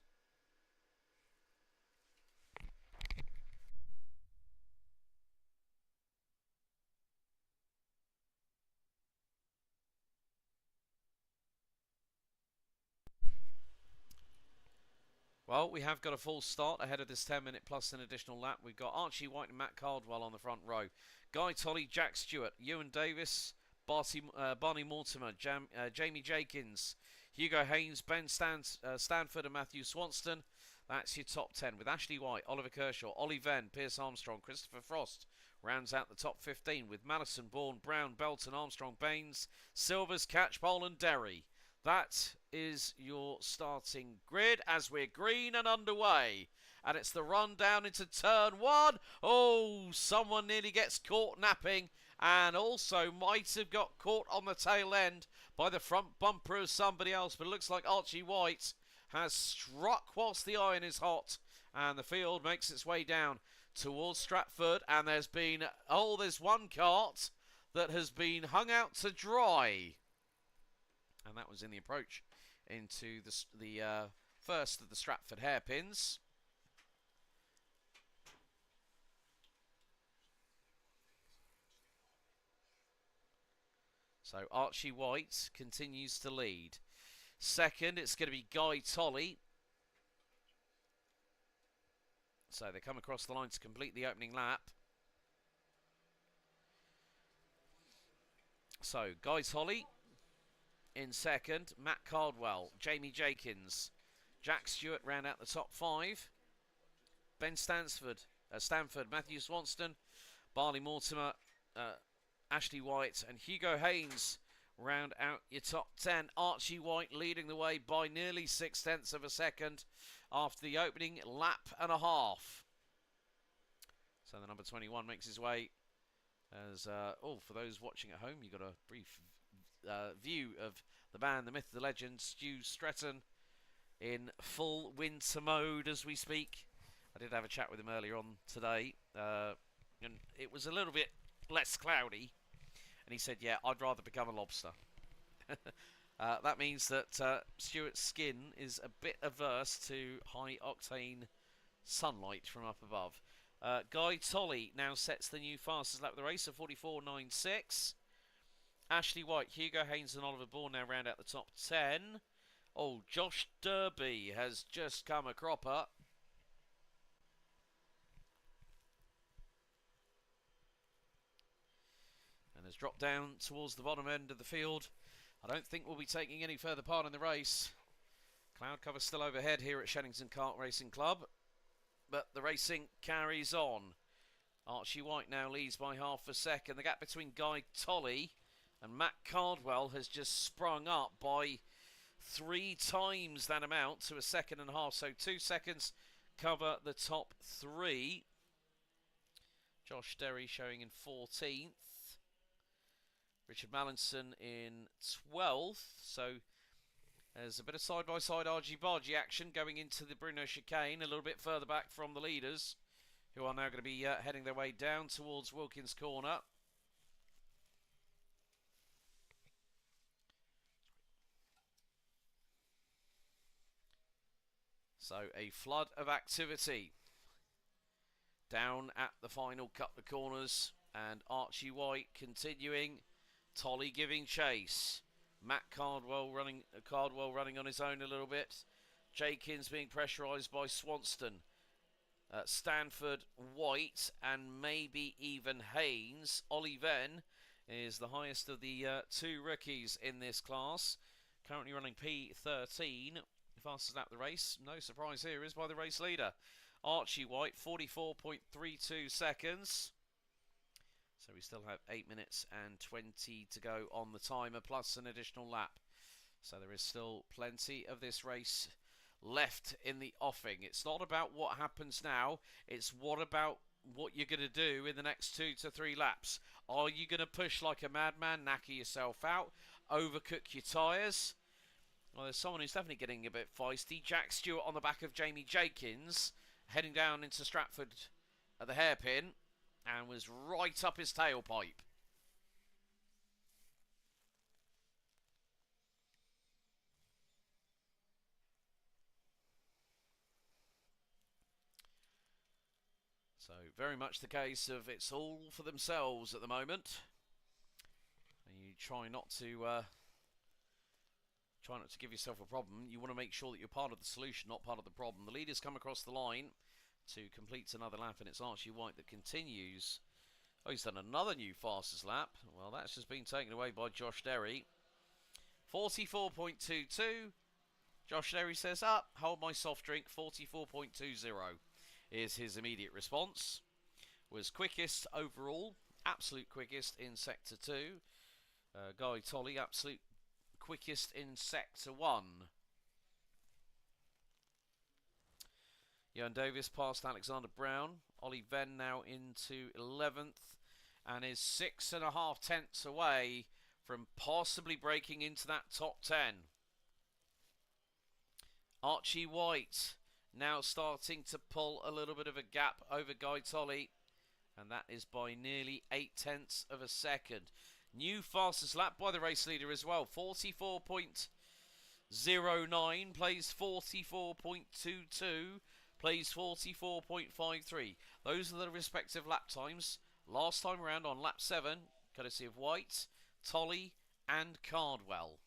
Well, we have got a full start ahead of this 10-minute plus an additional lap. We've got Archie White and Matt Caldwell on the front row. Guy Tolley, Jack Stewart, Ewan Davis, Barney Mortimer, Jamie Jenkins, Hugo Haynes, Ben Stanford and Matthew Swanston. That's your top 10 with Ashley White, Oliver Kershaw, Ollie Venn, Pierce Armstrong, Christopher Frost. Rounds out the top 15 with Madison, Bourne, Brown, Belton, Armstrong, Baines, Silvers, Catchpole and Derry. That is your starting grid as we're green and underway. And it's the run down into turn 1. Oh, someone nearly gets caught napping and also might have got caught on the tail end by the front bumper of somebody else. But it looks like Archie White has struck whilst the iron is hot. And the field makes its way down towards Stratford. And there's one cart that has been hung out to dry. And that was in the approach into the first of the Stratford hairpins. So Archie White continues to lead. Second, it's going to be Guy Tolley. So they come across the line to complete the opening lap. So Guy Tolley in second, Matt Cardwell, Jamie Jenkins, Jack Stewart round out the top 5. Ben Stanford, Matthew Swanston, Barney Mortimer, Ashley White and Hugo Haynes round out your top 10. Archie White leading the way by nearly 0.6 of a second after the opening lap and a half. So the number 21 makes his way as, for those watching at home, you've got a brief view of the man, the myth, the legend, Stu Stretton in full winter mode as we speak. I did have a chat with him earlier on today, and it was a little bit less cloudy, and he said, yeah, I'd rather become a lobster. That means that Stuart's skin is a bit averse to high octane sunlight from up above. Guy Tolley now sets the new fastest lap of the race of 44.96. Ashley White, Hugo Haynes and Oliver Bourne now round out the top 10. Oh, Josh Derby has just come a cropper. And has dropped down towards the bottom end of the field. I don't think we'll be taking any further part in the race. Cloud cover still overhead here at Shenington Kart Racing Club. But the racing carries on. Archie White now leads by half a second. The gap between Guy Tolley and Matt Cardwell has just sprung up by 3 times that amount to a 1.5 seconds. So 2 seconds cover the top 3. Josh Derry showing in 14th. Richard Mallinson in 12th. So there's a bit of side-by-side argy-bargy action going into the Bruno chicane, a little bit further back from the leaders, who are now going to be heading their way down towards Wilkins Corner. So a flood of activity down at the final couple of corners, and Archie White continuing, Tolley giving chase. Matt Cardwell running on his own a little bit. Jenkins being pressurised by Swanston. Stanford, White, and maybe even Haynes. Ollie Venn is the highest of the two rookies in this class. Currently running P13. Fastest lap of the race, no surprise here, is by the race leader. Archie White, 44.32 seconds. So we still have 8 minutes and 20 to go on the timer, plus an additional lap. So there is still plenty of this race left in the offing. It's not about what happens now, it's what you're going to do in the next 2 to 3 laps. Are you going to push like a madman, knacker yourself out, overcook your tyres? Well, there's someone who's definitely getting a bit feisty. Jack Stewart on the back of Jamie Jenkins, heading down into Stratford at the hairpin, and was right up his tailpipe. So very much the case of it's all for themselves at the moment. And you try not to give yourself a problem. You want to make sure that you're part of the solution, not part of the problem. The leader's come across the line to complete another lap, and it's Archie White that continues. Oh, he's done another new fastest lap. Well, that's just been taken away by Josh Derry. 44.22. Josh Derry says, up, hold my soft drink. 44.20 is his immediate response. Was quickest overall, absolute quickest in Sector 2. Guy Tolley, absolute quickest in Sector 1. Jan Davis past Alexander Brown. Ollie Venn now into 11th and is 6.5 tenths away from possibly breaking into that top 10. Archie White now starting to pull a little bit of a gap over Guy Tolley, and that is by nearly 8 tenths of a second. New fastest lap by the race leader as well. 44.09 plays 44.22. Plays 44.53. Those are the respective lap times. Last time around on lap 7, courtesy of White, Tolley and Cardwell.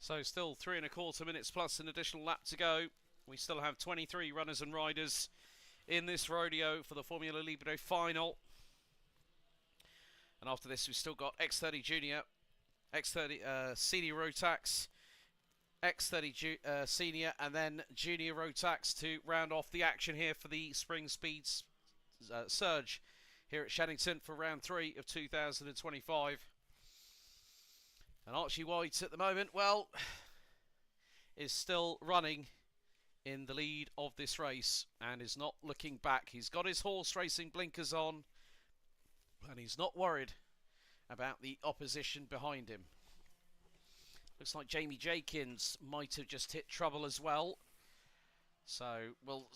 So still 3.25 minutes plus an additional lap to go. We still have 23 runners and riders in this rodeo for the Formula Libre final. And after this, we've still got X30 Junior, X30 Senior Rotax, X30 Senior, and then Junior Rotax to round off the action here for the Spring Speeds Surge here at Shenington for round 3 of 2025. And Archie White at the moment, well, is still running in the lead of this race and is not looking back. He's got his horse racing blinkers on and he's not worried about the opposition behind him. Looks like Jamie Jenkins might have just hit trouble as well. So, well...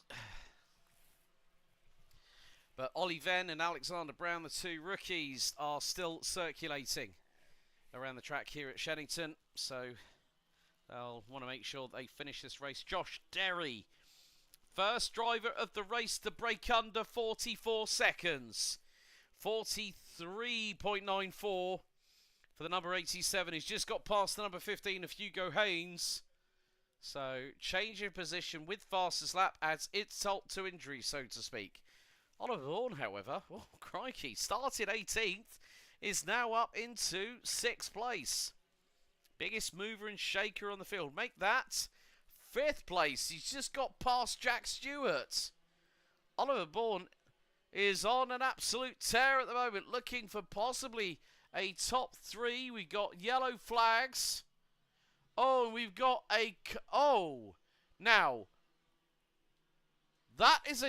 But Ollie Venn and Alexander Brown, the two rookies, are still circulating around the track here at Shenington, so they'll want to make sure they finish this race. Josh Derry, first driver of the race to break under 44 seconds. 43.94 for the number 87. He's just got past the number 15 of Hugo Haynes. So change of position with fastest lap adds insult to injury, so to speak. Oliver Vaughan, however, oh crikey, started 18th. Is now up into 6th place. Biggest mover and shaker on the field. Make that 5th place. He's just got past Jack Stewart. Oliver Bourne is on an absolute tear at the moment, looking for possibly a top 3. We've got yellow flags. Oh, and we've got a... Oh, now, that is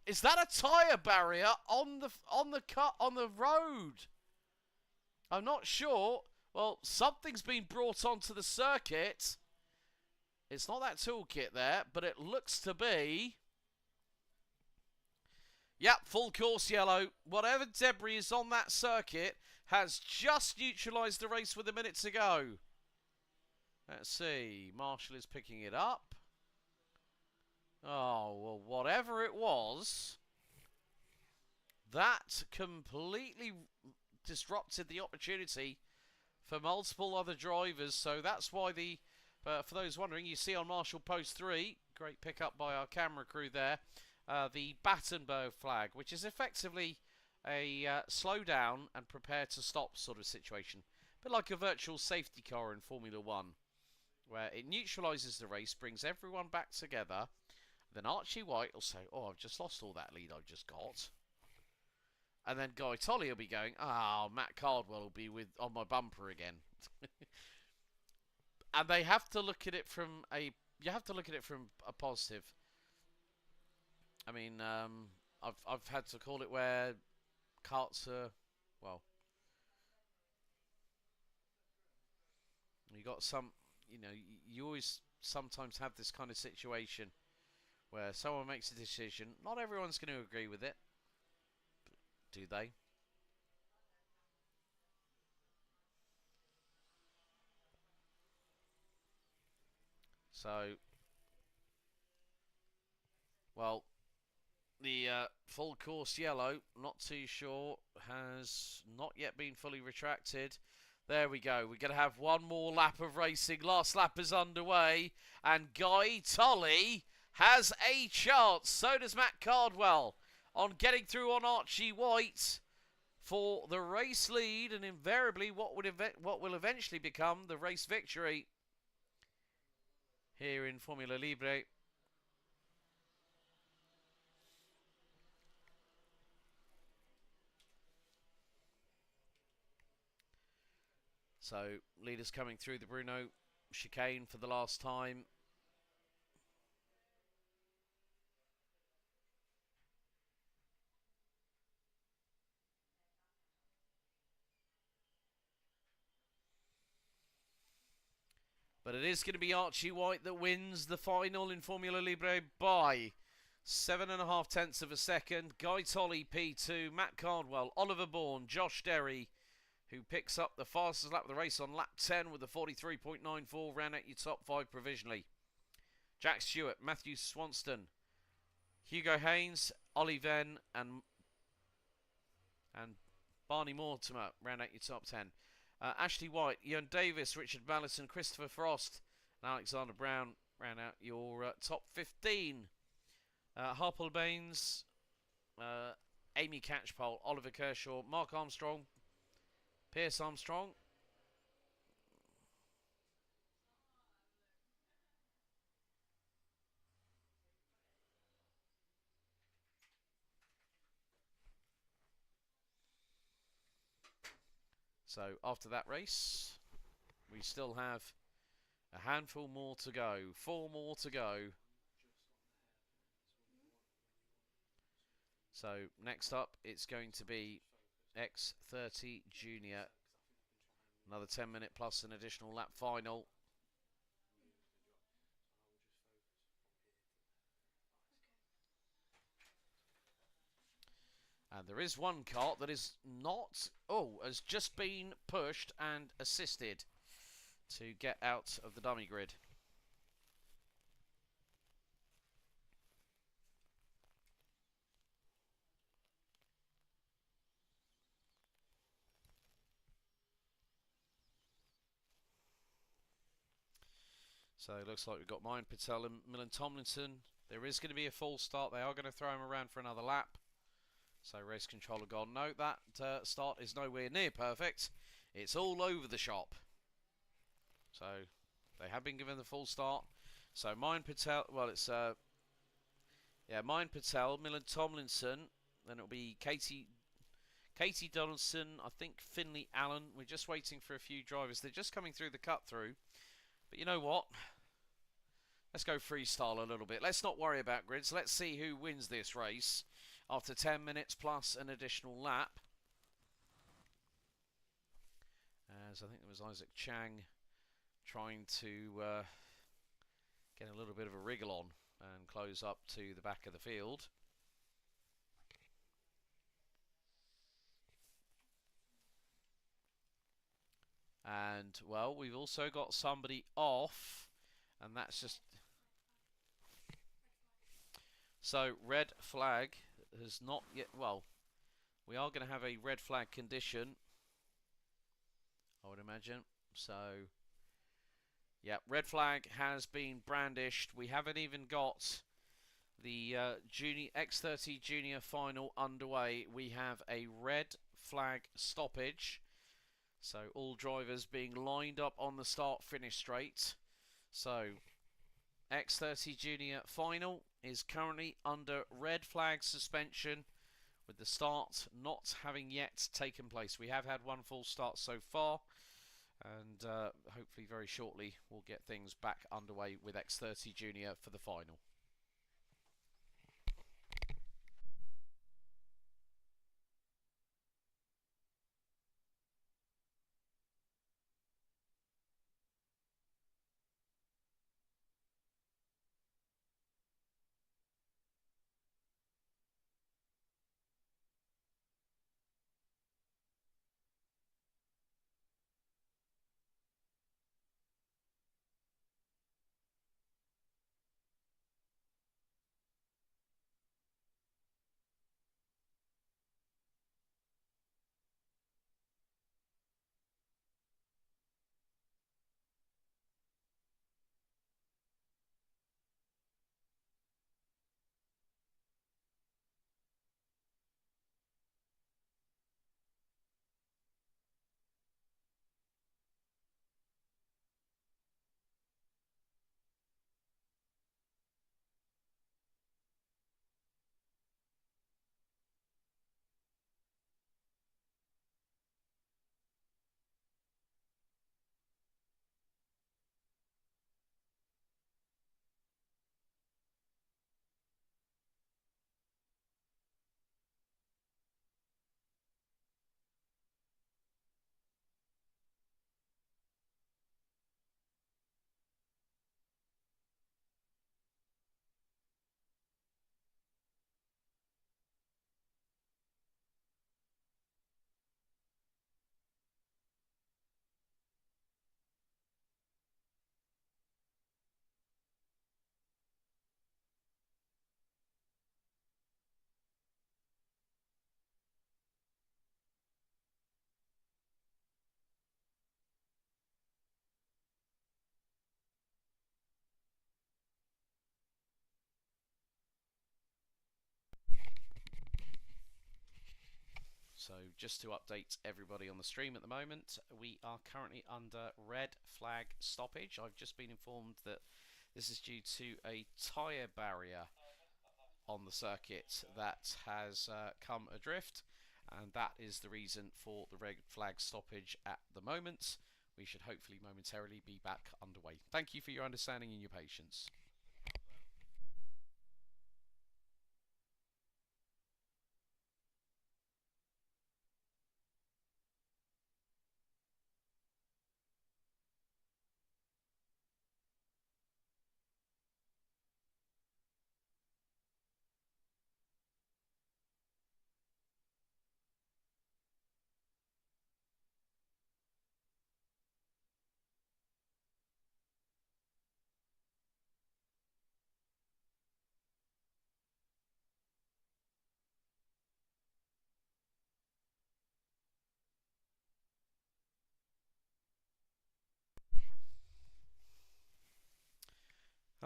is that a tyre barrier on the road? I'm not sure. Well, something's been brought onto the circuit. It's not that toolkit there, but it looks to be... Yep, full course yellow. Whatever debris is on that circuit has just neutralised the race with a minute to go. Let's see. Marshall is picking it up. Oh, well, whatever it was, that completely disrupted the opportunity for multiple other drivers. So that's why the, for those wondering, you see on Marshall Post 3, great pickup by our camera crew there, the Battenberg flag, which is effectively a slow down and prepare to stop sort of situation. A bit like a virtual safety car in Formula 1, where it neutralises the race, brings everyone back together. Then Archie White will say, oh, I've just lost all that lead I've just got. And then Guy Tolley will be going, oh, Matt Cardwell will be on my bumper again. And they have to look at it from a positive. I mean, I've had to call it where karts are, well, you got some, you know, you always sometimes have this kind of situation where someone makes a decision. Not everyone's going to agree with it. But do they? So, well, the full course yellow, not too sure, has not yet been fully retracted. There we go. We're going to have one more lap of racing. Last lap is underway. And Guy Tolley has a chance. So does Matt Cardwell on getting through on Archie White for the race lead and invariably what will eventually become the race victory here in Formula Libre. So, leaders coming through the Bruno chicane for the last time. But it is going to be Archie White that wins the final in Formula Libre by 7.5 tenths of a second. Guy Tolley P2, Matt Cardwell, Oliver Bourne, Josh Derry, who picks up the fastest lap of the race on lap 10 with a 43.94, ran out your top 5 provisionally. Jack Stewart, Matthew Swanston, Hugo Haynes, Ollie Venn, and Barney Mortimer ran out your top 10. Ashley White, Ian Davis, Richard Mallison, Christopher Frost, and Alexander Brown ran out your top 15. Harpal Baines, Amy Catchpole, Oliver Kershaw, Mark Armstrong, Pierce Armstrong. So after that race, we still have a handful more to go. 4 more to go. So next up, it's going to be X30 Junior. Another 10-minute plus an additional lap final. And there is one kart that is not, has just been pushed and assisted to get out of the dummy grid. So it looks like we've got Mayan Patel and Milan Tomlinson. There is going to be a false start. They are going to throw him around for another lap. So race control have gone, no, that start is nowhere near perfect. It's all over the shop. So they have been given the full start. So Mine Patel, well, it's Mine Patel, Milan Tomlinson, then it'll be Katie Donaldson, I think Finley Allen. We're just waiting for a few drivers. They're just coming through the cut through. But you know what? Let's go freestyle a little bit. Let's not worry about grids. Let's see who wins this race after 10 minutes plus an additional lap. As I think there was Isaac Chang trying to get a little bit of a wriggle on and close up to the back of the field. And, well, we've also got somebody off, and that's just... So, red flag has not yet... Well, we are going to have a red flag condition, I would imagine. So, yeah, red flag has been brandished. We haven't even got the X30 Junior Final underway. We have a red flag stoppage. So all drivers being lined up on the start-finish straight. So X30 Junior Final is currently under red flag suspension, with the start not having yet taken place. We have had one full start so far, and hopefully very shortly we'll get things back underway with X30 Junior for the final. So just to update everybody on the stream at the moment, we are currently under red flag stoppage. I've just been informed that this is due to a tyre barrier on the circuit that has come adrift, and that is the reason for the red flag stoppage at the moment. We should hopefully momentarily be back underway. Thank you for your understanding and your patience.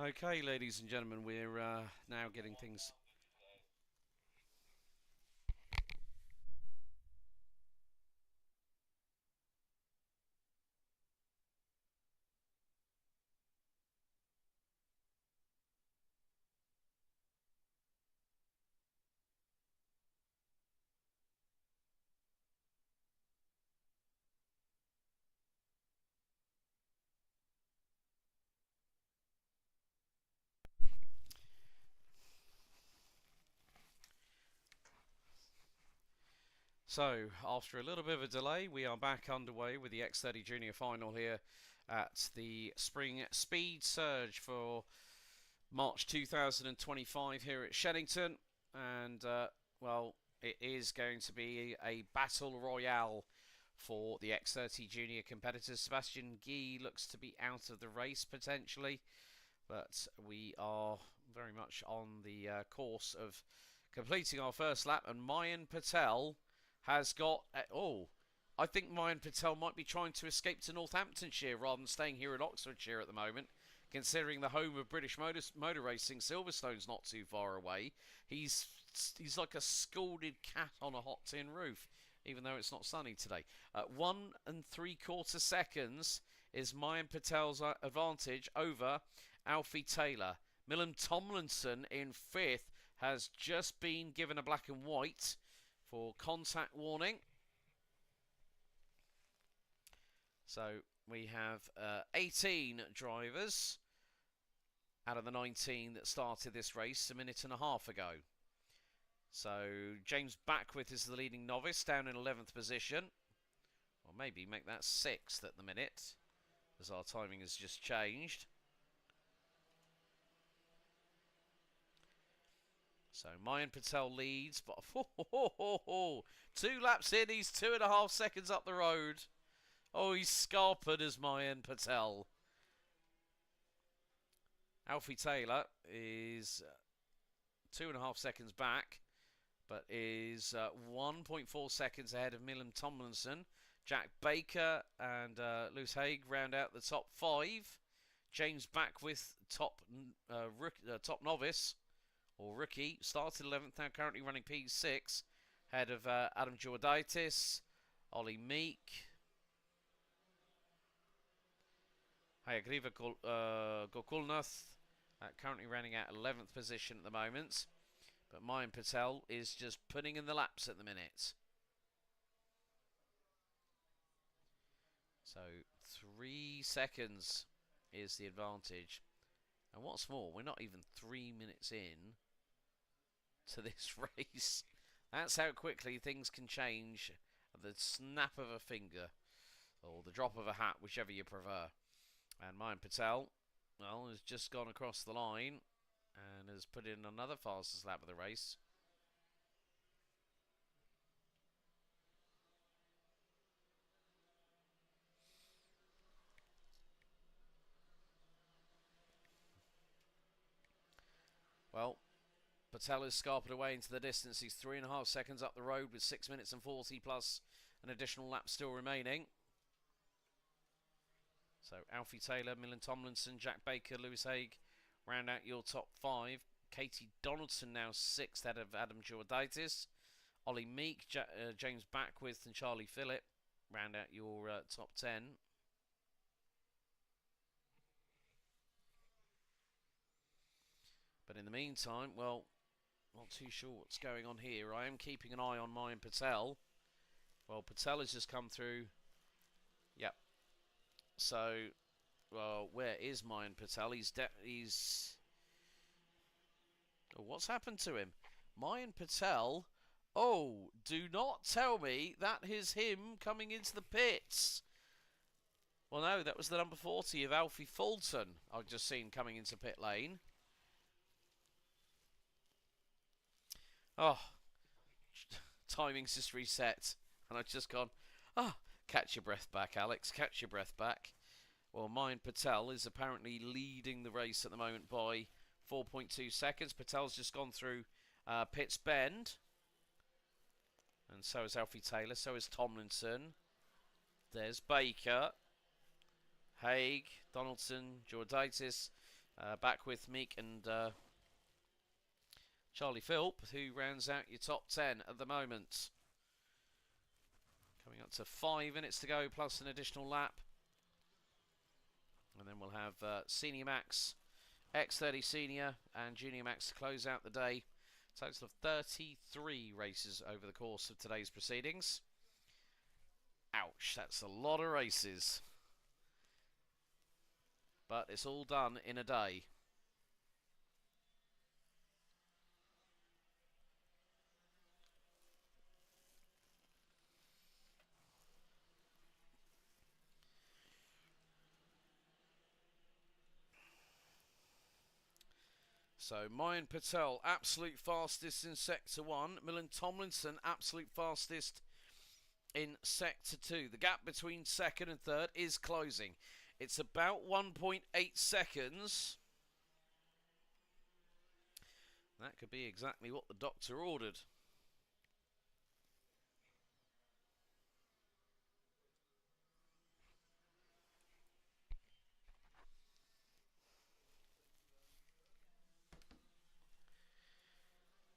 Okay, ladies and gentlemen, we're now getting things... So, after a little bit of a delay, we are back underway with the X30 Junior Final here at the Spring Speed Surge for March 2025 here at Shenington. And, well, it is going to be a battle royale for the X30 Junior competitors. Sebastian Guy looks to be out of the race potentially, but we are very much on the course of completing our first lap, and Mayan Patel has got... I think Mayan Patel might be trying to escape to Northamptonshire rather than staying here in Oxfordshire at the moment, considering the home of British motor racing. Silverstone's not too far away. He's like a scalded cat on a hot tin roof, even though it's not sunny today. 1 3/4 seconds is Mayan Patel's advantage over Alfie Taylor. Millum Tomlinson in 5th has just been given a black and white for contact warning. So we have 18 drivers out of the 19 that started this race a minute and a half ago. So James Backwith is the leading novice, down in 11th position. Or maybe make that 6th at the minute, as our timing has just changed. So Mayan Patel leads, but 2 laps in, he's 2.5 seconds up the road. Oh, he's scarpered as Mayan Patel. Alfie Taylor is 2.5 seconds back, but is 1.4 seconds ahead of Millum Tomlinson. Jack Baker and Lewis Haig round out the top 5. James Backwith, top novice, or rookie, started 11th, now currently running P6, ahead of Adam Georgitis, Ollie Meek, Hayagriva Gokulnath, currently running at 11th position at the moment. But Mayan Patel is just putting in the laps at the minute. So 3 seconds is the advantage. And what's more, we're not even 3 minutes in to this race. That's how quickly things can change at the snap of a finger, or the drop of a hat, whichever you prefer. And Mayan Patel, well, has just gone across the line and has put in another fastest lap of the race. Well, Patel is scarpered away into the distance. He's 3.5 seconds up the road with 6 minutes and 40 plus an additional lap still remaining. So Alfie Taylor, Millum Tomlinson, Jack Baker, Lewis Haig round out your top 5. Katie Donaldson now 6th ahead of Adam Georgitis. Ollie Meek, James Backwith and Charlie Phillip round out your top 10. But in the meantime, well, not too sure what's going on here. I am keeping an eye on Mayan Patel. Well, Patel has just come through. Yep. So, well, where is Mayan Patel? He's... Oh, what's happened to him? Mayan Patel... Oh, do not tell me that is him coming into the pits. Well, no, that was the number 40 of Alfie Fulton I've just seen coming into pit lane. Oh, timing's just reset. And I've just gone, catch your breath back, Alex, catch your breath back. Well, Mayan Patel is apparently leading the race at the moment by 4.2 seconds. Patel's just gone through Pitts Bend. And so is Alfie Taylor, so is Tomlinson. There's Baker, Haig, Donaldson, Georgitis, Backwith, Meek and Charlie Philp, who rounds out your top 10 at the moment. Coming up to 5 minutes to go, plus an additional lap. And then we'll have Senior Max, X30 Senior and Junior Max to close out the day. Total of 33 races over the course of today's proceedings. Ouch, that's a lot of races. But it's all done in a day. So Mayan Patel, absolute fastest in Sector 1. Milan Tomlinson, absolute fastest in Sector 2. The gap between second and third is closing. It's about 1.8 seconds. That could be exactly what the doctor ordered.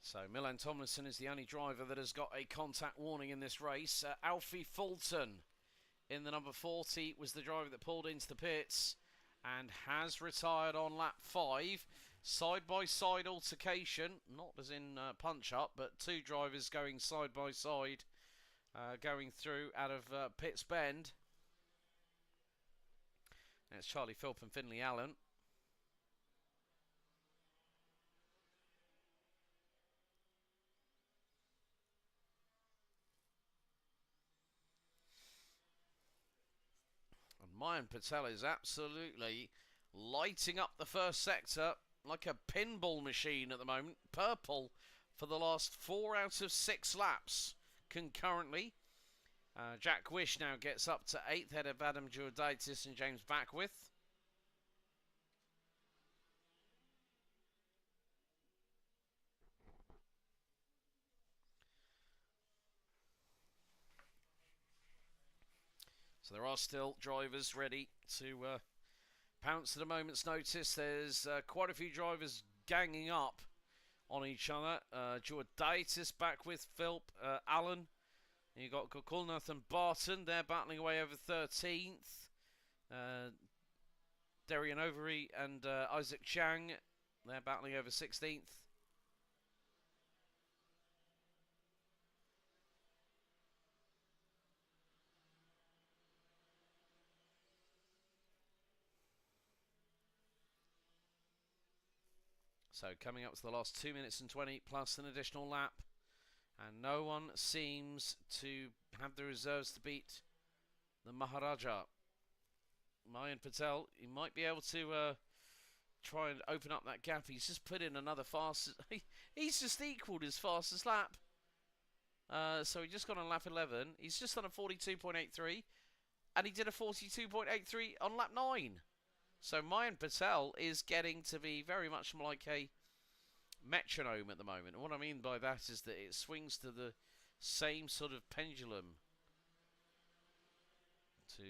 So Milan Tomlinson is the only driver that has got a contact warning in this race. Alfie Fulton in the number 40 was the driver that pulled into the pits and has retired on lap 5. Side-by-side altercation, not as in punch-up, but two drivers going side-by-side, going through out of Pitts Bend. And it's Charlie Philp and Finley Allen. Mayan Patel is absolutely lighting up the first sector like a pinball machine at the moment. Purple for the last 4 out of 6 laps concurrently. Jack Wish now gets up to 8th, head of Adam Giordaitis and James Backwith. So there are still drivers ready to pounce at a moment's notice. There's quite a few drivers ganging up on each other. Giordaitis back with Philp, Allen. You've got Kulnath and Barton. They're battling away over 13th. Derian Overy and Isaac Chang. They're battling over 16th. So coming up to the last 2 minutes and 20 plus an additional lap. And no one seems to have the reserves to beat the Maharaja. Mayan Patel, he might be able to try and open up that gap. He's just put in another fastest. He's just equalled his fastest lap. So he just got on lap 11. He's just done a 42.83. And he did a 42.83 on lap 9. So Mayan Patel is getting to be very much like a metronome at the moment. And what I mean by that is that it swings to the same sort of pendulum to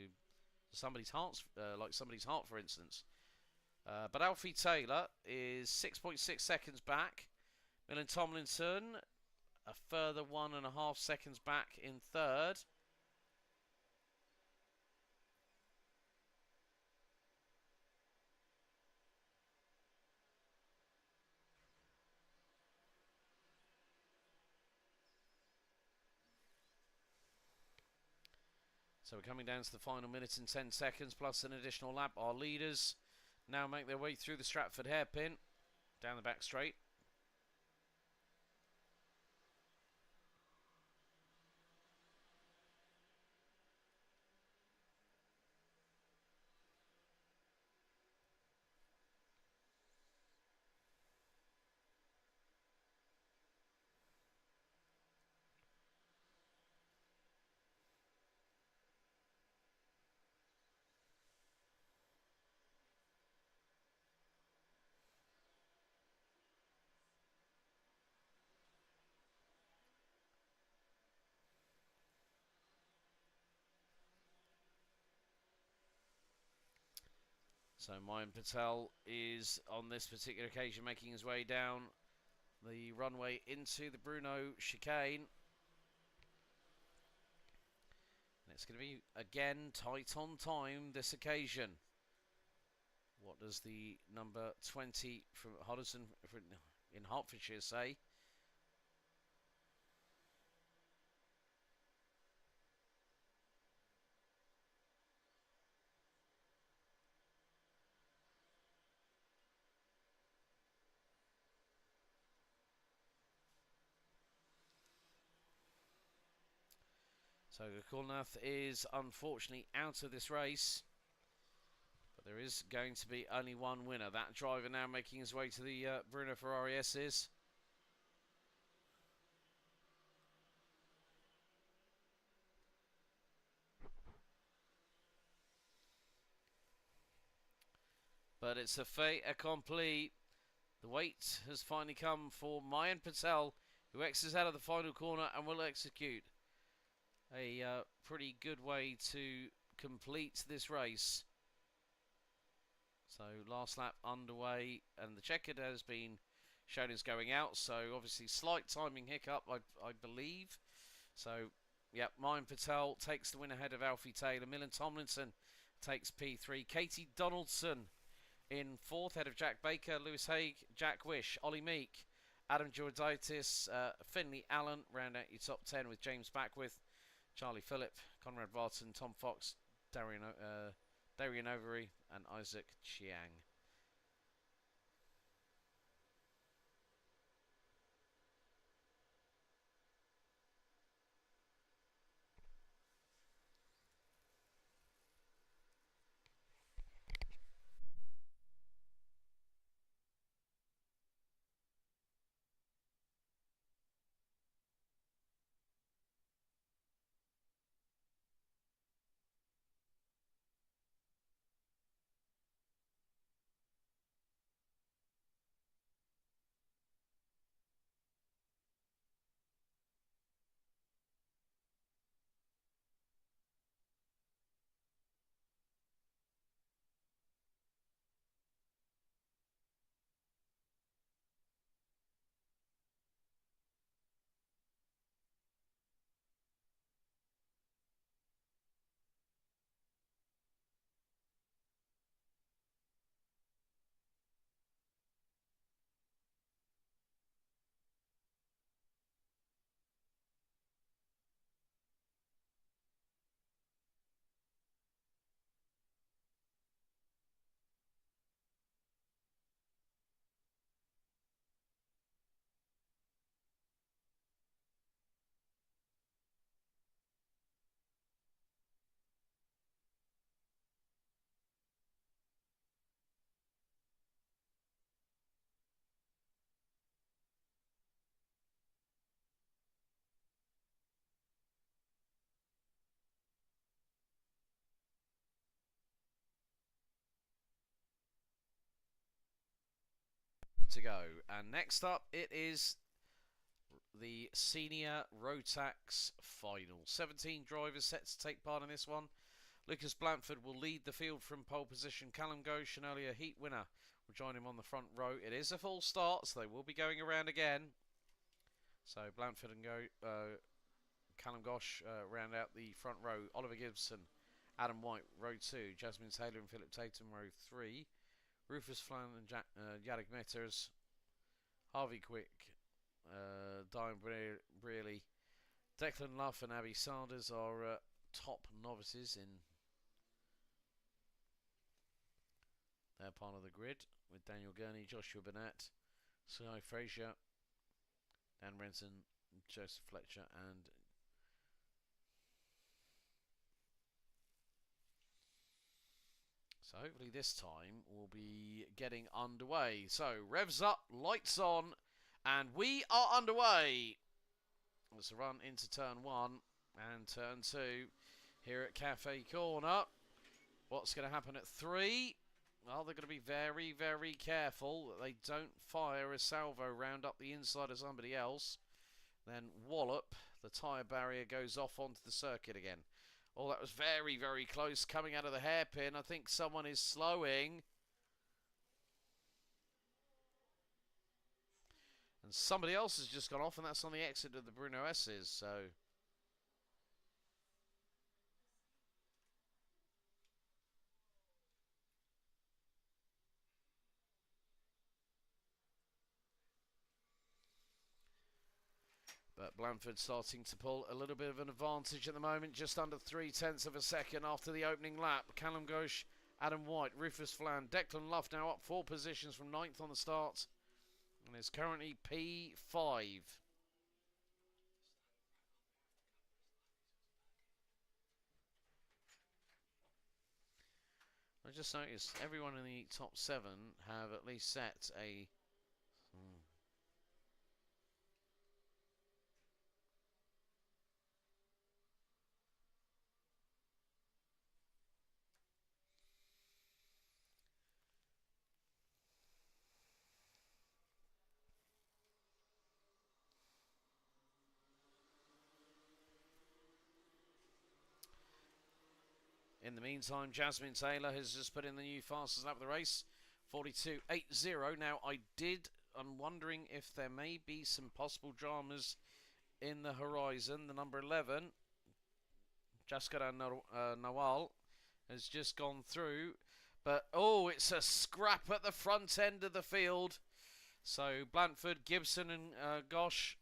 somebody's heart, like somebody's heart, for instance. But Alfie Taylor is 6.6 seconds back. Milan Tomlinson a further 1.5 seconds back in third. So we're coming down to the final minute and 10 seconds plus an additional lap. Our leaders now make their way through the Stratford hairpin down the back straight. So Mayan Patel is on this particular occasion making his way down the runway into the Bruno chicane. And it's going to be again tight on time this occasion. What does the number 20 from Hoddesdon in Hertfordshire say? So Kulnath is unfortunately out of this race. But there is going to be only one winner. That driver now making his way to the Bruno Ferrari S's. But it's a fait accompli. The wait has finally come for Mayan Patel, who exits out of the final corner and will execute a pretty good way to complete this race. So last lap underway, and the checkered has been shown as going out. So obviously slight timing hiccup, I believe. So, yep, Mayan Patel takes the win ahead of Alfie Taylor. Millen Tomlinson takes P3. Katie Donaldson in fourth, head of Jack Baker, Lewis Haig, Jack Wish, Ollie Meek, Adam Georgitis, Finley Allen round out your top 10 with James Backwith, Charlie Phillip, Conrad Vartan, Tom Fox, Darian Overy, and Isaac Chiang. To go, and next up it is the Senior Rotax Final. 17 drivers set to take part in this one. Lucas Blanford will lead the field from pole position. Callum Ghosh, an earlier heat winner, will join him on the front row. It is a full start, so they will be going around again. So Blanford and Callum Ghosh round out the front row. Oliver Gibson, Adam White, row 2. Jasmine Taylor and Philip Tatum, row 3. Rufus Flan and Yannick Metters, Harvey Quick, Diane Brearley, Declan Luff and Abby Sanders are top novices in their part of the grid, with Daniel Gurney, Joshua Burnett, Sky Frazier, Dan Renson, Joseph Fletcher and so hopefully this time we'll be getting underway. So revs up, lights on, and we are underway. Let's run into turn 1 and turn 2 here at Cafe Corner. What's going to happen at 3? Well, they're going to be very, very careful that they don't fire a salvo round up the inside of somebody else. Then wallop, the tyre barrier goes off onto the circuit again. Oh, that was very, very close coming out of the hairpin. I think someone is slowing. And somebody else has just gone off, and that's on the exit of the Bruno S's, so... But Blanford starting to pull a little bit of an advantage at the moment, just under 3/10 of a second after the opening lap. Callum Ghosh, Adam White, Rufus Flan, Declan Luff now up 4 positions from 9th on the start, and is currently P5. I just noticed everyone in the top 7 have at least set a... In the meantime, Jasmine Taylor has just put in the new fastest lap of the race, 42.80. Now, I'm wondering if there may be some possible dramas in the horizon. The number 11, Jaskara Nawal, has just gone through. But, oh, it's a scrap at the front end of the field. So, Blandford, Gibson and Gosh,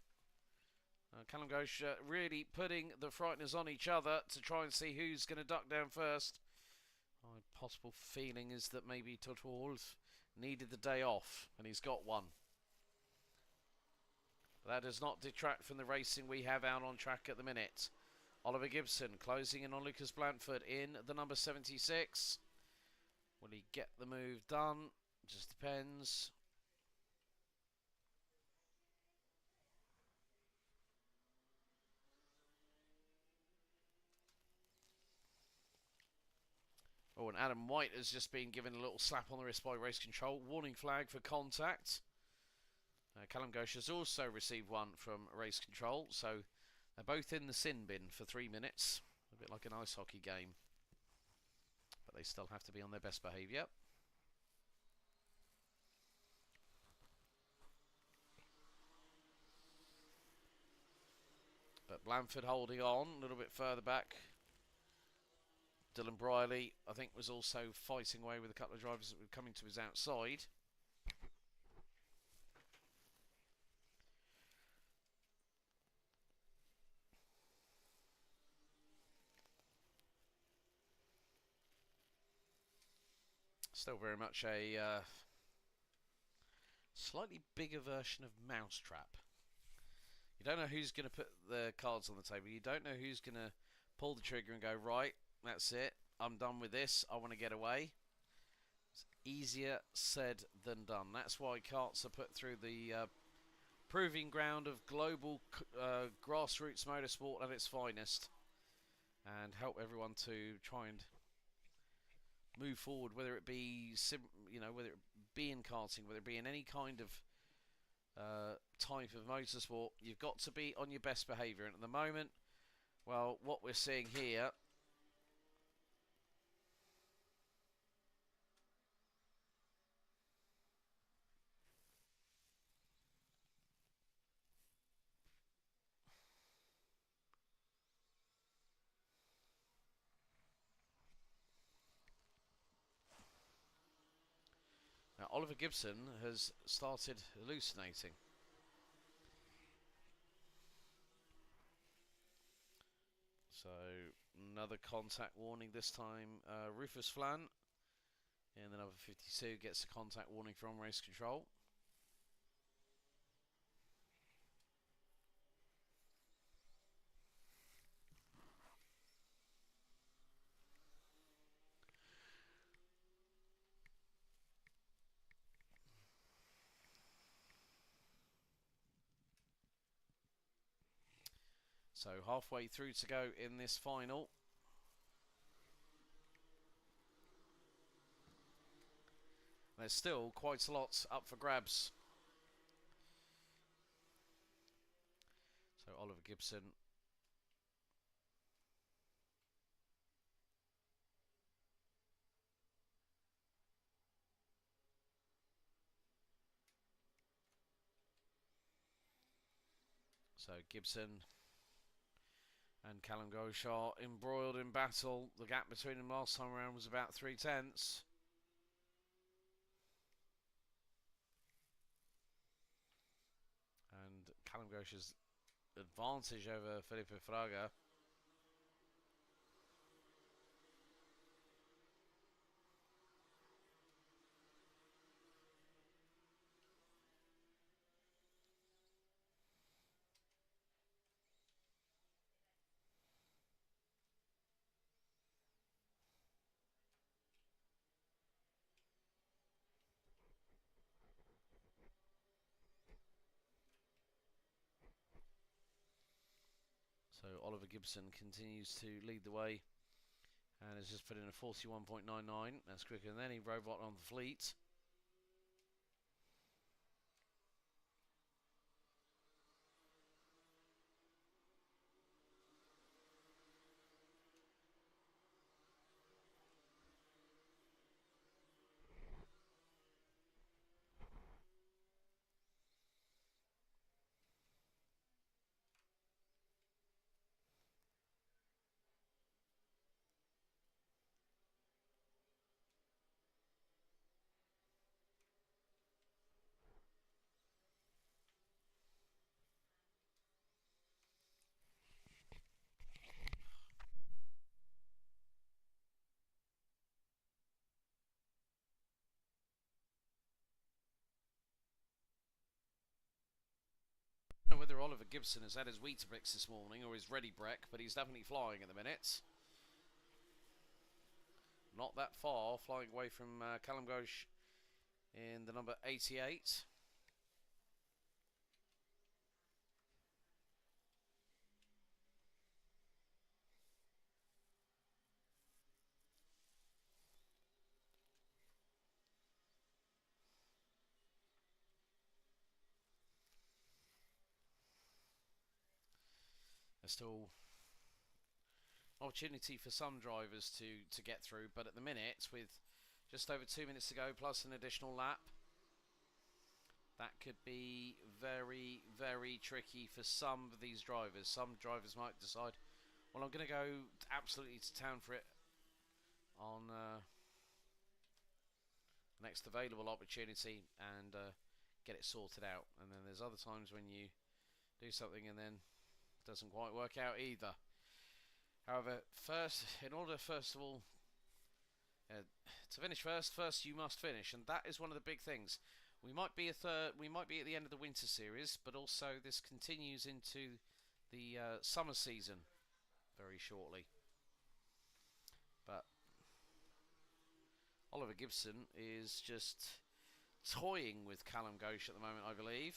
Callum Gosh really putting the frighteners on each other to try and see who's going to duck down first. My possible feeling is that maybe Totold needed the day off, and he's got one. But that does not detract from the racing we have out on track at the minute. Oliver Gibson closing in on Lucas Blandford in the number 76. Will he get the move done? Just depends. Oh, and Adam White has just been given a little slap on the wrist by race control. Warning flag for contact. Callum Ghosh has also received one from race control. So they're both in the sin bin for 3 minutes. A bit like an ice hockey game. But they still have to be on their best behaviour. But Blandford holding on a little bit further back. Dylan Briley, I think, was also fighting away with a couple of drivers that were coming to his outside. Still very much a slightly bigger version of Mousetrap. You don't know who's going to put the cards on the table. You don't know who's going to pull the trigger and go, right, that's it, I'm done with this, I want to get away. It's easier said than done. That's why karts are put through the proving ground of global grassroots motorsport at its finest, and help everyone to try and move forward, whether it be whether it be in karting, whether it be in any kind of type of motorsport. You've got to be on your best behaviour, and at the moment, well, what we're seeing here, now Oliver Gibson has started hallucinating. So another contact warning this time. Rufus Flan in the number 52 gets a contact warning from race control. So halfway through to go in this final. There's still quite a lot up for grabs. So Oliver Gibson. So Gibson and Callum Goshaw embroiled in battle. The gap between them last time around was about 3/10. And Callum Goshaw's advantage over Felipe Fraga. So Oliver Gibson continues to lead the way and has just put in a 41.99. That's quicker than any robot on the fleet. I don't know whether Oliver Gibson has had his Weetabix this morning or his Ready Breck, but he's definitely flying at the minute. Not that far, flying away from Callum Ghosh in the number 88. There's still opportunity for some drivers to get through, but at the minute, with just over 2 minutes to go plus an additional lap, that could be very, very tricky for some of these drivers. Some drivers might decide, well, I'm going to go absolutely to town for it on next available opportunity and get it sorted out. And then there's other times when you do something and then it doesn't quite work out either. However, in order first of all to finish first you must finish, and that is one of the big things. We might be we might be at the end of the winter series, but also this continues into the summer season very shortly. But Oliver Gibson is just toying with Callum Ghosh at the moment, I believe.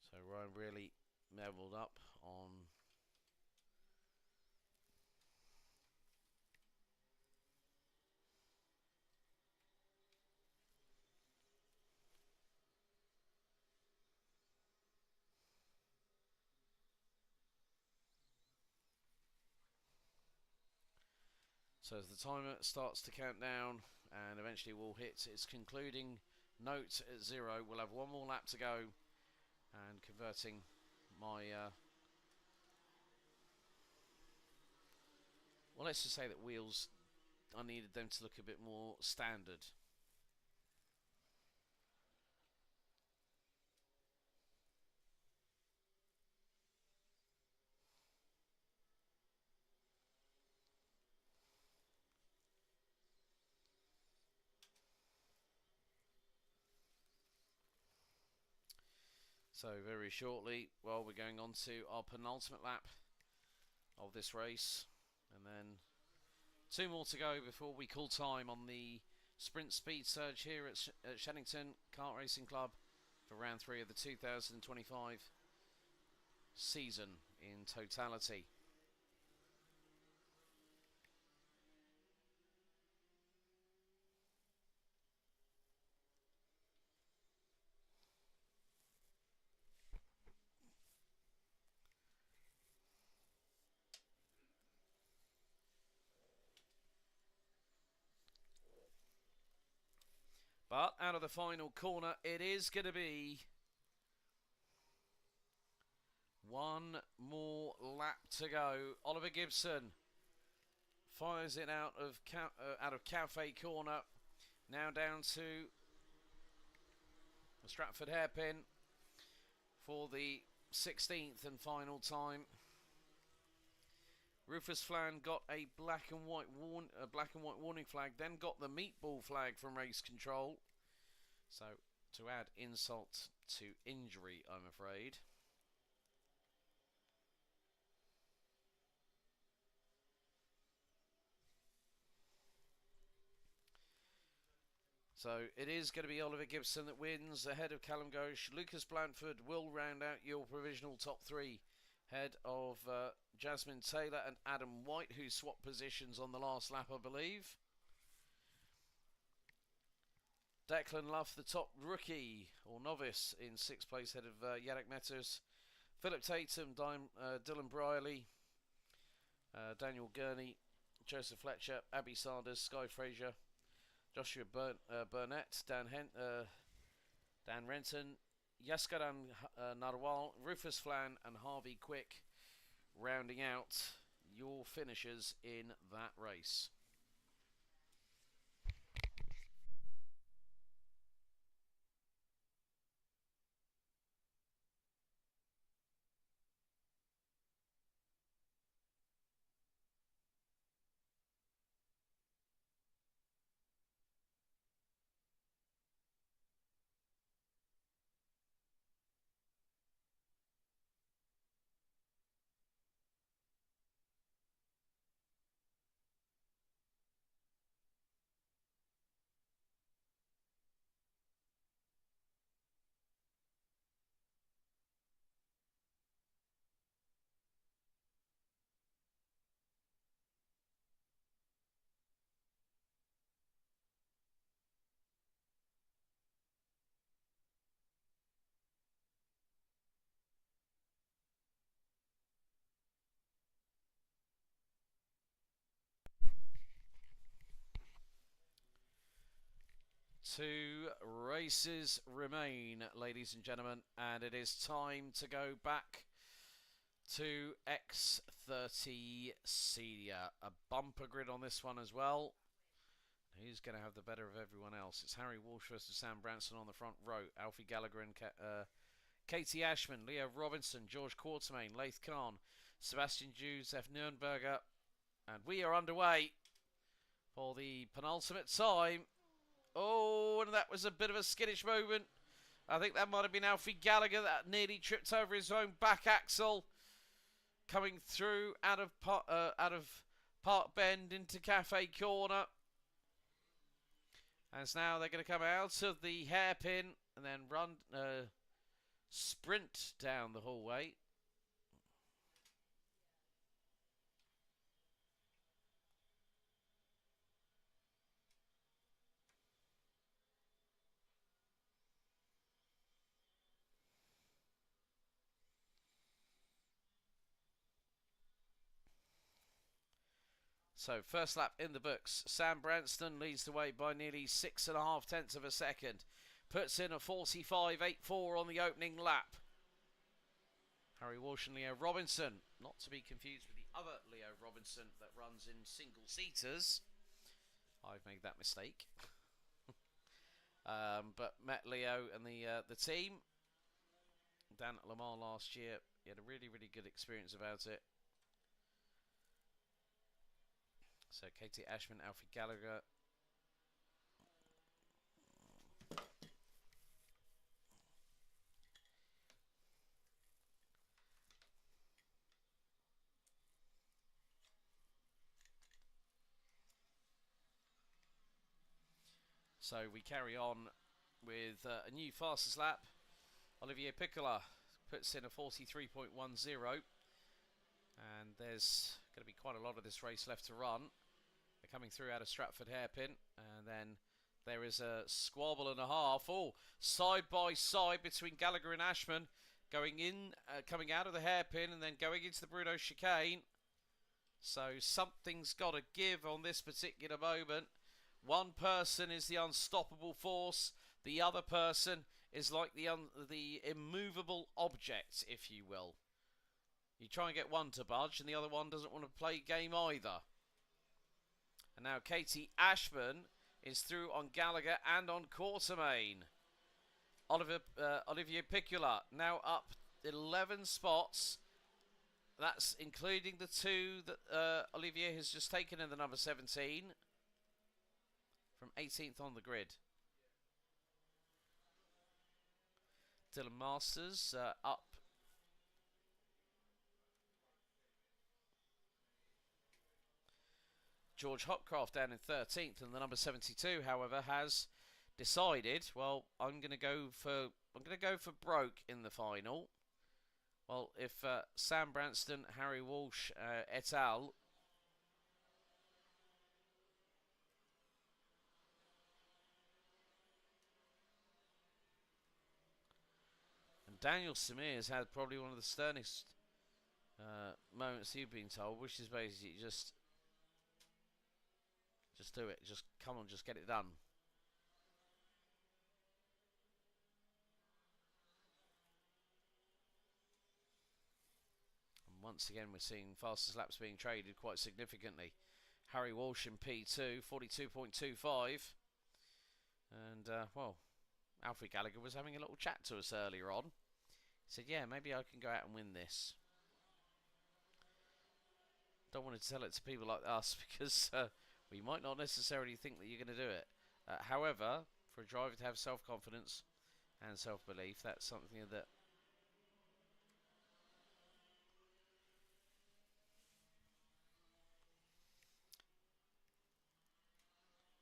So Ryan really leveled up on so as the timer starts to count down and eventually will hit its concluding note at 0, we'll have one more lap to go and converting my well, let's just say that wheels, I needed them to look a bit more standard. So very shortly, well, we're going on to our penultimate lap of this race, and then 2 more to go before we call time on the sprint speed surge here at Shenington Kart Racing Club for round 3 of the 2025 season in totality. But out of the final corner, it is going to be one more lap to go. Oliver Gibson fires it out of Cafe corner, now down to the Stratford hairpin for the 16th and final time. Rufus Flan got a black and white warning flag, then got the meatball flag from race control. So to add insult to injury, I'm afraid. So it is going to be Oliver Gibson that wins ahead of Callum Ghosh. Lucas Blandford will round out your provisional top three, ahead of Jasmine Taylor and Adam White, who swapped positions on the last lap, I believe. Declan Luff, the top rookie or novice, in 6th place, ahead of Yannick Metters. Philip Tatum, Dylan Briley, Daniel Gurney, Joseph Fletcher, Abby Sanders, Sky Fraser, Joshua Burnett, Dan Renton, Yaskaran Narwal, Rufus Flan and Harvey Quick, rounding out your finishers in that race. Two races remain, ladies and gentlemen, and it is time to go back to X30 Senior. A bumper grid on this one as well. Who's going to have the better of everyone else? It's Harry Walsh versus Sam Branson on the front row. Alfie Gallagher and Katie Ashman, Leo Robinson, George Quartermain, Laith Khan, Sebastian Joseph Nürnberger. And we are underway for the penultimate time. Oh, and that was a bit of a skittish moment. I think that might have been Alfie Gallagher that nearly tripped over his own back axle, coming through out of Park Bend into Cafe Corner. As now they're going to come out of the hairpin and then run, sprint down the hallway. So first lap in the books. Sam Branston leads the way by nearly 6.5 tenths of a second. Puts in a 45.84 on the opening lap. Harry Walsh and Leo Robinson, not to be confused with the other Leo Robinson that runs in single seaters. I've made that mistake. But met Leo and the team down at Le Mans last year. He had a really, really good experience about it. So Katie Ashman, Alfie Gallagher. So we carry on with a new fastest lap. Olivier Piccola puts in a 43.10. And there's going to be quite a lot of this race left to run. They're coming through out of Stratford Hairpin. And then there is a squabble and a half. Oh, side by side between Gallagher and Ashman. Going in, coming out of the hairpin and then going into the Bruno chicane. So something's got to give on this particular moment. One person is the unstoppable force. The other person is like the immovable object, if you will. You try and get one to budge, and the other one doesn't want to play game either. And now Katie Ashman is through on Gallagher and on Quartermain. Olivier Piccola now up 11 spots. That's including the two that Olivier has just taken in the number 17. From 18th on the grid. Dylan Masters up. George Hopcroft down in 13th, and the number 72, however, has decided, well, I'm gonna go for broke in the final. Well, if Sam Branston, Harry Walsh, et al. And Daniel Samir has had probably one of the sternest moments you've been told, which is basically just do it. Just come on, just get it done. And once again, we're seeing fastest laps being traded quite significantly. Harry Walsh in P2, 42.25. And, well, Alfie Gallagher was having a little chat to us earlier on. He said, yeah, maybe I can go out and win this. Don't want to tell it to people like us because we might not necessarily think that you're going to do it. However, for a driver to have self-confidence and self-belief, that's something that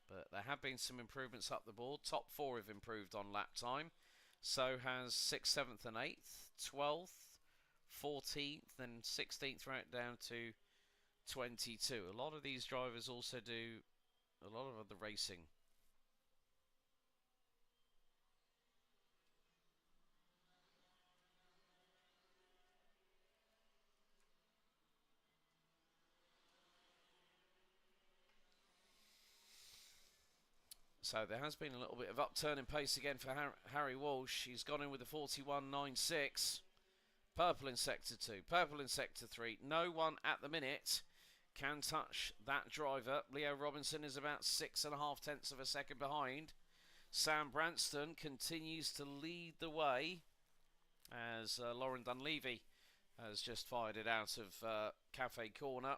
but there have been some improvements up the board. Top 4 have improved on lap time. So has 6th, 7th and 8th, 12th, 14th and 16th right down to 22. A lot of these drivers also do a lot of other racing. So there has been a little bit of upturn in pace again for Harry Walsh. He's gone in with a 41.96. Purple in Sector 2, purple in Sector 3. No one at the minute can touch that driver. Leo Robinson is about 6.5 tenths of a second behind. Sam Branston continues to lead the way as Lauren Dunleavy has just fired it out of Cafe Corner.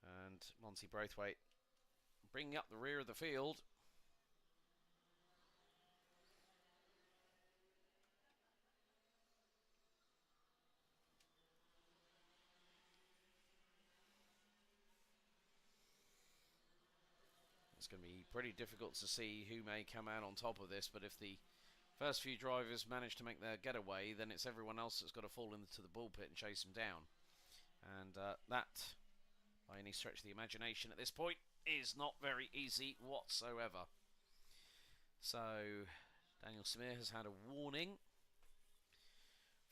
And Monty Braithwaite bringing up the rear of the field. It's going to be pretty difficult to see who may come out on top of this, but if the first few drivers manage to make their getaway, then it's everyone else that's got to fall into the bullpit and chase them down. And that, by any stretch of the imagination at this point, is not very easy whatsoever. So, Daniel Samir has had a warning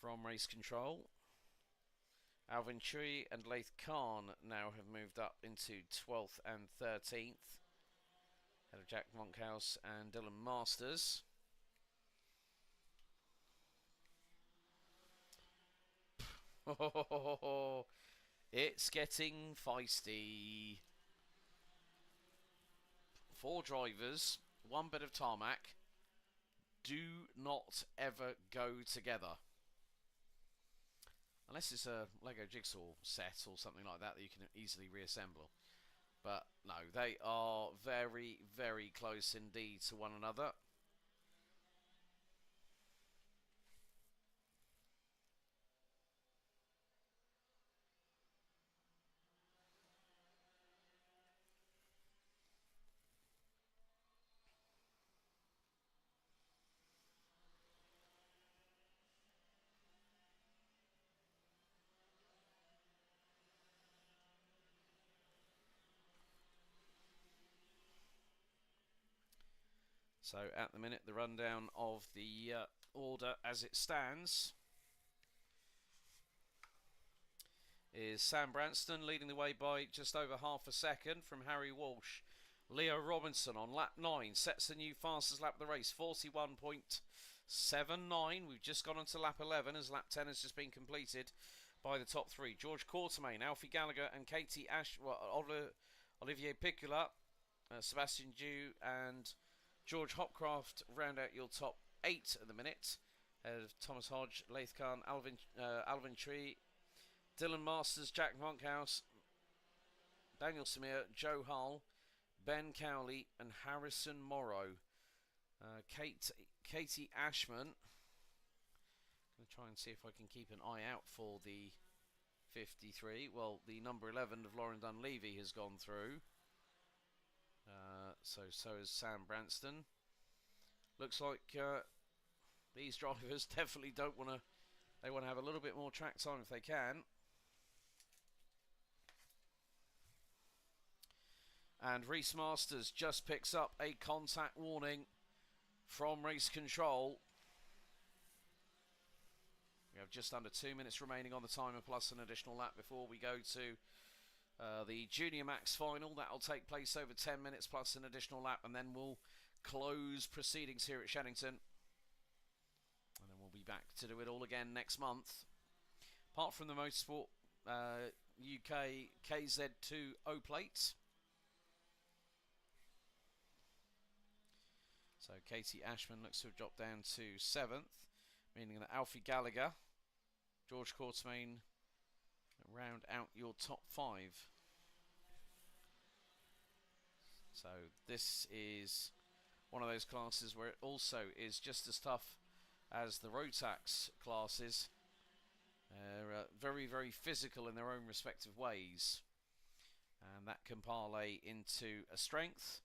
from race control. Alvin Chui and Laith Khan now have moved up into 12th and 13th. Ahead of Jack Monkhouse and Dylan Masters. It's getting feisty. 4 drivers, 1 bit of tarmac. Do not ever go together. Unless it's a Lego jigsaw set or something like that you can easily reassemble. But no, they are very, very close indeed to one another. So at the minute, the rundown of the order as it stands is Sam Branston leading the way by just over half a second from Harry Walsh. Leo Robinson on lap 9 sets the new fastest lap of the race, 41.79. We've just gone on to lap 11 as lap 10 has just been completed by the top 3. George Quartermain, Alfie Gallagher and Olivier Picula, Sebastian Dew and George Hopcraft round out your top 8 at the minute. Thomas Hodge, Laith Khan, Alvin Tree, Dylan Masters, Jack Monkhouse, Daniel Samir, Joe Hull, Ben Cowley and Harrison Morrow. Katie Ashman. I'm going to try and see if I can keep an eye out for the 53. Well, the number 11 of Lauren Dunleavy has gone through. So is Sam Branston. looks like these drivers definitely don't want to. They want to have a little bit more track time if they can. And Reese Masters just picks up a contact warning from race control. We have just under 2 minutes remaining on the timer, plus an additional lap before we go to the Junior Max Final. That will take place over 10 minutes plus an additional lap, and then we'll close proceedings here at Shenington. And then we'll be back to do it all again next month. Apart from the Motorsport UK KZ2 O Plate. So Katie Ashman looks to have dropped down to 7th, meaning that Alfie Gallagher, George Quartermain round out your top 5. So this is one of those classes where it also is just as tough as the Rotax classes. They're very, very physical in their own respective ways, and that can parlay into a strength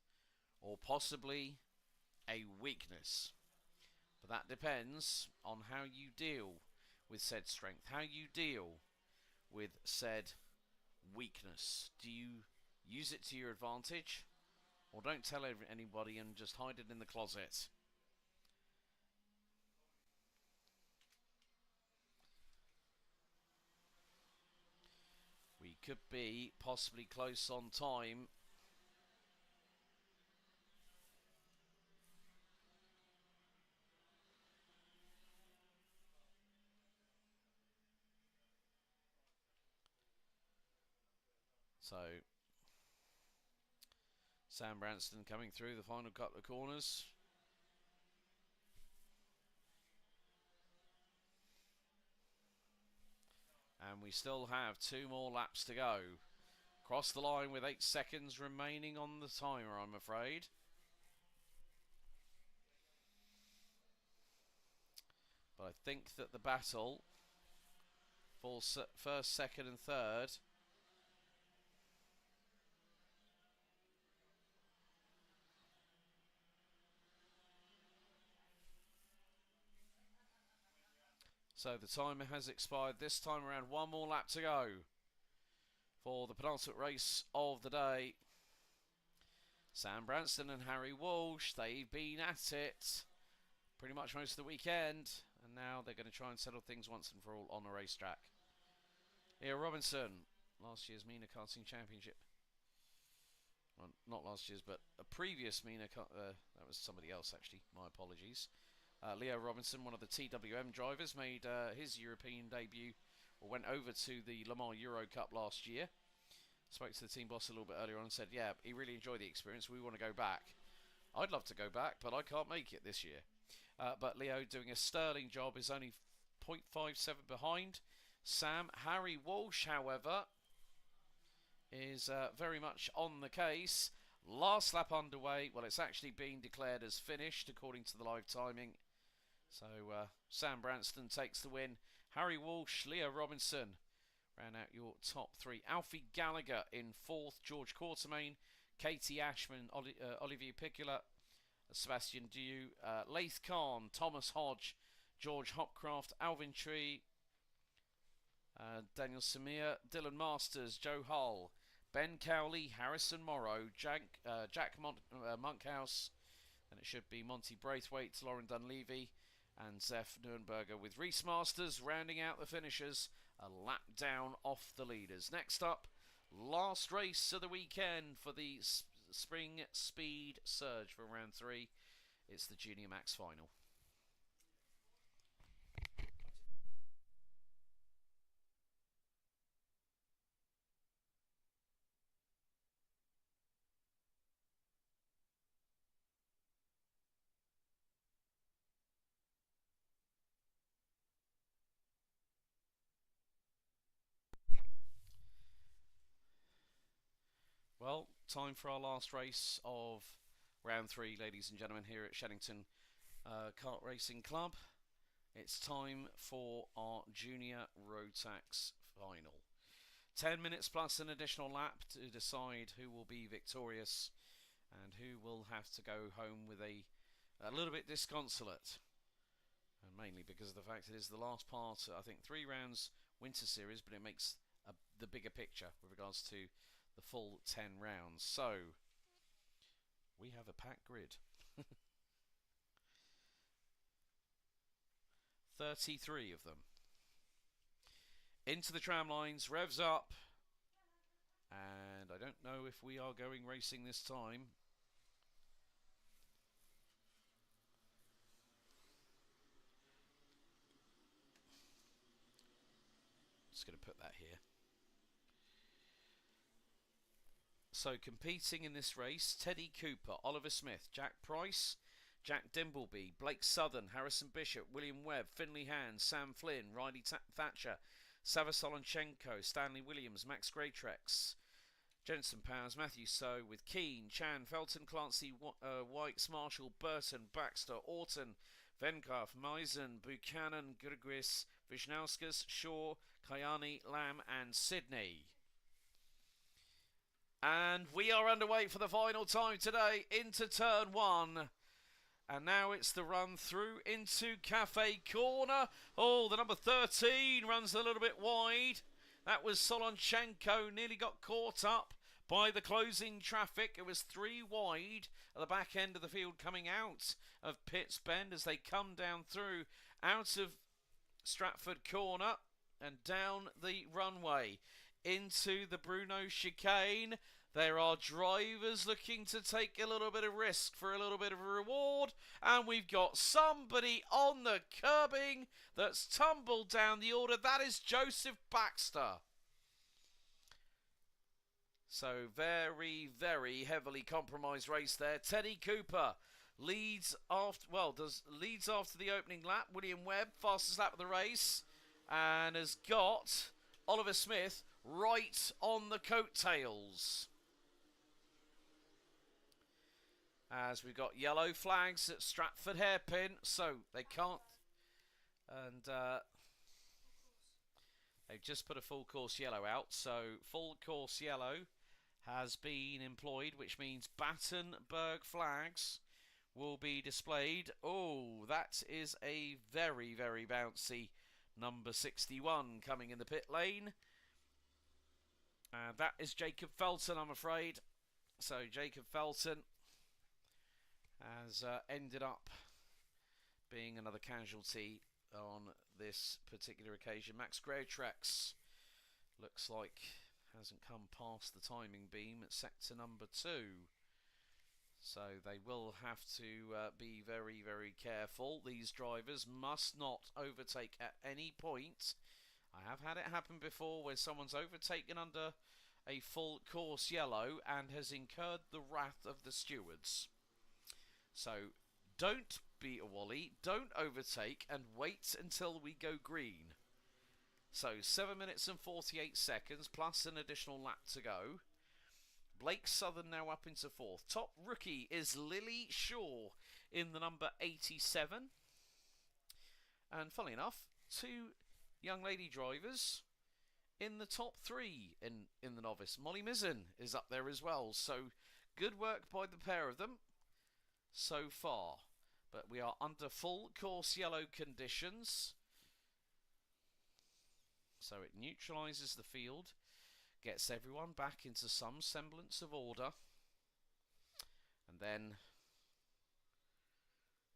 or possibly a weakness. But that depends on how you deal with said strength, how you deal with said weakness. Do you use it to your advantage, or don't tell anybody and just hide it in the closet? We could be possibly close on time. So, Sam Branston coming through the final couple of corners. And we still have 2 more laps to go. Cross the line with 8 seconds remaining on the timer, I'm afraid. But I think that the battle for first, second and third so the timer has expired this time around. 1 more lap to go for the penultimate race of the day. Sam Branston and Harry Walsh, they've been at it pretty much most of the weekend, and now they're going to try and settle things once and for all on the racetrack. Leah Robinson, last year's MENA Karting Championship. Well, not last year's, but a previous MENA, that was somebody else actually, my apologies. Leo Robinson, one of the TWM drivers, made his European debut, or went over to the Le Mans Euro Cup last year. Spoke to the team boss a little bit earlier on and said, yeah, he really enjoyed the experience. We want to go back. I'd love to go back, but I can't make it this year. But Leo doing a sterling job, is only 0.57 behind Sam. Harry Walsh, however, is very much on the case. Last lap underway. Well, it's actually been declared as finished according to the live timing. So Sam Branston takes the win. Harry Walsh, Leo Robinson ran out your top 3. Alfie Gallagher in 4th. George Quartermain, Katie Ashman, Olivier Picula, Sebastian Dew, Laith Khan, Thomas Hodge, George Hopcraft, Alvin Tree, Daniel Samir, Dylan Masters, Joe Hull, Ben Cowley, Harrison Morrow, Jack Monkhouse, and it should be Monty Braithwaite, Lauren Dunleavy, and Zeph Nürnberger, with Reese Masters rounding out the finishers, a lap down off the leaders. Next up, last race of the weekend for the Spring Speed Surge for round 3. It's the Junior Max Final. Well, time for our last race of round 3, ladies and gentlemen, here at Shenington Kart Racing Club. It's time for our Junior Rotax Final. 10 minutes plus an additional lap to decide who will be victorious and who will have to go home with a a little bit disconsolate. And mainly because of the fact it is the last part, I think 3 rounds winter series, but it makes the bigger picture with regards to the full 10 rounds. So, we have a packed grid. 33 of them. Into the tram lines, revs up. And I don't know if we are going racing this time. Just going to put that here. So competing in this race, Teddy Cooper, Oliver Smith, Jack Price, Jack Dimbleby, Blake Southern, Harrison Bishop, William Webb, Finley Hand, Sam Flynn, Riley Thatcher, Sava Solonchenko, Stanley Williams, Max Graytrex, Jensen Powers, Matthew So, with Keane, Chan, Felton, Clancy, Whites, Marshall, Burton, Baxter, Orton, Venkarf, Meisen, Buchanan, Gurgis, Visnauskas, Shaw, Kayani, Lamb and Sydney. And we are underway for the final time today into turn 1. And now it's the run through into Cafe Corner. Oh, the number 13 runs a little bit wide. That was Solonchenko, nearly got caught up by the closing traffic. It was 3 wide at the back end of the field coming out of Pitts Bend as they come down through out of Stratford Corner and down the runway into the Bruno chicane. There are drivers looking to take a little bit of risk for a little bit of a reward. And we've got somebody on the curbing that's tumbled down the order. That is Joseph Baxter. So very, very heavily compromised race there. Teddy Cooper leads after, leads after the opening lap. William Webb, fastest lap of the race. And has got Oliver Smith right on the coattails. As we've got yellow flags at Stratford Hairpin, so they can't. And they've just put a full course yellow out, so full course yellow has been employed, which means Battenberg flags will be displayed. Oh, that is a very, very bouncy number 61 coming in the pit lane. And that is Jacob Felton, I'm afraid. So Jacob Felton has ended up being another casualty on this particular occasion. Max Graytrex looks like hasn't come past the timing beam at sector number 2. So they will have to be very, very careful. These drivers must not overtake at any point. I have had it happen before where someone's overtaken under a full course yellow and has incurred the wrath of the stewards. So don't be a wally, don't overtake and wait until we go green. So 7 minutes and 48 seconds plus an additional lap to go. Blake Southern now up into 4th. Top rookie is Lily Shaw in the number 87. And funnily enough, 2 young lady drivers in the top 3 in the novice. Molly Mizzen is up there as well. So good work by the pair of them so far. But we are under full course yellow conditions. So it neutralises the field. Gets everyone back into some semblance of order. And then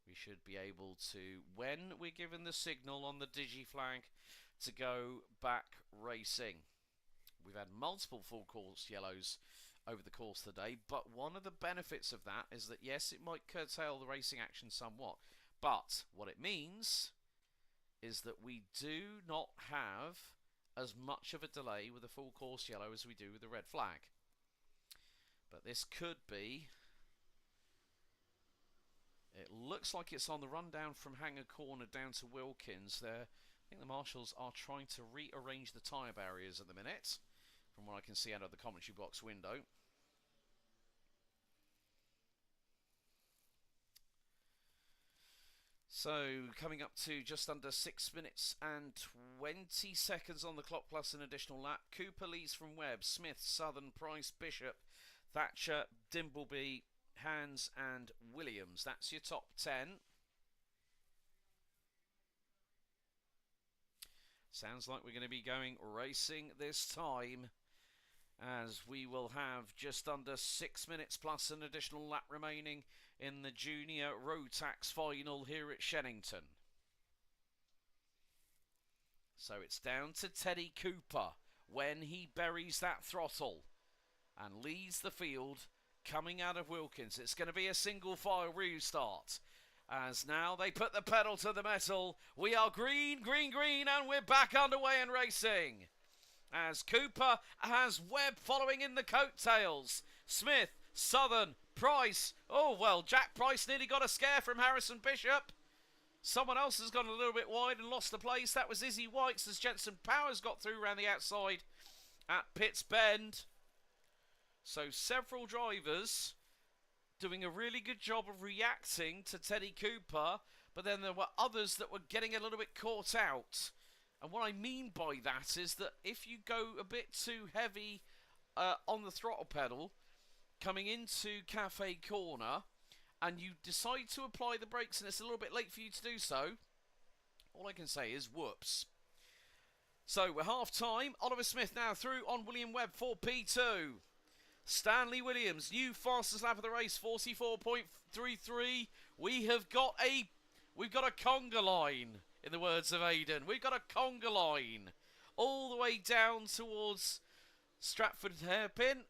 we should be able to, when we're given the signal on the digi flag, to go back racing. We've had multiple full course yellows over the course of the day, but one of the benefits of that is that yes, it might curtail the racing action somewhat, but what it means is that we do not have as much of a delay with a full course yellow as we do with a red flag. But this could be, it looks like it's on the run down from Hanger Corner down to Wilkins there. I think the marshals are trying to rearrange the tyre barriers at the minute, from what I can see out of the commentary box window. So, coming up to just under 6 minutes and 20 seconds on the clock plus an additional lap. Cooper leads from Webb, Smith, Southern, Price, Bishop, Thatcher, Dimbleby, Hans and Williams. That's your top 10. Sounds like we're going to be going racing this time, as we will have just under 6 minutes plus an additional lap remaining in the Junior Rotax Final here at Shenington. So it's down to Teddy Cooper when he buries that throttle and leads the field coming out of Wilkins. It's going to be a single file restart, as now they put the pedal to the metal. We are green, green, green, and we're back underway and racing, as Cooper has Webb following in the coattails. Smith, Southern, Price. Oh, well, Jack Price nearly got a scare from Harrison Bishop. Someone else has gone a little bit wide and lost the place. That was Izzy Whites, as Jensen Powers got through around the outside at Pitts Bend. So several drivers doing a really good job of reacting to Teddy Cooper, but then there were others that were getting a little bit caught out. And what I mean by that is that if you go a bit too heavy on the throttle pedal coming into Cafe Corner, and you decide to apply the brakes and it's a little bit late for you to do so, all I can say is whoops. So we're half time. Oliver Smith now through on William Webb for P2. Stanley Williams, new fastest lap of the race, 44.33. We've got a conga line, in the words of Aidan. We've got a conga line all the way down towards Stratford Hairpin.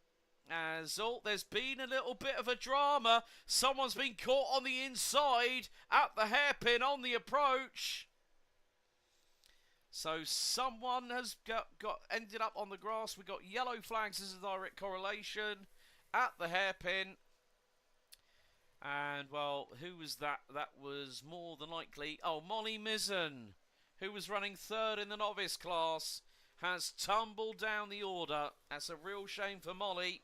As there's been a little bit of a drama. Someone's been caught on the inside at the hairpin on the approach. So someone has ended up on the grass. We got yellow flags as a direct correlation at the hairpin. And, well, who was that? That was more than likely, Molly Mizzen, who was running third in the novice class, has tumbled down the order. That's a real shame for Molly.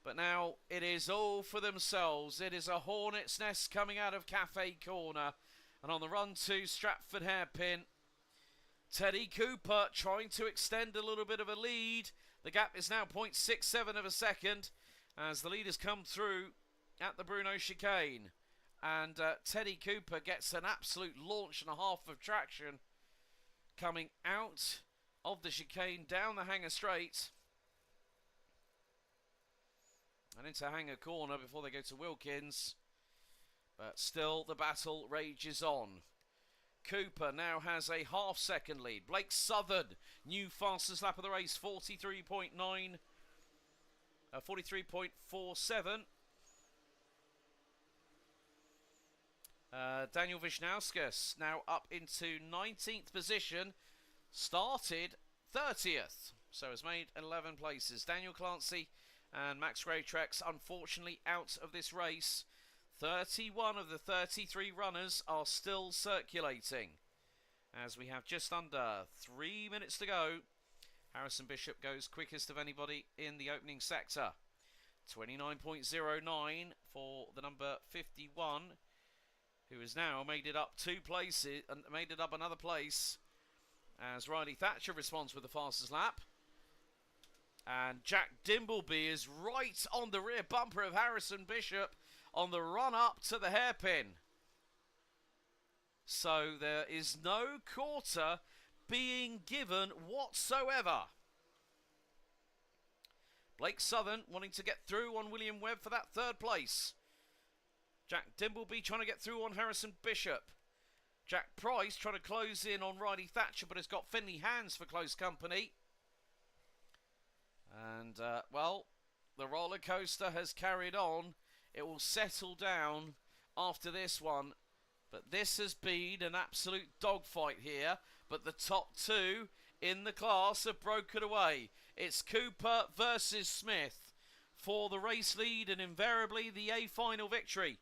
But now it is all for themselves. It is a hornet's nest coming out of Cafe Corner. And on the run to Stratford Hairpin, Teddy Cooper trying to extend a little bit of a lead. The gap is now 0.67 of a second as the leaders come through at the Bruno chicane. And Teddy Cooper gets an absolute launch and a half of traction coming out of the chicane down the Hanger Straight and into Hanger Corner before they go to Wilkins. But still the battle rages on. Cooper now has a half-second lead. Blake Southern, new fastest lap of the race, 43.47. Daniel Wisniewski now up into 19th position. Started 30th, so has made 11 places. Daniel Clancy and Max Greytrex unfortunately out of this race. 31 of the 33 runners are still circulating, as we have just under 3 minutes to go. Harrison Bishop goes quickest of anybody in the opening sector. 29.09 for the number 51, who has now made it up 2 places and made it up another place, as Riley Thatcher responds with the fastest lap. And Jack Dimbleby is right on the rear bumper of Harrison Bishop on the run up to the hairpin. So there is no quarter being given whatsoever. Blake Southern wanting to get through on William Webb for that 3rd place. Jack Dimbleby trying to get through on Harrison Bishop. Jack Price trying to close in on Riley Thatcher, but has got Finley Hands for close company. And, well, the roller coaster has carried on. It will settle down after this one. But this has been an absolute dogfight here. But the top 2 in the class have broken away. It's Cooper versus Smith for the race lead and invariably the A final victory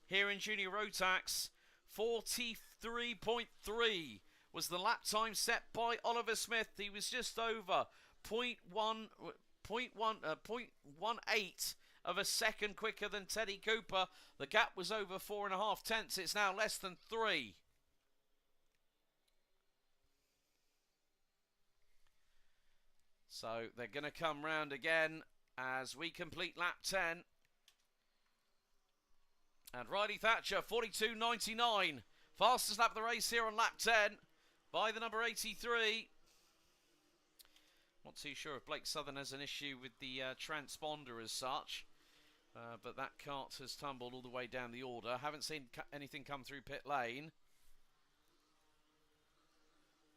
here in Junior Rotax. 43.3 was the lap time set by Oliver Smith. He was just over 0.18 of a second quicker than Teddy Cooper. The gap was over 4.5 tenths. It's now less than 3. So they're going to come round again, as we complete lap 10. And Riley Thatcher, 42.99. Fastest lap of the race here on lap 10 by the number 83. Not too sure if Blake Southern has an issue with the transponder as such. But that cart has tumbled all the way down the order. Haven't seen anything come through pit lane.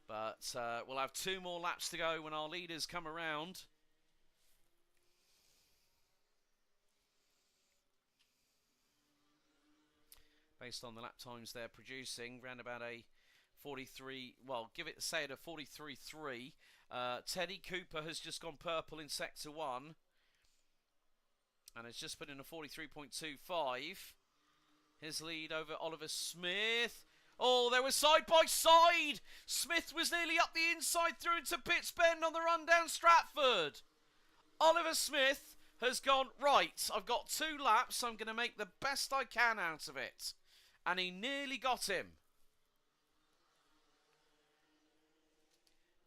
But we'll have 2 more laps to go when our leaders come around. Based on the lap times they're producing, round about a 43, well, say it a 43.3. Teddy Cooper has just gone purple in sector 1 and has just put in a 43.25. His lead over Oliver Smith. Oh, they were side by side. Smith was nearly up the inside through into Pitts Bend on the run down Stratford. Oliver Smith has gone, right, I've got 2 laps, I'm going to make the best I can out of it. And he nearly got him.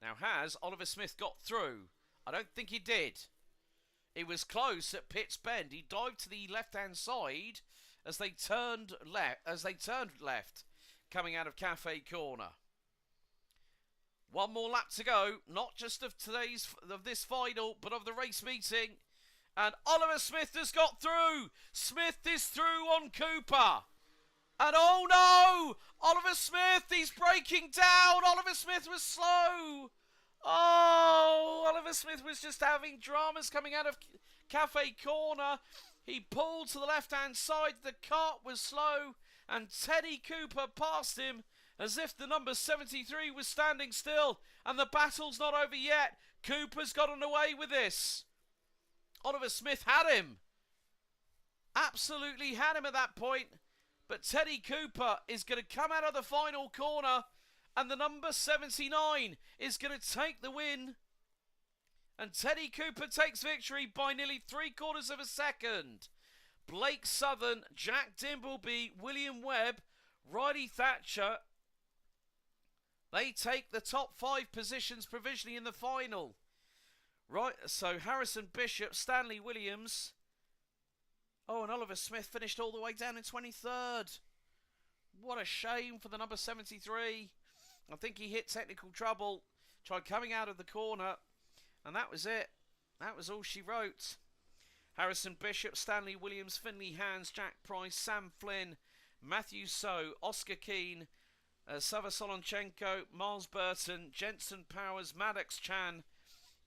Now, has Oliver Smith got through? I don't think he did. It was close at Pitts Bend. He dived to the left-hand side as they turned left, coming out of Cafe Corner. 1 more lap to go, not just of this final, but of the race meeting. And Oliver Smith has got through. Smith is through on Cooper. And oh no! Oliver Smith, he's breaking down. Oliver Smith was slow. Oh, Oliver Smith was just having dramas coming out of Cafe Corner. He pulled to the left-hand side. The cart was slow. And Teddy Cooper passed him as if the number 73 was standing still. And the battle's not over yet. Cooper's gotten away with this. Oliver Smith had him. Absolutely had him at that point. But Teddy Cooper is going to come out of the final corner. And the number 79 is going to take the win. And Teddy Cooper takes victory by nearly 3/4 of a second. Blake Southern, Jack Dimbleby, William Webb, Riley Thatcher. They take the top 5 positions provisionally in the final. Right, so Harrison Bishop, Stanley Williams. Oh, and Oliver Smith finished all the way down in 23rd. What a shame for the number 73. I think he hit technical trouble. Tried coming out of the corner. And that was it. That was all she wrote. Harrison Bishop, Stanley Williams, Finley Hands, Jack Price, Sam Flynn, Matthew So, Oscar Keane, Sava Solonchenko, Miles Burton, Jensen Powers, Maddox Chan.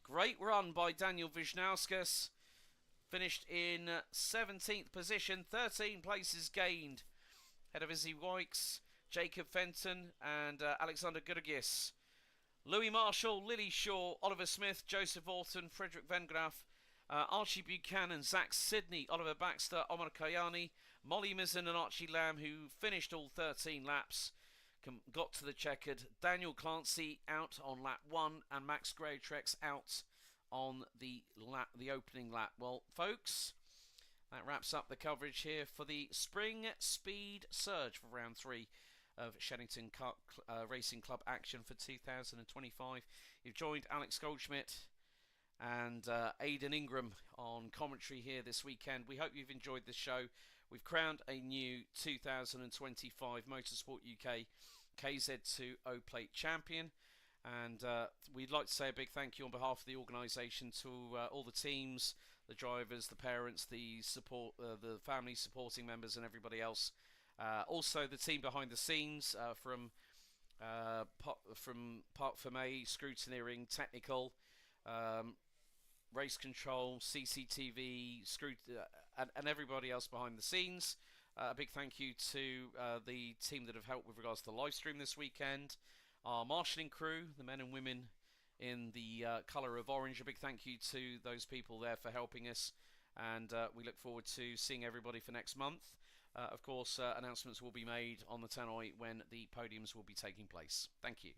Great run by Daniel Wisnauskas. Finished in 17th position, 13 places gained. Head of Izzy Wykes, Jacob Fenton and Alexander Gurgis. Louis Marshall, Lily Shaw, Oliver Smith, Joseph Orton, Frederick Vengraf, Archie Buchanan, Zach Sidney, Oliver Baxter, Omar Kayani, Molly Mizzen and Archie Lamb, who finished all 13 laps, got to the checkered. Daniel Clancy out on lap 1 and Max Greytrex out on the opening lap. Well, folks, that wraps up the coverage here for the Spring Speed Surge for round 3 of Shenington Kart Racing Club action for 2025. You've joined Alex Goldschmidt and Aidan Ingram on commentary here this weekend. We hope you've enjoyed the show. We've crowned a new 2025 Motorsport UK KZ2 O Plate champion. And we'd like to say a big thank you on behalf of the organisation to all the teams, the drivers, the parents, the support, the family supporting members and everybody else. Also the team behind the scenes from Park Ferme, Scrutineering, Technical, Race Control, CCTV, and everybody else behind the scenes. A big thank you to the team that have helped with regards to the live stream this weekend. Our marshalling crew, the men and women in the colour of orange. A big thank you to those people there for helping us. And we look forward to seeing everybody for next month. Of course, announcements will be made on the tannoy when the podiums will be taking place. Thank you.